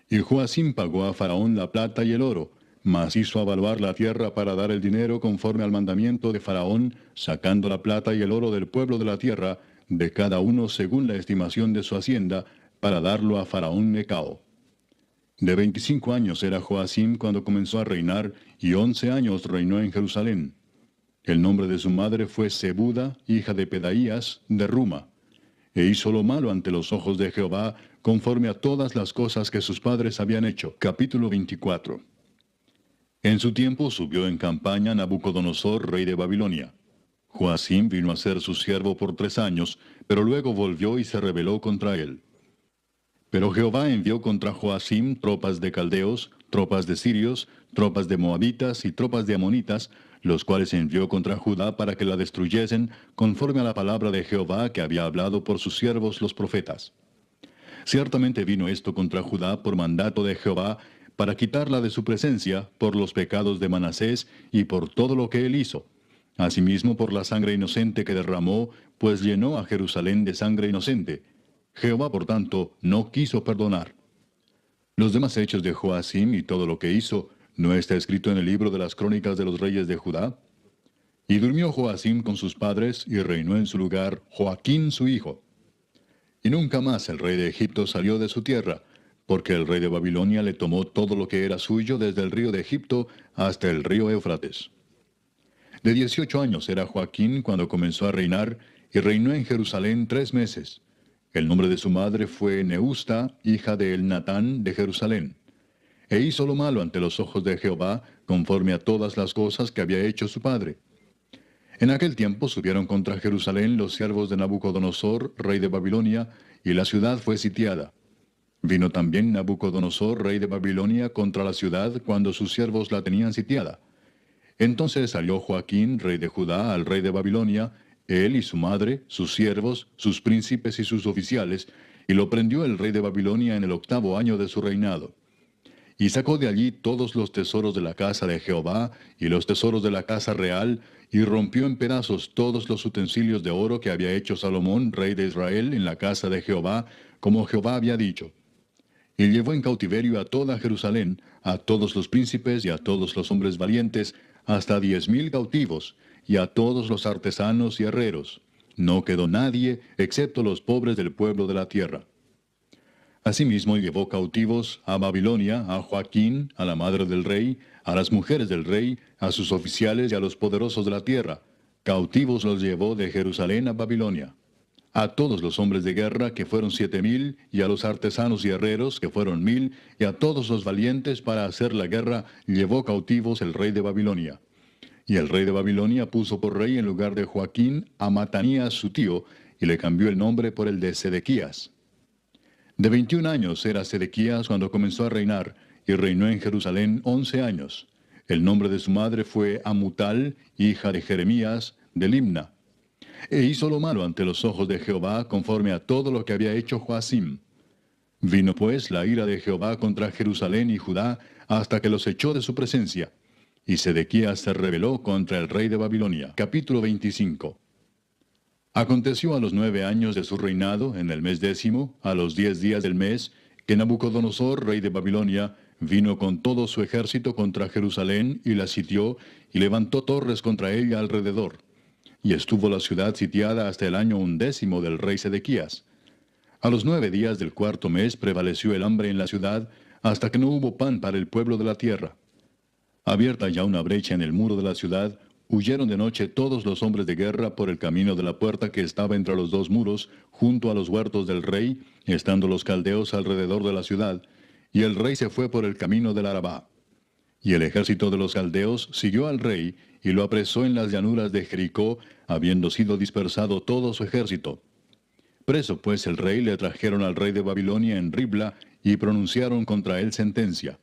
Y Joacim pagó a Faraón la plata y el oro, mas hizo avaluar la tierra para dar el dinero conforme al mandamiento de Faraón, sacando la plata y el oro del pueblo de la tierra, de cada uno según la estimación de su hacienda, para darlo a Faraón Necao. De 25 años era Joacim cuando comenzó a reinar, y 11 años reinó en Jerusalén. El nombre de su madre fue Zebuda, hija de Pedaías, de Ruma. E hizo lo malo ante los ojos de Jehová, conforme a todas las cosas que sus padres habían hecho. Capítulo 24. En su tiempo subió en campaña Nabucodonosor, rey de Babilonia. Joacim vino a ser su siervo por 3 años, pero luego volvió y se rebeló contra él. Pero Jehová envió contra Joacim tropas de caldeos, tropas de sirios, tropas de moabitas y tropas de amonitas, los cuales envió contra Judá para que la destruyesen, conforme a la palabra de Jehová que había hablado por sus siervos los profetas. Ciertamente vino esto contra Judá por mandato de Jehová, para quitarla de su presencia por los pecados de Manasés y por todo lo que él hizo. Asimismo por la sangre inocente que derramó, pues llenó a Jerusalén de sangre inocente. Jehová, por tanto, no quiso perdonar. Los demás hechos de Joacim y todo lo que hizo, ¿no está escrito en el libro de las crónicas de los reyes de Judá? Y durmió Joacim con sus padres, y reinó en su lugar Joaquín su hijo. Y nunca más el rey de Egipto salió de su tierra, porque el rey de Babilonia le tomó todo lo que era suyo desde el río de Egipto hasta el río Éufrates. De 18 años era Joaquín cuando comenzó a reinar, y reinó en Jerusalén 3 meses. El nombre de su madre fue Neusta, hija de Elnatán de Jerusalén. E hizo lo malo ante los ojos de Jehová, conforme a todas las cosas que había hecho su padre. En aquel tiempo subieron contra Jerusalén los siervos de Nabucodonosor, rey de Babilonia, y la ciudad fue sitiada. Vino también Nabucodonosor, rey de Babilonia, contra la ciudad cuando sus siervos la tenían sitiada. Entonces salió Joaquín, rey de Judá, al rey de Babilonia, él y su madre, sus siervos, sus príncipes y sus oficiales, y lo prendió el rey de Babilonia en el 8º año de su reinado. Y sacó de allí todos los tesoros de la casa de Jehová, y los tesoros de la casa real, y rompió en pedazos todos los utensilios de oro que había hecho Salomón, rey de Israel, en la casa de Jehová, como Jehová había dicho. Y llevó en cautiverio a toda Jerusalén, a todos los príncipes y a todos los hombres valientes, hasta 10,000 cautivos, y a todos los artesanos y herreros. No quedó nadie, excepto los pobres del pueblo de la tierra. Asimismo llevó cautivos a Babilonia, a Joaquín, a la madre del rey, a las mujeres del rey, a sus oficiales y a los poderosos de la tierra. Cautivos los llevó de Jerusalén a Babilonia. A todos los hombres de guerra, que fueron 7,000, y a los artesanos y herreros, que fueron 1,000, y a todos los valientes para hacer la guerra, llevó cautivos el rey de Babilonia. Y el rey de Babilonia puso por rey en lugar de Joaquín a Matanías su tío, y le cambió el nombre por el de Sedequías. De 21 años era Sedequías cuando comenzó a reinar, y reinó en Jerusalén 11 años. El nombre de su madre fue Amutal, hija de Jeremías, de Libna. E hizo lo malo ante los ojos de Jehová, conforme a todo lo que había hecho Joacim. Vino pues la ira de Jehová contra Jerusalén y Judá, hasta que los echó de su presencia. Y Sedequías se rebeló contra el rey de Babilonia. Capítulo 25. Aconteció a los 9 años de su reinado, en el mes 10, a los 10 días del mes, que Nabucodonosor, rey de Babilonia, vino con todo su ejército contra Jerusalén, y la sitió, y levantó torres contra ella alrededor. Y estuvo la ciudad sitiada hasta el año 11 del rey Sedequías. A los 9 días del 4º mes prevaleció el hambre en la ciudad, hasta que no hubo pan para el pueblo de la tierra. Abierta ya una brecha en el muro de la ciudad, huyeron de noche todos los hombres de guerra por el camino de la puerta que estaba entre los dos muros, junto a los huertos del rey, estando los caldeos alrededor de la ciudad, y el rey se fue por el camino del Arabá. Y el ejército de los caldeos siguió al rey, y lo apresó en las llanuras de Jericó, habiendo sido dispersado todo su ejército. Preso pues el rey le trajeron al rey de Babilonia en Ribla, y pronunciaron contra él sentencia.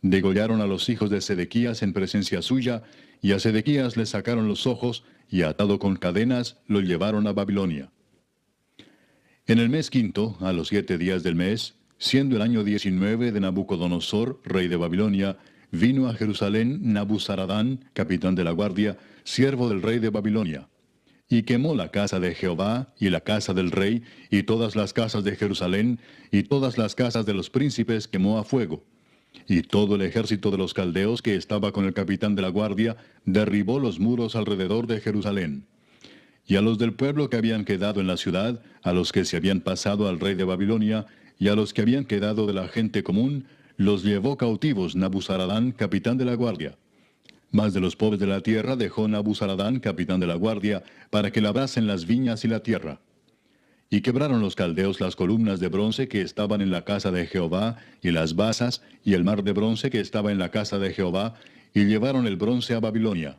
Degollaron a los hijos de Sedequías en presencia suya, y a Sedequías le sacaron los ojos, y atado con cadenas, lo llevaron a Babilonia. En el mes quinto, a los 7 días del mes, siendo el año 19 de Nabucodonosor, rey de Babilonia, vino a Jerusalén Nabuzaradán, capitán de la guardia, siervo del rey de Babilonia, y quemó la casa de Jehová, y la casa del rey, y todas las casas de Jerusalén, y todas las casas de los príncipes quemó a fuego. Y todo el ejército de los caldeos que estaba con el capitán de la guardia derribó los muros alrededor de Jerusalén. Y a los del pueblo que habían quedado en la ciudad, a los que se habían pasado al rey de Babilonia, y a los que habían quedado de la gente común, los llevó cautivos Nabuzaradán, capitán de la guardia. Mas de los pobres de la tierra dejó Nabuzaradán, capitán de la guardia, para que labrasen las viñas y la tierra. Y quebraron los caldeos las columnas de bronce que estaban en la casa de Jehová, y las basas, y el mar de bronce que estaba en la casa de Jehová, y llevaron el bronce a Babilonia.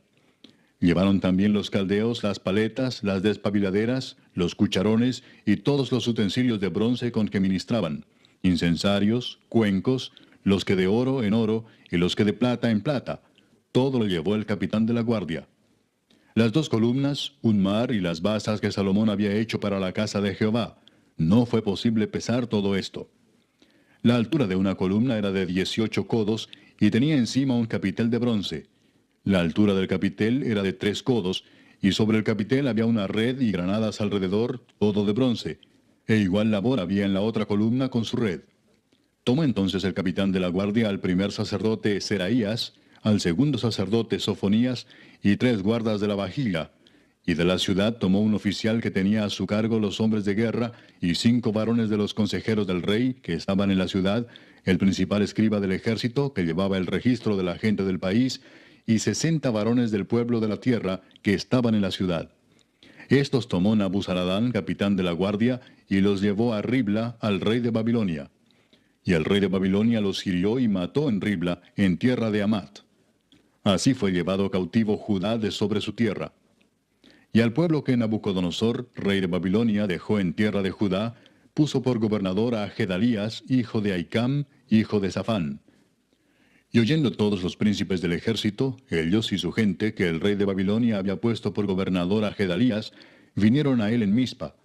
Llevaron también los caldeos las paletas, las despabiladeras, los cucharones, y todos los utensilios de bronce con que ministraban, incensarios, cuencos, los que de oro en oro, y los que de plata en plata. Todo lo llevó el capitán de la guardia. Las 2 columnas, un mar y las basas que Salomón había hecho para la casa de Jehová. No fue posible pesar todo esto. La altura de una columna era de 18 codos y tenía encima un capitel de bronce. La altura del capitel era de 3 codos, y sobre el capitel había una red y granadas alrededor, todo de bronce, e igual labor había en la otra columna con su red. Tomó entonces el capitán de la guardia al primer sacerdote Seraías, al segundo sacerdote Sofonías, y 3 guardas de la vajilla. Y de la ciudad tomó un oficial que tenía a su cargo los hombres de guerra, y 5 varones de los consejeros del rey, que estaban en la ciudad, el principal escriba del ejército, que llevaba el registro de la gente del país, y 60 varones del pueblo de la tierra, que estaban en la ciudad. Estos tomó Nabuzaradán, capitán de la guardia, y los llevó a Ribla, al rey de Babilonia. Y el rey de Babilonia los hirió y mató en Ribla, en tierra de Amat. Así fue llevado cautivo Judá de sobre su tierra. Y al pueblo que Nabucodonosor, rey de Babilonia, dejó en tierra de Judá, puso por gobernador a Gedalías, hijo de Ahicam, hijo de Safán. Y oyendo todos los príncipes del ejército, ellos y su gente, que el rey de Babilonia había puesto por gobernador a Gedalías, vinieron a él en Mizpa.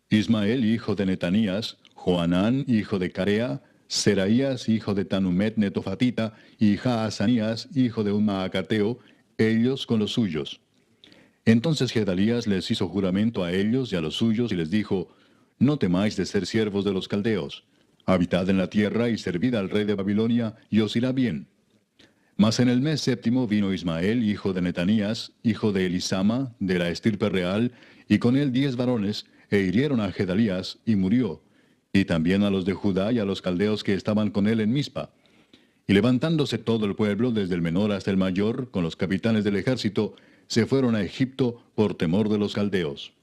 Ismael, hijo de Netanías, Joanán, hijo de Carea, Seraías, hijo de Tanumet Netofatita, y Jaazanías, hijo de un Maacateo, ellos con los suyos. Entonces Gedalías les hizo juramento a ellos y a los suyos, y les dijo: No temáis de ser siervos de los caldeos. Habitad en la tierra y servid al rey de Babilonia, y os irá bien. Mas en el mes séptimo vino Ismael, hijo de Netanías, hijo de Elisama, de la estirpe real, y con él 10 varones, e hirieron a Gedalías, y murió, y también a los de Judá y a los caldeos que estaban con él en Mizpa. Y levantándose todo el pueblo, desde el menor hasta el mayor, con los capitanes del ejército, se fueron a Egipto por temor de los caldeos.